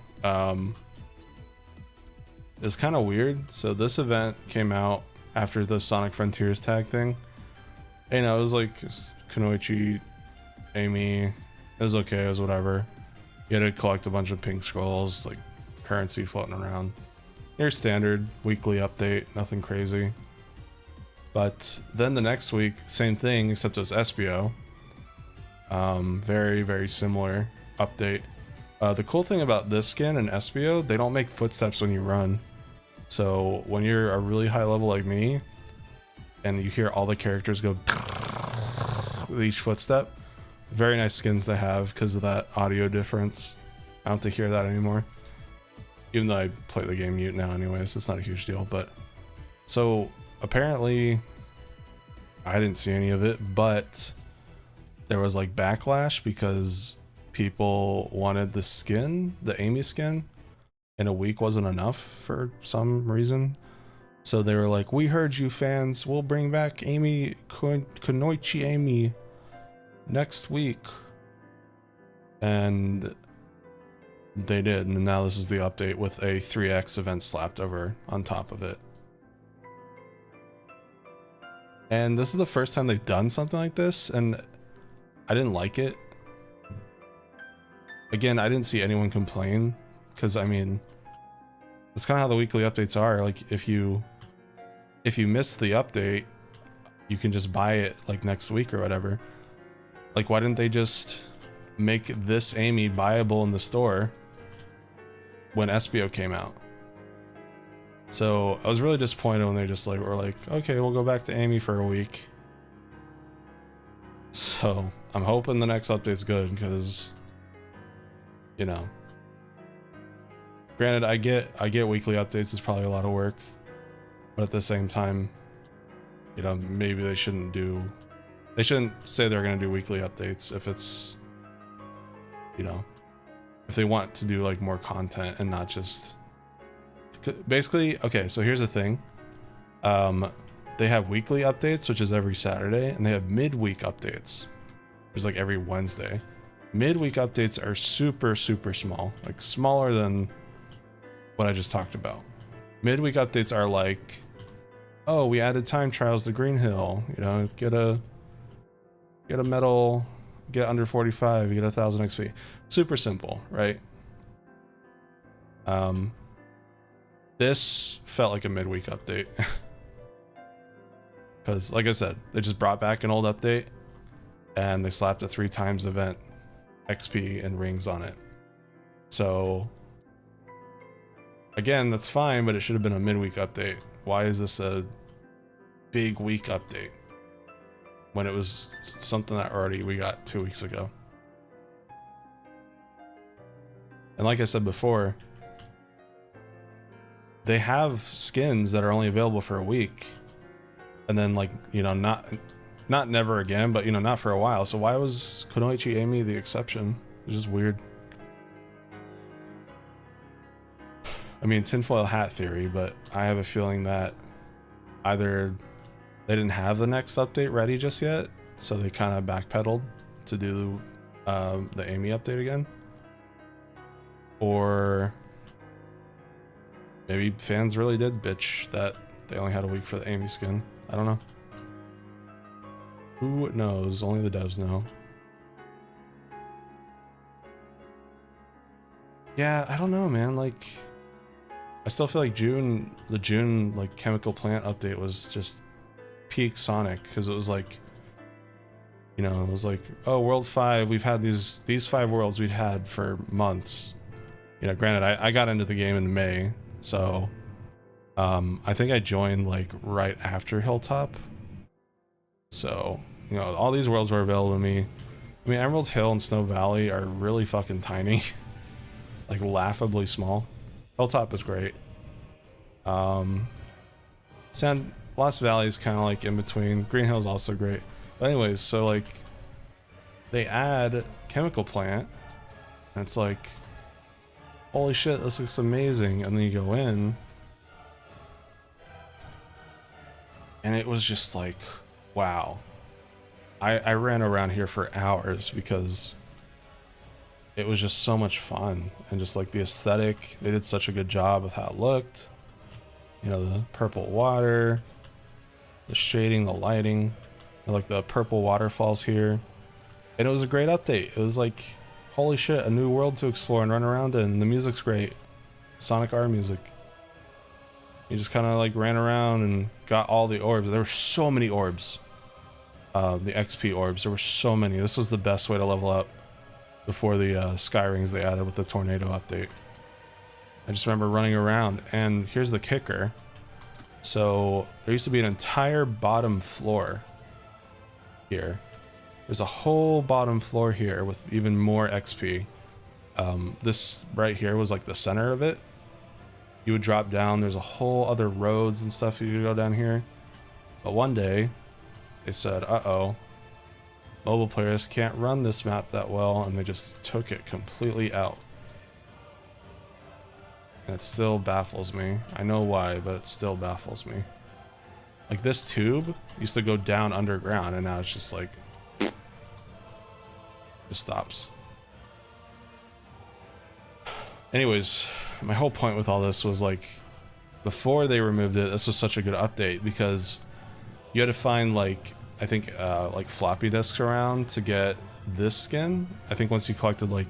it's kind of weird. So this event came out after the Sonic Frontiers tag thing. And it was like Kunoichi, Amy. It was okay. It was whatever. You had to collect a bunch of pink scrolls, like currency floating around. Your standard weekly update, nothing crazy. But then the next week, same thing, except it was SBO. Very, very similar update. The cool thing about this skin and SBO, they don't make footsteps when you run. So when you're a really high level like me, and you hear all the characters go, with each footstep. Very nice skins they have because of that audio difference. I don't have to hear that anymore. Even though I play the game mute now anyways, it's not a huge deal. But so apparently I didn't see any of it, but there was like backlash because people wanted the skin, the Amy skin, and a week wasn't enough for some reason. So they were like, we heard you fans, we'll bring back Amy, Kunoichi Amy next week. And they did, and now this is the update with a 3x event slapped over on top of it. And this is the first time they've done something like this, and I didn't like it. Again, I didn't see anyone complain, because I mean, that's kind of how the weekly updates are. Like if you miss the update, you can just buy it like next week or whatever. Like why didn't they just make this Amy buyable in the store when SBO came out? So I was really disappointed when they just like were like, okay, we'll go back to Amy for a week. So I'm hoping the next update's good, because you know, granted, I get weekly updates is probably a lot of work, but at the same time, you know, maybe they shouldn't say they're going to do weekly updates if it's, you know, if they want to do like more content and not just basically. Okay, so here's the thing. They have weekly updates, which is every Saturday, and they have midweek updates, which is like every Wednesday. Midweek updates are super small, like smaller than what I just talked about. Midweek updates are like, oh, we added time trials to Green Hill, you know, get a medal, get under 45, you get 1,000 XP. Super simple, right? This felt like a midweek update. Because like I said, they just brought back an old update and they slapped a 3 times event XP and rings on it. So again, that's fine, but it should have been a midweek update. Why is this a big week update when it was something that already we got 2 weeks ago? And like I said before, they have skins that are only available for a week, and then like, you know, not never again, but you know, not for a while. So why was Kunoichi Amy the exception? It's just weird. I mean, tinfoil hat theory, but I have a feeling that either they didn't have the next update ready just yet, so they kind of backpedaled to do the Amy update again, or maybe fans really did bitch that they only had a week for the Amy skin. I don't know. Who knows? Only the devs know. Yeah, I don't know, man. Like, I still feel like the June like chemical plant update was just peak Sonic, because it was like, you know, it was like, oh, World 5, we've had these 5 worlds we'd had for months. You know, granted, I got into the game in May, so I think I joined like right after Hilltop. So, you know, all these worlds were available to me. I mean, Emerald Hill and Snow Valley are really fucking tiny. Like laughably small. Hilltop is great. Lost Valley is kind of like in between. Green Hill is also great. But anyways, so like they add chemical plant and it's like, holy shit, this looks amazing. And then you go in and it was just like, wow. I ran around here for hours because it was just so much fun, and just like the aesthetic, they did such a good job with how it looked. You know, the purple water, the shading, the lighting, like the purple waterfalls here. And it was a great update. It was like, holy shit, a new world to explore and run around in. The music's great. Sonic R music. You just kind of like ran around and got all the orbs. There were so many orbs. The XP orbs, there were so many. This was the best way to level up before the sky rings they added with the tornado update. I just remember running around, and here's the kicker. So there used to be an entire bottom floor here, there's a whole bottom floor here with even more XP. This right here was like the center of it. You would drop down, there's a whole other roads and stuff you could go down here. But one day, they said, uh-oh, mobile players can't run this map that well, and they just took it completely out. And it still baffles me. I know why, but it still baffles me. Like, this tube used to go down underground, and now it's just like, just stops. Anyways, my whole point with all this was like, before they removed it, this was such a good update because you had to find like, I think like floppy disks around to get this skin. I think once you collected like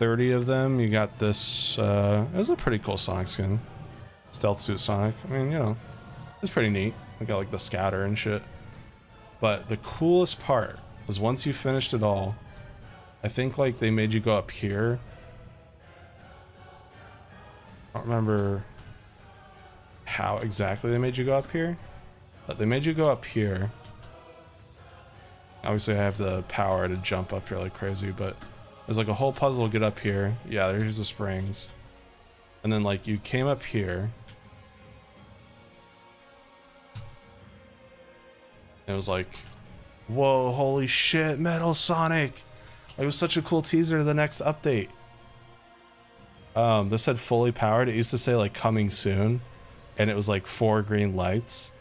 30 of them, you got this, it was a pretty cool Sonic skin. Stealth suit Sonic. I mean, you know, it's pretty neat. I got like the scatter and shit. But the coolest part was once you finished it all, I think like they made you go up here. I don't remember how exactly they made you go up here, but they made you go up here. Obviously I have the power to jump up here like crazy, but there's like a whole puzzle to get up here. Yeah, there's the springs. And then like you came up here. It was like, whoa, holy shit, Metal Sonic. It was such a cool teaser to the next update. This said fully powered. It used to say like coming soon, and it was like 4 green lights,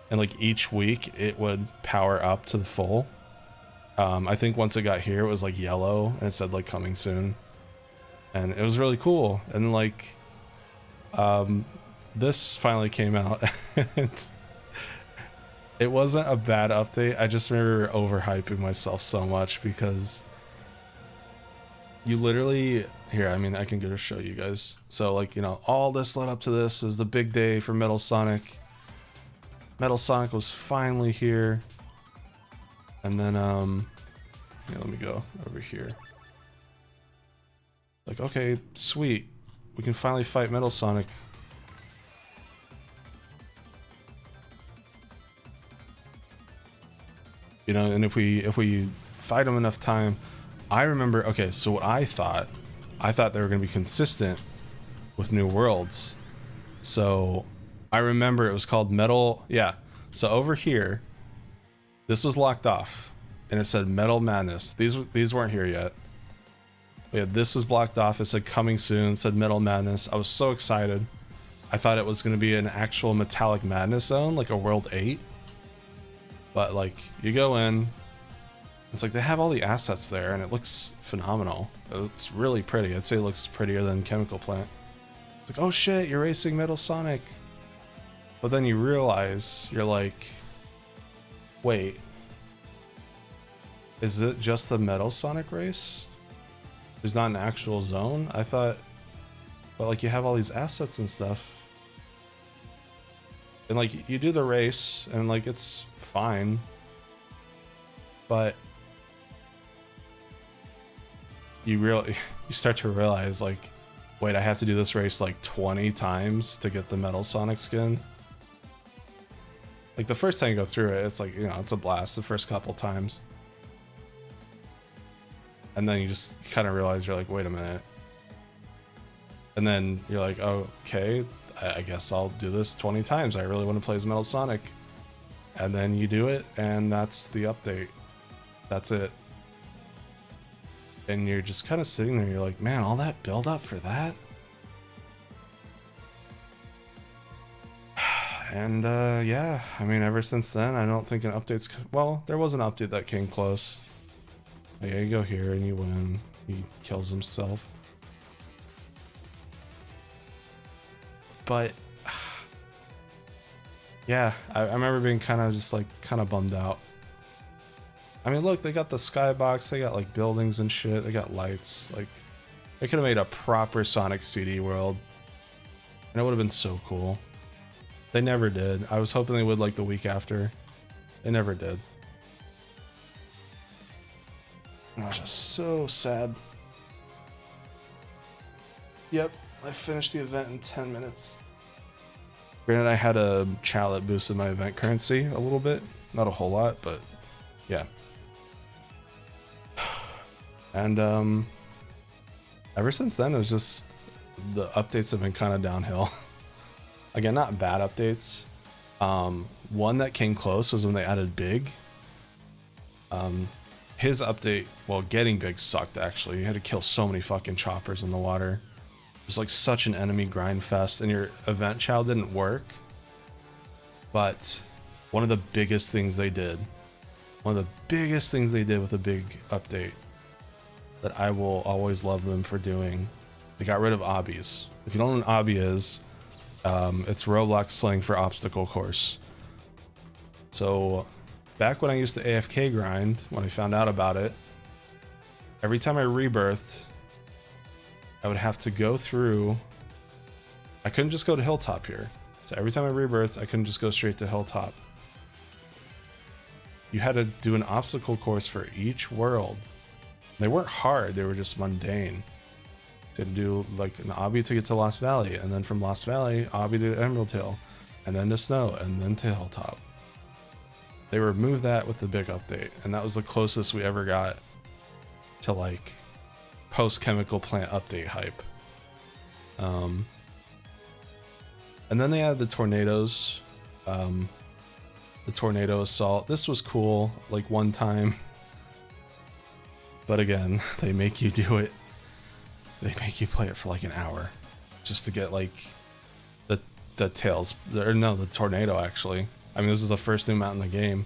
and like each week it would power up to the full. I think once it got here it was like yellow and it said like coming soon, and it was really cool. And like this finally came out and it wasn't a bad update. I just remember overhyping myself so much because you literally, here, I mean, I can go to show you guys. So like, you know, all this led up to this is the big day for Metal Sonic. Metal Sonic was finally here. And then, yeah, let me go over here. Like, okay, sweet. We can finally fight Metal Sonic. You know, and if we fight him enough time, I remember, okay, so what I thought they were going to be consistent with New Worlds. So I remember it was called Metal, yeah. So over here, this was locked off and it said Metal Madness. These weren't here yet. Yeah, this was blocked off. It said coming soon, it said Metal Madness. I was so excited. I thought it was going to be an actual Metallic Madness zone, like a World 8. But like, you go in, it's like they have all the assets there and it looks phenomenal. It's really pretty. I'd say it looks prettier than Chemical Plant. It's like, oh shit, you're racing Metal Sonic. But then you realize, you're like, wait, is it just the Metal Sonic race? There's not an actual zone? I thought, but like you have all these assets and stuff. And like you do the race and like it's fine. But you start to realize like, wait, I have to do this race like 20 times to get the Metal Sonic skin. Like the first time you go through it, it's like, you know, it's a blast the first couple times. And then you just kind of realize, you're like, wait a minute. And then you're like, oh, okay, I guess I'll do this 20 times. I really want to play as Metal Sonic. And then you do it, and that's the update. That's it. And you're just kind of sitting there, you're like, man, all that build up for that? And yeah, I mean, ever since then, I don't think an update's... Well, there was an update that came close. Yeah, you go here and you win. He kills himself. But... yeah, I remember being kind of bummed out. I mean, look, they got the skybox, they got like buildings and shit, they got lights. Like, they could have made a proper Sonic CD world. And it would have been so cool. They never did. I was hoping they would like the week after. They never did. I was just so sad. Yep, I finished the event in 10 minutes. Granted, I had a chat that boosted my event currency a little bit. Not a whole lot, but yeah. And ever since then, it was just the updates have been kind of downhill. Again, not bad updates. One that came close was when they added Big. His update, well, getting Big sucked actually. You had to kill so many fucking choppers in the water. It was like such an enemy grind fest, and your event chow didn't work. But one of the biggest things they did, with a Big update that I will always love them for doing, they got rid of obbies. If you don't know what an obby is, it's Roblox slang for obstacle course. So back when I used to AFK grind, when I found out about it, every time I rebirthed, I would have to go through, I couldn't just go to Hilltop here. So every time I rebirthed, I couldn't just go straight to Hilltop. You had to do an obstacle course for each world. They weren't hard, they were just mundane. To do like an obby to get to Lost Valley, and then from Lost Valley, obby to Emerald Hill, and then to Snow, and then to Hilltop. They removed that with the Big update, and that was the closest we ever got to like post-chemical plant update hype. And then they added the tornadoes, the tornado assault. This was cool, like one time. But again, they make you do it. They make you play it for like an hour just to get like the tails, or no, the tornado actually. I mean, this is the first new mount in the game.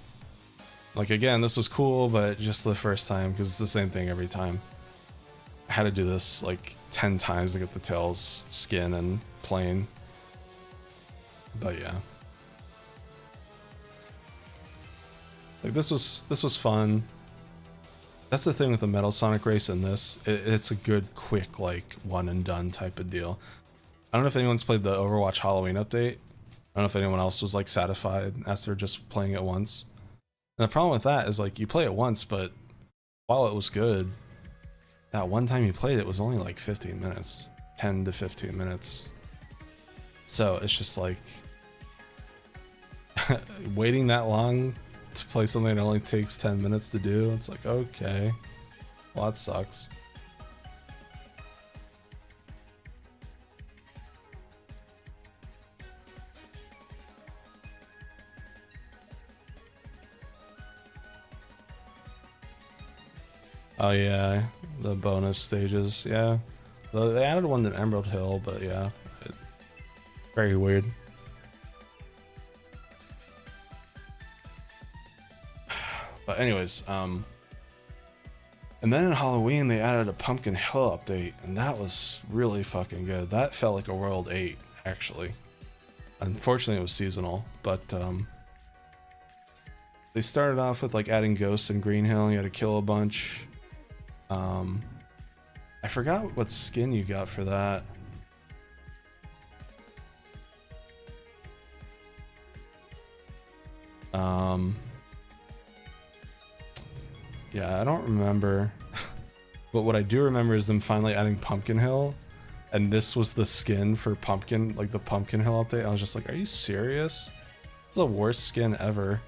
Like again, this was cool, but just the first time, because it's the same thing every time. I had to do this like 10 times to get the tails skin and plane. But yeah. Like this was fun. That's the thing with the Metal Sonic race in this. It's a good, quick, like, one and done type of deal. I don't know if anyone's played the Overwatch Halloween update. I don't know if anyone else was, like, satisfied after just playing it once. And the problem with that is, like, you play it once, but while it was good, that one time you played it was only, like, 15 minutes. 10 to 15 minutes. So, it's just, like, waiting that long to play something that only takes 10 minutes to do, it's like, okay, well, that sucks. Oh yeah, the bonus stages, yeah. They added one in Emerald Hill, but yeah, very weird. But anyways, and then in Halloween they added a Pumpkin Hill update, and that was really fucking good. That felt like a World 8, actually. Unfortunately, it was seasonal, but they started off with like adding ghosts in Green Hill. You had to kill a bunch. I forgot what skin you got for that. Yeah, I don't remember. But what I do remember is them finally adding Pumpkin Hill, and this was the skin for Pumpkin, like the Pumpkin Hill update. I was just like, are you serious? It's the worst skin ever.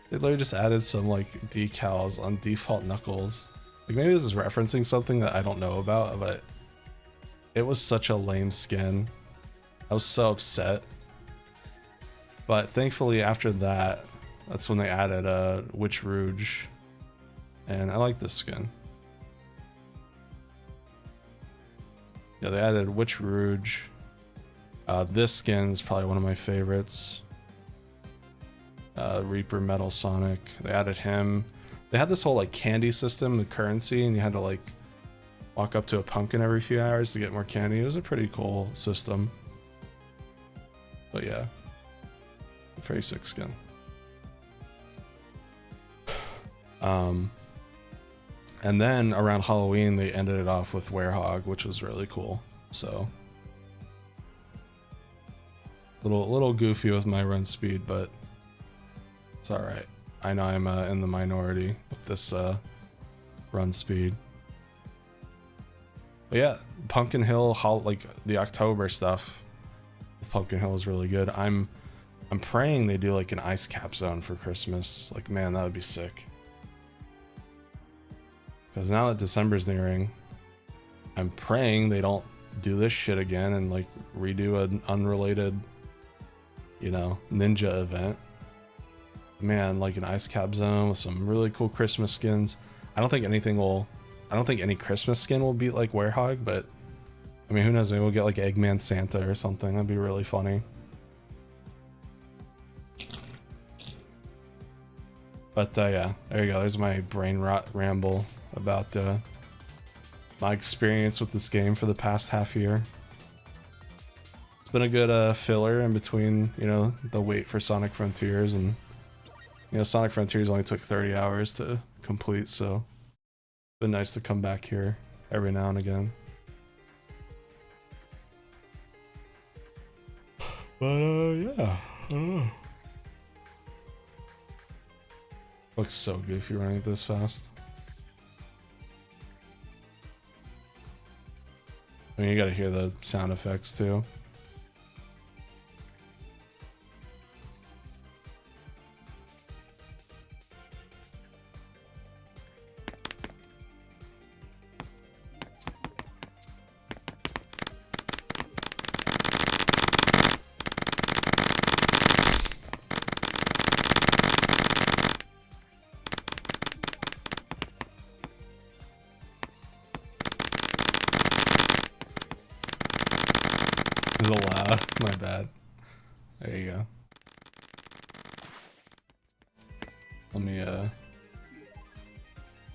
They literally just added some like decals on default Knuckles. Like maybe this is referencing something that I don't know about, but it was such a lame skin. I was so upset. But thankfully after that, that's when they added Witch Rouge. And I like this skin. Yeah, they added Witch Rouge. This skin is probably one of my favorites. Reaper Metal Sonic. They added him. They had this whole like candy system, the currency, and you had to like walk up to a pumpkin every few hours to get more candy. It was a pretty cool system. But yeah, pretty sick skin. And then around Halloween, they ended it off with Werehog, which was really cool. So, little goofy with my run speed, but it's all right. I know I'm in the minority with this run speed. But yeah, Pumpkin Hill, like the October stuff with Pumpkin Hill is really good. I'm praying they do like an ice cap zone for Christmas. Like, man, that would be sick. Because now that December's nearing, I'm praying they don't do this shit again and like redo an unrelated, you know, ninja event. Man, like an ice cap zone with some really cool Christmas skins. I don't think any Christmas skin will beat like Werehog, but I mean, who knows? Maybe we'll get like Eggman Santa or something. That'd be really funny. But yeah, there you go. There's my brain rot ramble about my experience with this game for the past half year. It's been a good filler in between, you know, the wait for Sonic Frontiers, and you know, Sonic Frontiers only took 30 hours to complete, so it's been nice to come back here every now and again. But yeah, I don't know. Looks so goofy running it this fast. I mean, you gotta hear the sound effects too. There's a lot. My bad. There you go. Let me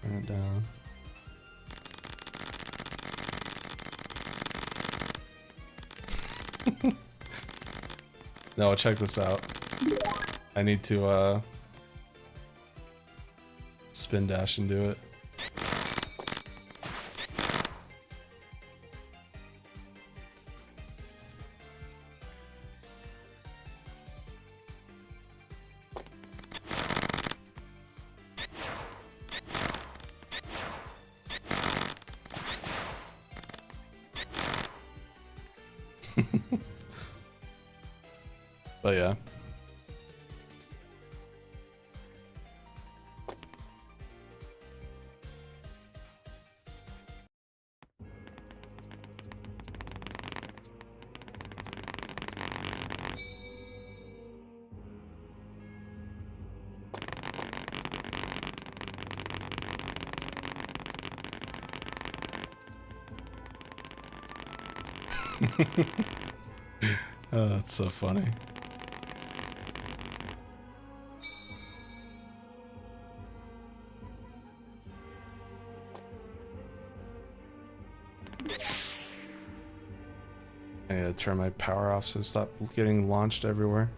turn it down. No, check this out. I need to spin dash and do it. But yeah. Oh, that's so funny. I need to turn my power off so stop getting launched everywhere.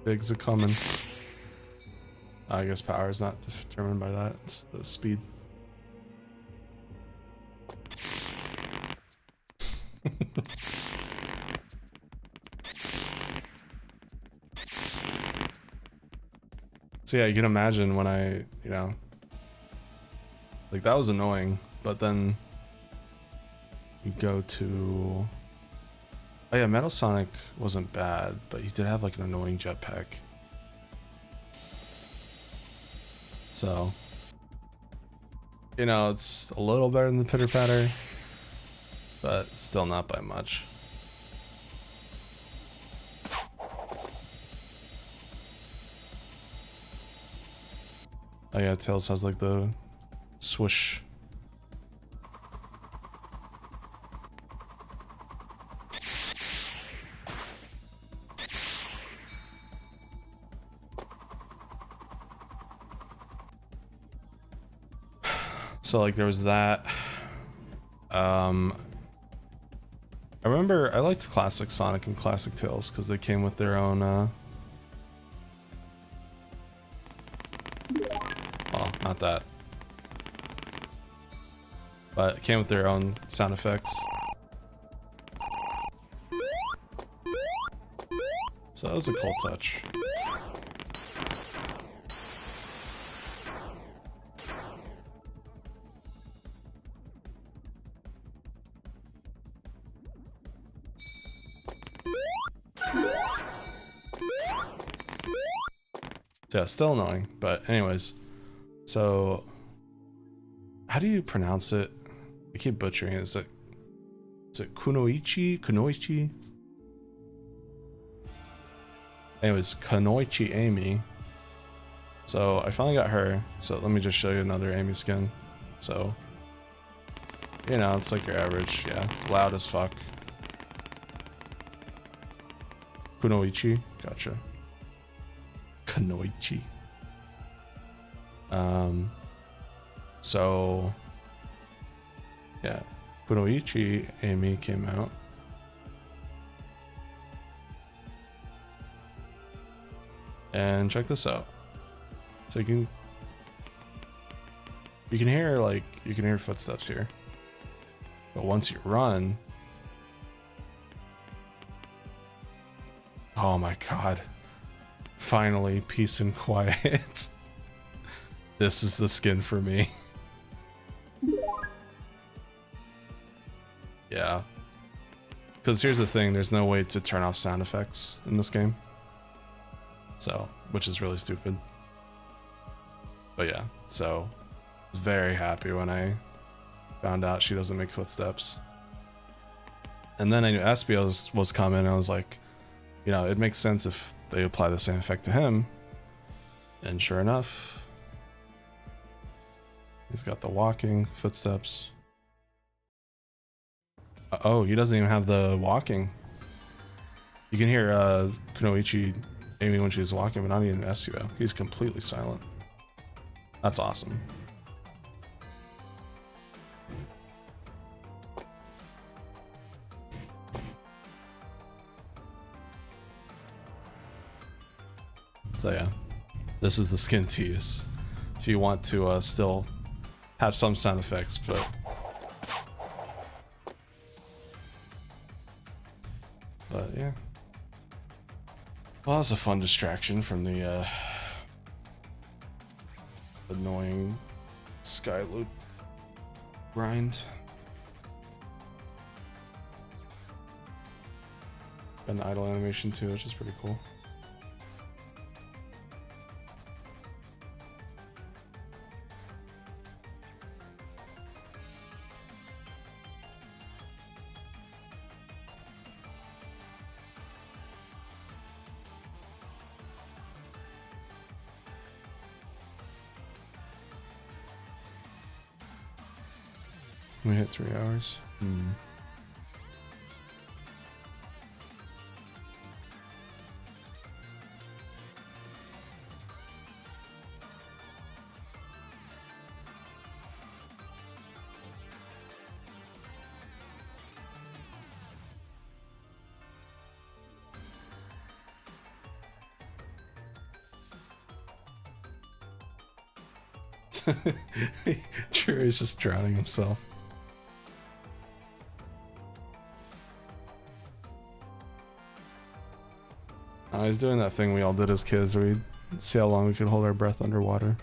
Bigs are coming. I guess power is not determined by that. It's the speed. So yeah, you can imagine when I, you know, like that was annoying, but then you go to, oh yeah, Metal Sonic wasn't bad, but he did have like an annoying jetpack. So, you know, it's a little better than the Pitter Patter, but still not by much. Oh yeah, Tails has like the swoosh. So like there was that. I remember I liked classic Sonic and classic Tails because they came with their own oh, not that. But it came with their own sound effects. So that was a cool touch. So yeah, still annoying. But anyways, so how do you pronounce it? I keep butchering it. Is it Kunoichi? Kunoichi? Anyways, Kunoichi Amy. So I finally got her. So let me just show you another Amy skin. So, you know, it's like your average, yeah, loud as fuck. Kunoichi, gotcha. Kunoichi. So yeah, Kunoichi Amy came out. And check this out. So you can hear, like, you can hear footsteps here. But once you run, oh my god. Finally, peace and quiet. This is the skin for me. Yeah. Because here's the thing, there's no way to turn off sound effects in this game. So, which is really stupid. But yeah, so very happy when I found out she doesn't make footsteps. And then I knew Espio was coming, and I was like, you know, it makes sense if they apply the same effect to him. And sure enough, he's got the walking footsteps. Oh, he doesn't even have the walking. You can hear Kunoichi Amy when she's walking, but not even Espio. He's completely silent. That's awesome. So yeah, this is the skin to use if you want to still have some sound effects, but yeah. Well, that's a fun distraction from the annoying Skyloop grind. An idle animation too, which is pretty cool. We hit 3 hours. True, he's just drowning himself. He's doing that thing we all did as kids where we'd see how long we could hold our breath underwater.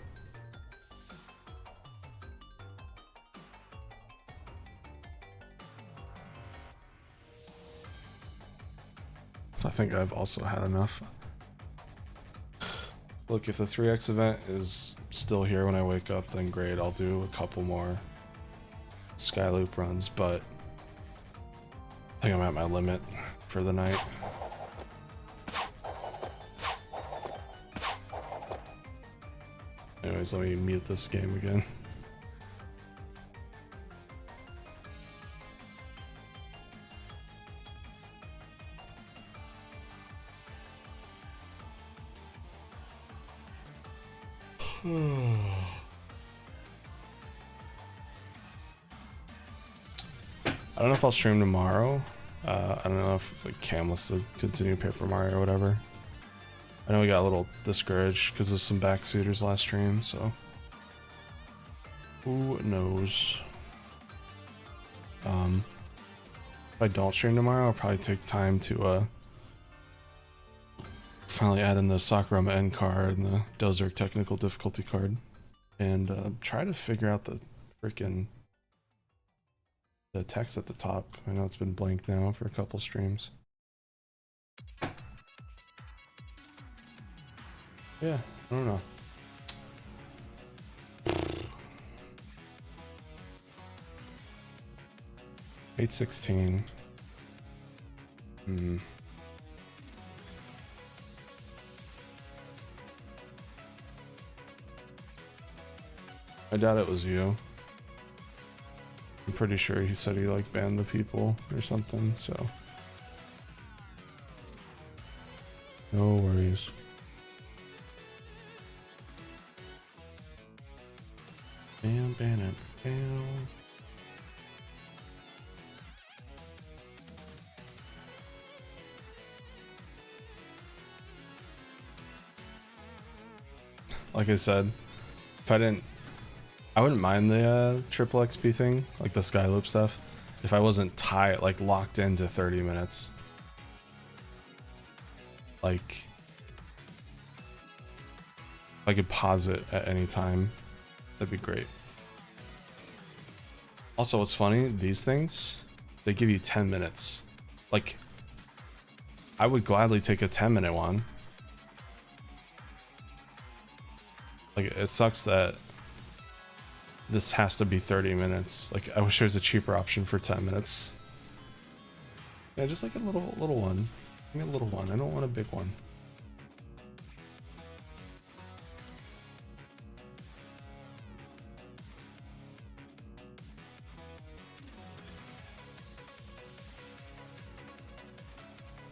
I think I've also had enough. Look, if the 3x event is still here when I wake up, then great, I'll do a couple more Skyloop runs, but I think I'm at my limit for the night. Anyways, let me mute this game again. I don't know if I'll stream tomorrow. I don't know if like, Cam wants to continue Paper Mario or whatever. I know we got a little discouraged because of some backseaters last stream, so who knows? If I don't stream tomorrow, I'll probably take time to finally add in the Sakurama N card and the Dozer technical difficulty card, and try to figure out the freaking text at the top. I know it's been blank now for a couple streams. Yeah, I don't know. $8.16. I doubt it was you. I'm pretty sure he said he like banned the people or something, so no worries. Bam, bam, bam, bam. Like I said, if I wouldn't mind the triple XP thing, like the Skyloop stuff, if I wasn't tied, like locked into 30 minutes. Like, if I could pause it at any time, that'd be great. Also, what's funny, these things, they give you 10 minutes. Like, I would gladly take a 10-minute one. Like, it sucks that this has to be 30 minutes. Like, I wish there was a cheaper option for 10 minutes. Yeah, just like a little one. Give me a little one. I don't want a big one.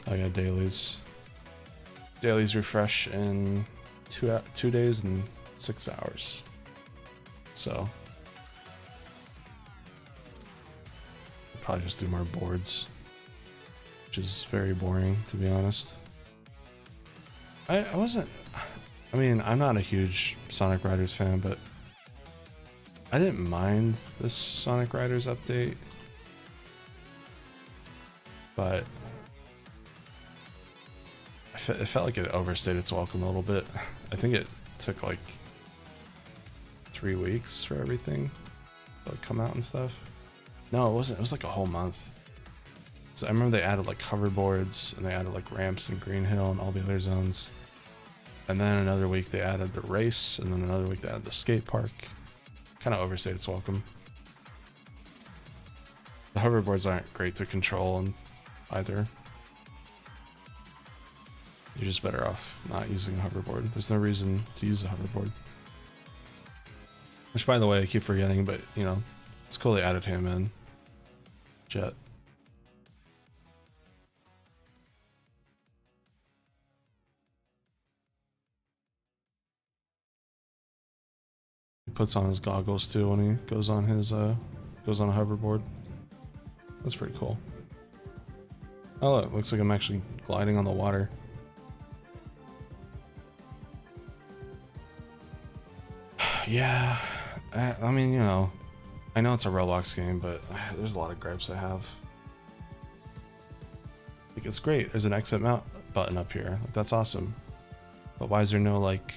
I got dailies. Dailies refresh in 2 days and 6 hours. So I'll probably just do more boards, which is very boring, to be honest. I mean, I'm not a huge Sonic Riders fan, but I didn't mind this Sonic Riders update. But it felt like it overstayed its welcome a little bit. I think it took like 3 weeks for everything to like come out and stuff. No, it wasn't. It was like a whole month. So I remember they added like hoverboards and they added like ramps in Green Hill and all the other zones. And then another week they added the race, and then another week they added the skate park. Kind of overstayed its welcome. The hoverboards aren't great to control either. You're just better off not using a hoverboard. There's no reason to use a hoverboard. Which, by the way, I keep forgetting, but, you know, it's cool they added him in. Jet. He puts on his goggles, too, when he goes on his, goes on a hoverboard. That's pretty cool. Oh, look, looks like I'm actually gliding on the water. Yeah, I mean, you know, I know it's a Roblox game, but there's a lot of gripes I have. Like, it's great. There's an exit mount button up here. Like, that's awesome. But why is there no, like,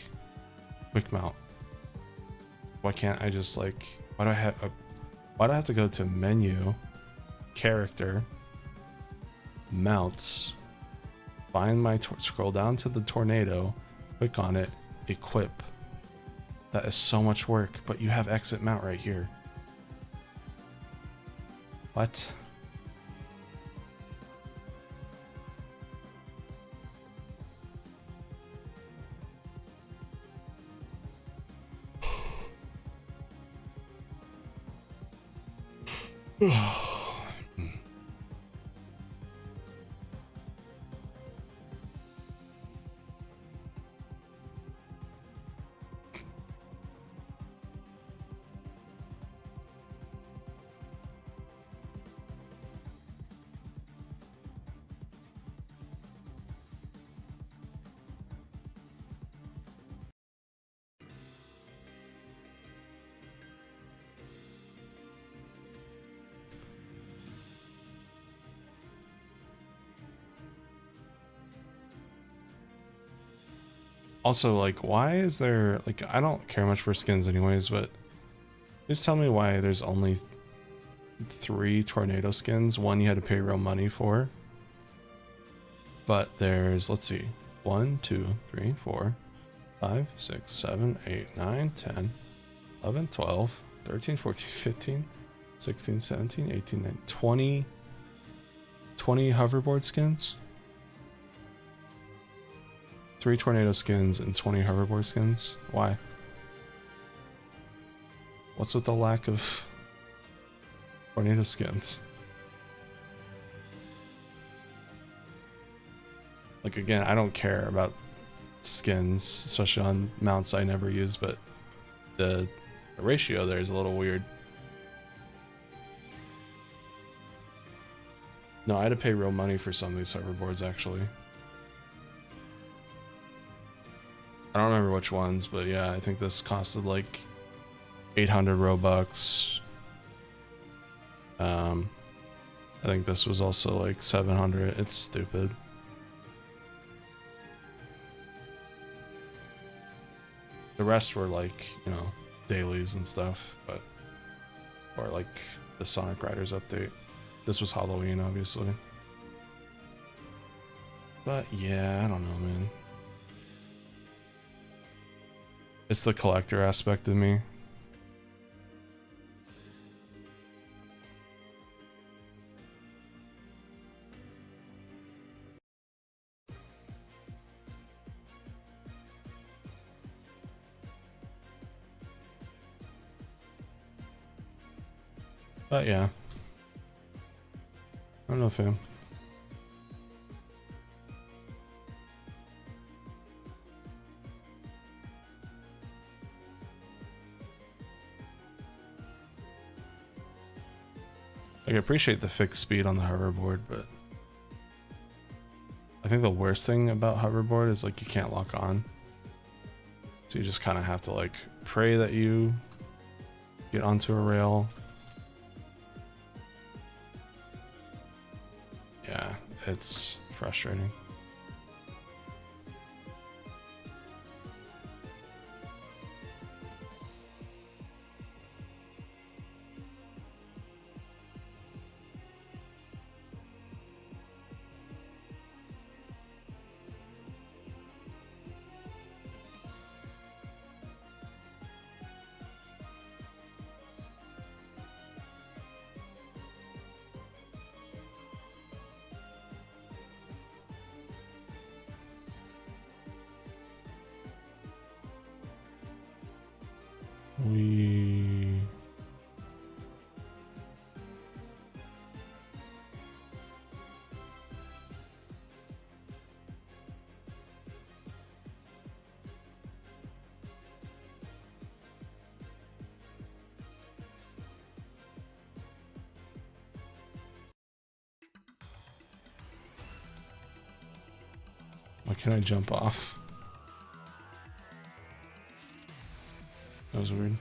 quick mount? Why can't I just, like, why do I have to go to menu, character, mounts, find my, scroll down to the tornado, click on it, equip. That is so much work, but you have exit mount right here. What? Also, like, why is there, like, I don't care much for skins anyways, but just tell me why there's only 3 tornado skins. One you had to pay real money for. But there's, let's see, 1, 2, 3, 4, 5, 6, 7, 8, 9, 10, 11, 12, 13, 14, 15, 16, 17, 18, 19, 20 hoverboard skins? 3 tornado skins and 20 hoverboard skins? Why? What's with the lack of tornado skins? Like, again, I don't care about skins, especially on mounts I never use, but the ratio there is a little weird. No, I had to pay real money for some of these hoverboards, actually. I don't remember which ones, but yeah, I think this costed like 800 Robux. I think this was also like 700. It's stupid. The rest were like, you know, dailies and stuff, but or like the Sonic Riders update. This was Halloween, obviously. But yeah, I don't know, man. It's the collector aspect of me. But yeah. I don't know, fam. I appreciate the fixed speed on the hoverboard, but I think the worst thing about hoverboard is like you can't lock on. So you just kind of have to like pray that you get onto a rail. Yeah, it's frustrating. Why can't I jump off? That was weird.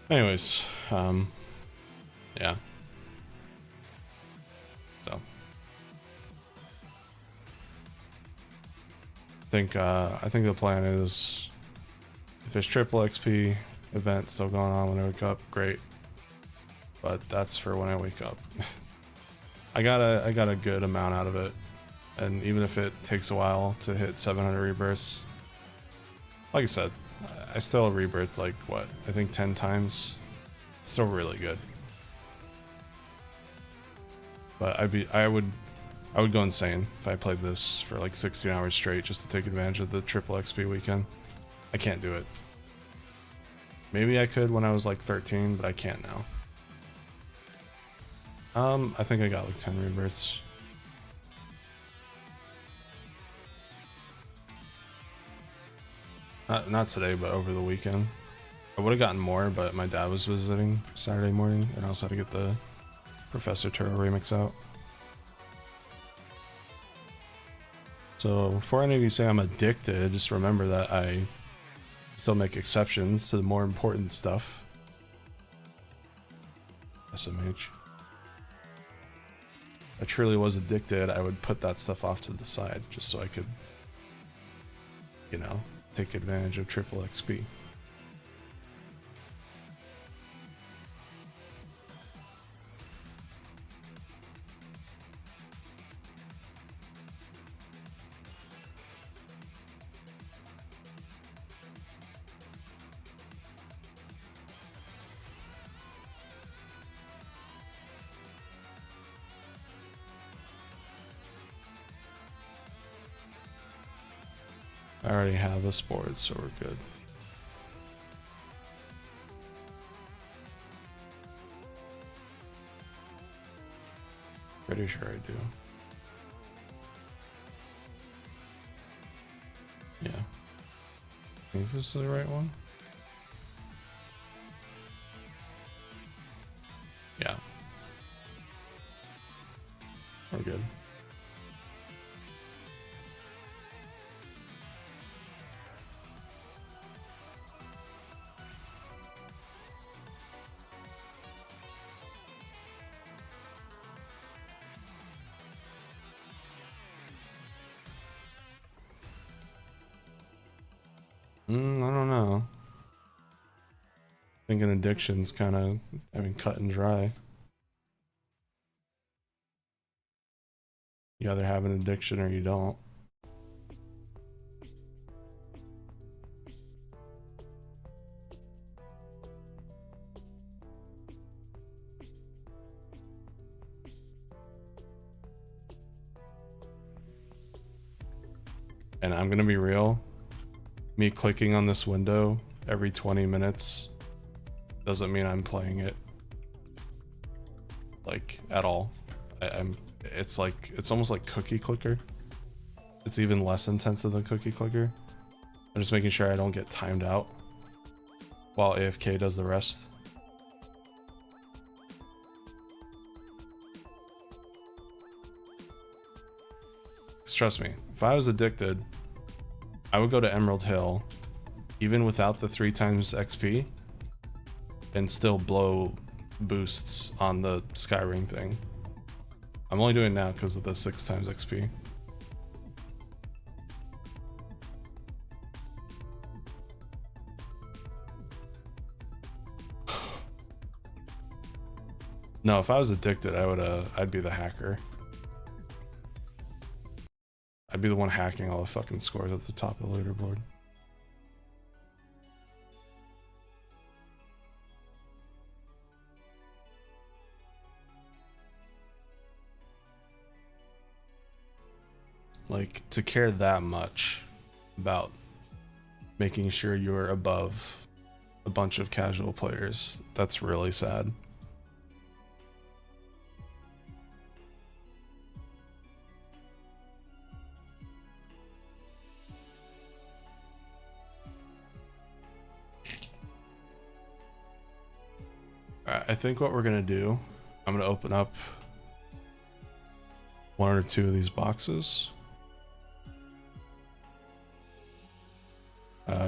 Anyways, yeah. So I think the plan is if there's triple XP event still going on when I wake up, great. But that's for when I wake up. I got a good amount out of it, and even if it takes a while to hit 700 rebirths, like I said, I still rebirthed like what, I think 10 times. It's still really good. But I would go insane if I played this for like 16 hours straight just to take advantage of the triple XP weekend. I can't do it. Maybe I could when I was like 13, but I can't now. I think I got like 10 rebirths. Not today, but over the weekend. I would have gotten more, but my dad was visiting Saturday morning, and I also had to get the Professor Turo remix out. So before any of you say I'm addicted, just remember that I still make exceptions to the more important stuff. SMH. If I truly was addicted, I would put that stuff off to the side just so I could, you know, take advantage of triple XP. I already have a sport, so we're good. Pretty sure I do. Yeah. I think this is the right one. Yeah. We're good. I don't know. I think an addiction's kind of, I mean, cut and dry. You either have an addiction or you don't. And I'm gonna be real, me clicking on this window every 20 minutes doesn't mean I'm playing it like at all. It's like, it's almost like cookie clicker. It's even less intensive than cookie clicker. I'm just making sure I don't get timed out while AFK does the rest. 'Cause trust me, if I was addicted, I would go to Emerald Hill, even without the 3 times XP, and still blow boosts on the Skyring thing. I'm only doing it now because of the 6 times XP. No, if I was addicted, I'd be the hacker. I'd be the one hacking all the fucking scores at the top of the leaderboard. Like, to care that much about making sure you're above a bunch of casual players, that's really sad. Alright, I think what we're gonna do, I'm gonna open up 1 or 2 of these boxes.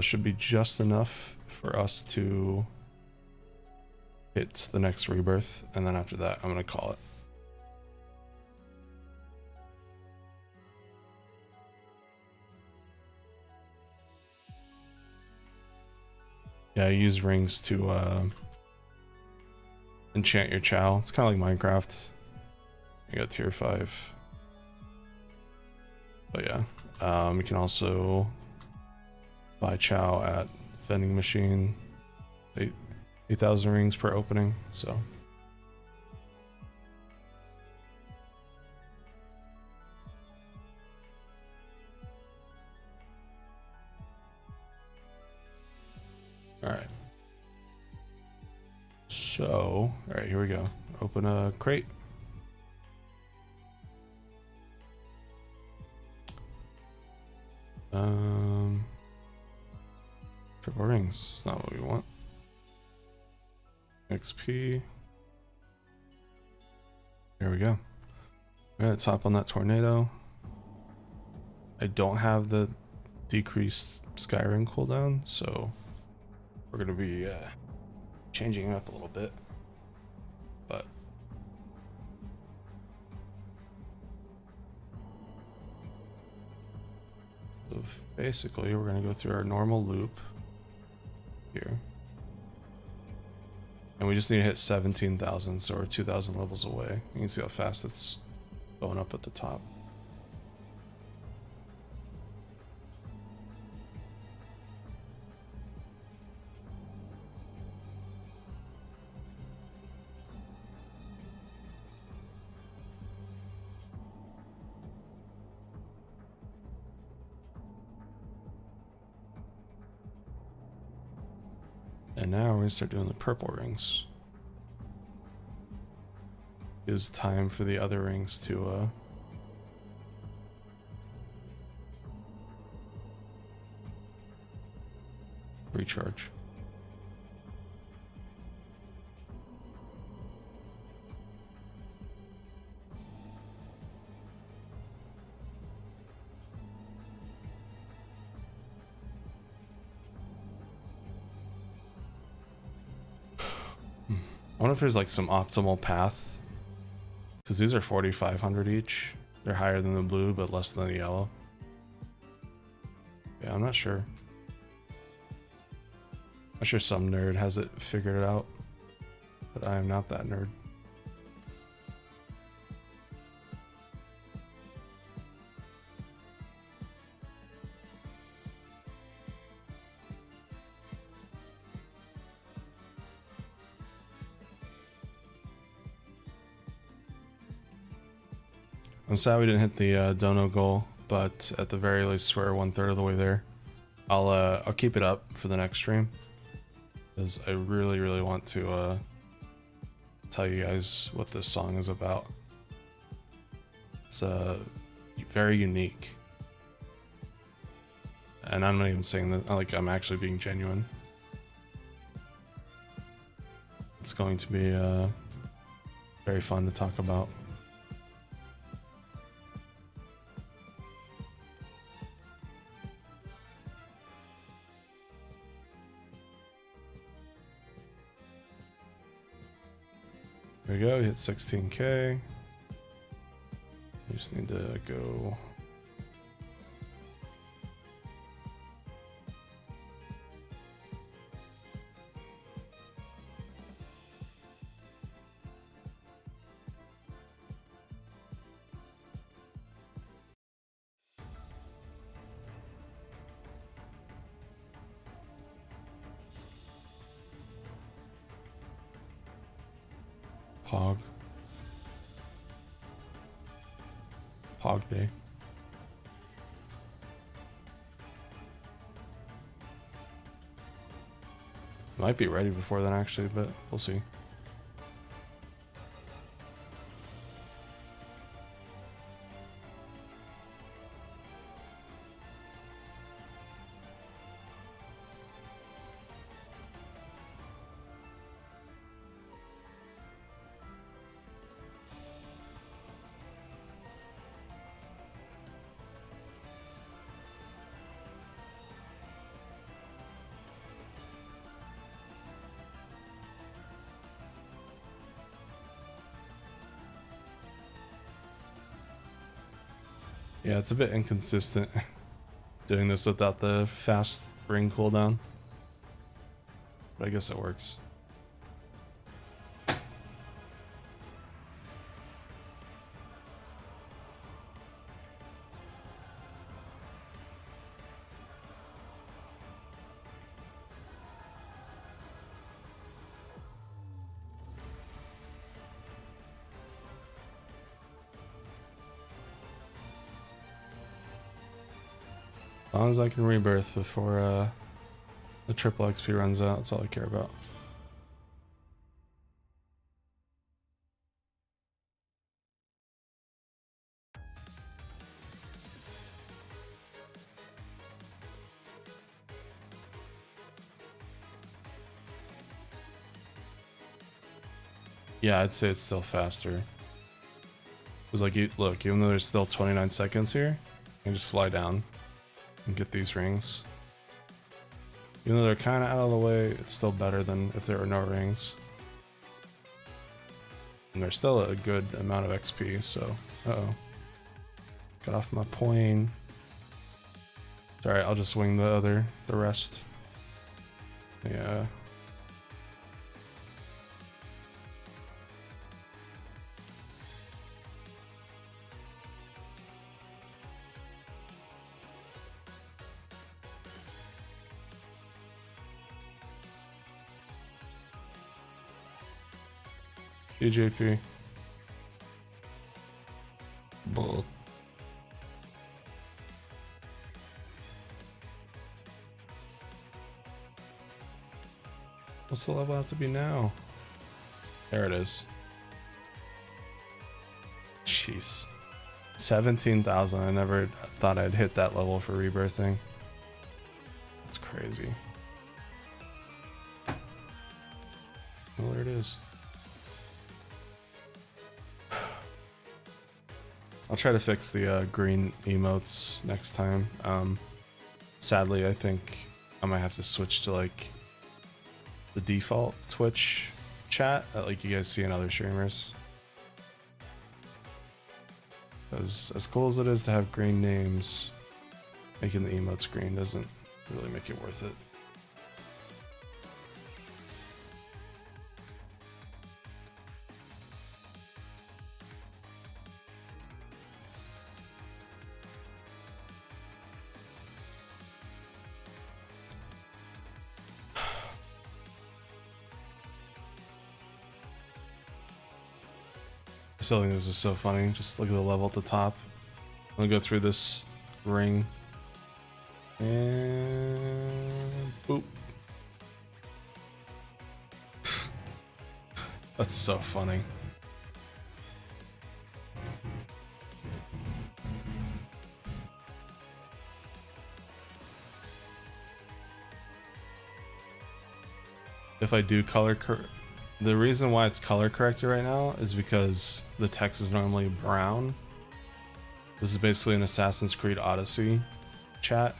Should be just enough for us to hit the next rebirth, and then after that, I'm gonna call it. Yeah, I use rings to enchant your Chow. It's kind of like Minecraft. You got tier 5. But yeah, you can also buy Chow at vending machine. 8,000 rings per opening, so. Alright. So, alright, here we go. Open a crate. Triple rings, it's not what we want. XP. Here we go. Let's hop on that tornado. I don't have the decreased Skyrim cooldown, so we're gonna be changing it up a little bit. But so basically, we're gonna go through our normal loop here. And we just need to hit 17,000, so we're 2,000 levels away. You can see how fast it's going up at the top. And now we're gonna start doing the purple rings. Gives time for the other rings to recharge. I wonder if there's like some optimal path, because these are 4,500 each. They're higher than the blue but less than the yellow. Yeah, I'm not sure. I'm sure some nerd has it figured it out, but I am not that nerd. I'm sad we didn't hit the dono goal, but at the very least we're 1/3 of the way there. I'll keep it up for the next stream, because I really want to tell you guys what this song is about. It's very unique, and I'm not even saying that like I'm actually being genuine. It's going to be very fun to talk about. There we go, we hit 16K. We just need to go. Pog Day. Might be ready before then actually, but we'll see. Yeah, it's a bit inconsistent doing this without the fast ring cooldown, but I guess it works. As long as I can rebirth before the triple XP runs out, that's all I care about. Yeah, I'd say it's still faster. Because like, look, even though there's still 29 seconds here, you can just fly down and get these rings. Even though they're kind of out of the way, it's still better than if there were no rings. And they're still a good amount of XP, so... Uh-oh. Got off my plane. It's alright, I'll just wing the rest. Yeah. DJP. Bull. What's the level have to be now? There it is. Jeez. 17,000. I never thought I'd hit that level for rebirthing. That's crazy. Well, there it is. I'll try to fix the green emotes next time. Sadly, I think I might have to switch to like the default Twitch chat that like you guys see in other streamers. As cool as it is to have green names, making the emotes green doesn't really make it worth it. I still think this is so funny. Just look at the level at the top. I'm gonna go through this ring. And boop. That's so funny. If I do color the reason why it's color corrected right now is because the text is normally brown. This is basically an Assassin's Creed Odyssey chat.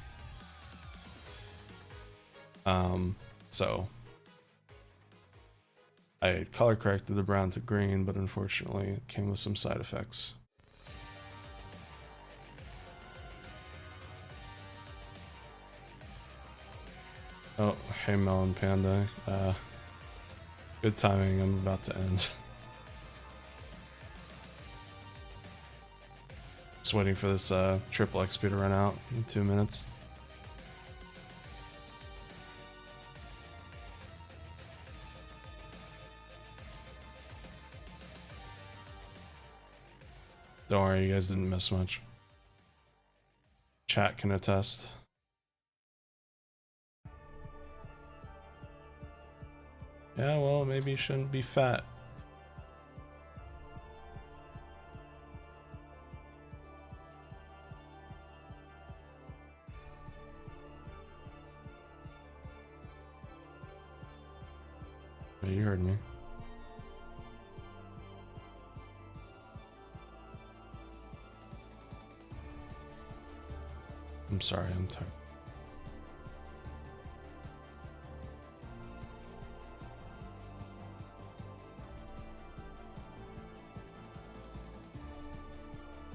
So I color corrected the brown to green, but unfortunately it came with some side effects. Oh, hey Melon Panda. Good timing, I'm about to end. Just waiting for this triple XP to run out in 2 minutes. Don't worry, you guys didn't miss much. Chat can attest. Yeah, well, maybe you shouldn't be fat. Yeah, you heard me. I'm sorry, I'm tired.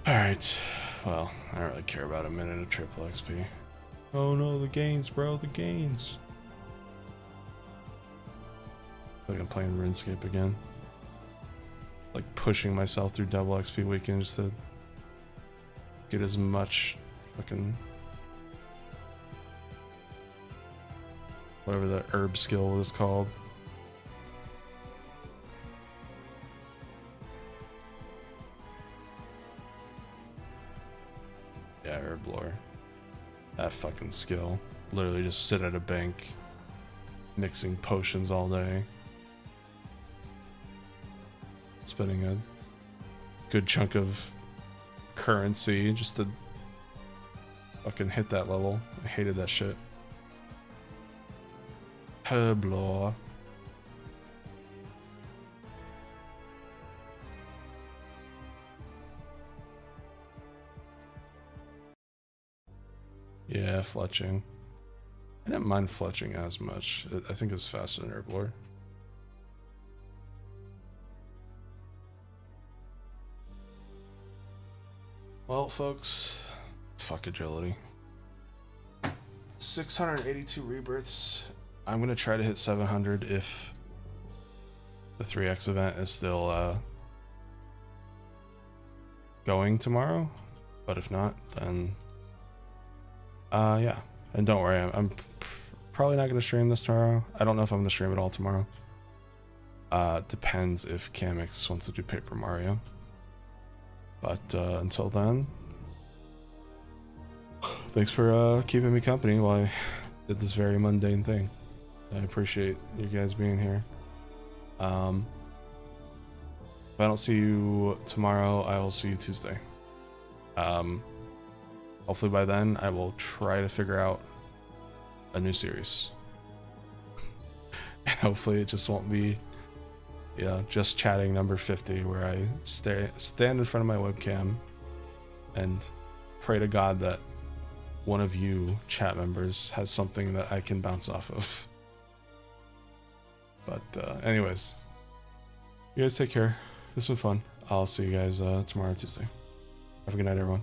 Alright, well, I don't really care about a minute of triple XP. Oh no, the gains, bro, the gains. Like I'm playing RuneScape again. Like pushing myself through double XP weekends to get as much fucking whatever the herb skill was called. Yeah, herb lore. That fucking skill. Literally just sit at a bank mixing potions all day. Spending a good chunk of currency just to fucking hit that level. I hated that shit. Herb lore. Yeah, fletching. I didn't mind fletching as much. I think it was faster than herb lore. Well, folks, fuck agility. 682 rebirths. I'm gonna try to hit 700 if the 3x event is still going tomorrow. But if not, then yeah. And don't worry, I'm probably not gonna stream this tomorrow. I don't know if I'm gonna stream it all tomorrow. Depends if Kamex wants to do Paper Mario. But until then, thanks for keeping me company while I did this very mundane thing. I appreciate you guys being here. If I don't see you tomorrow, I will see you Tuesday. Hopefully by then I will try to figure out a new series. And hopefully it just won't be, yeah, just chatting number 50 where I stand in front of my webcam and pray to God that one of you chat members has something that I can bounce off of. But anyways, you guys take care. This was fun. I'll see you guys tomorrow, Tuesday. Have a good night, everyone.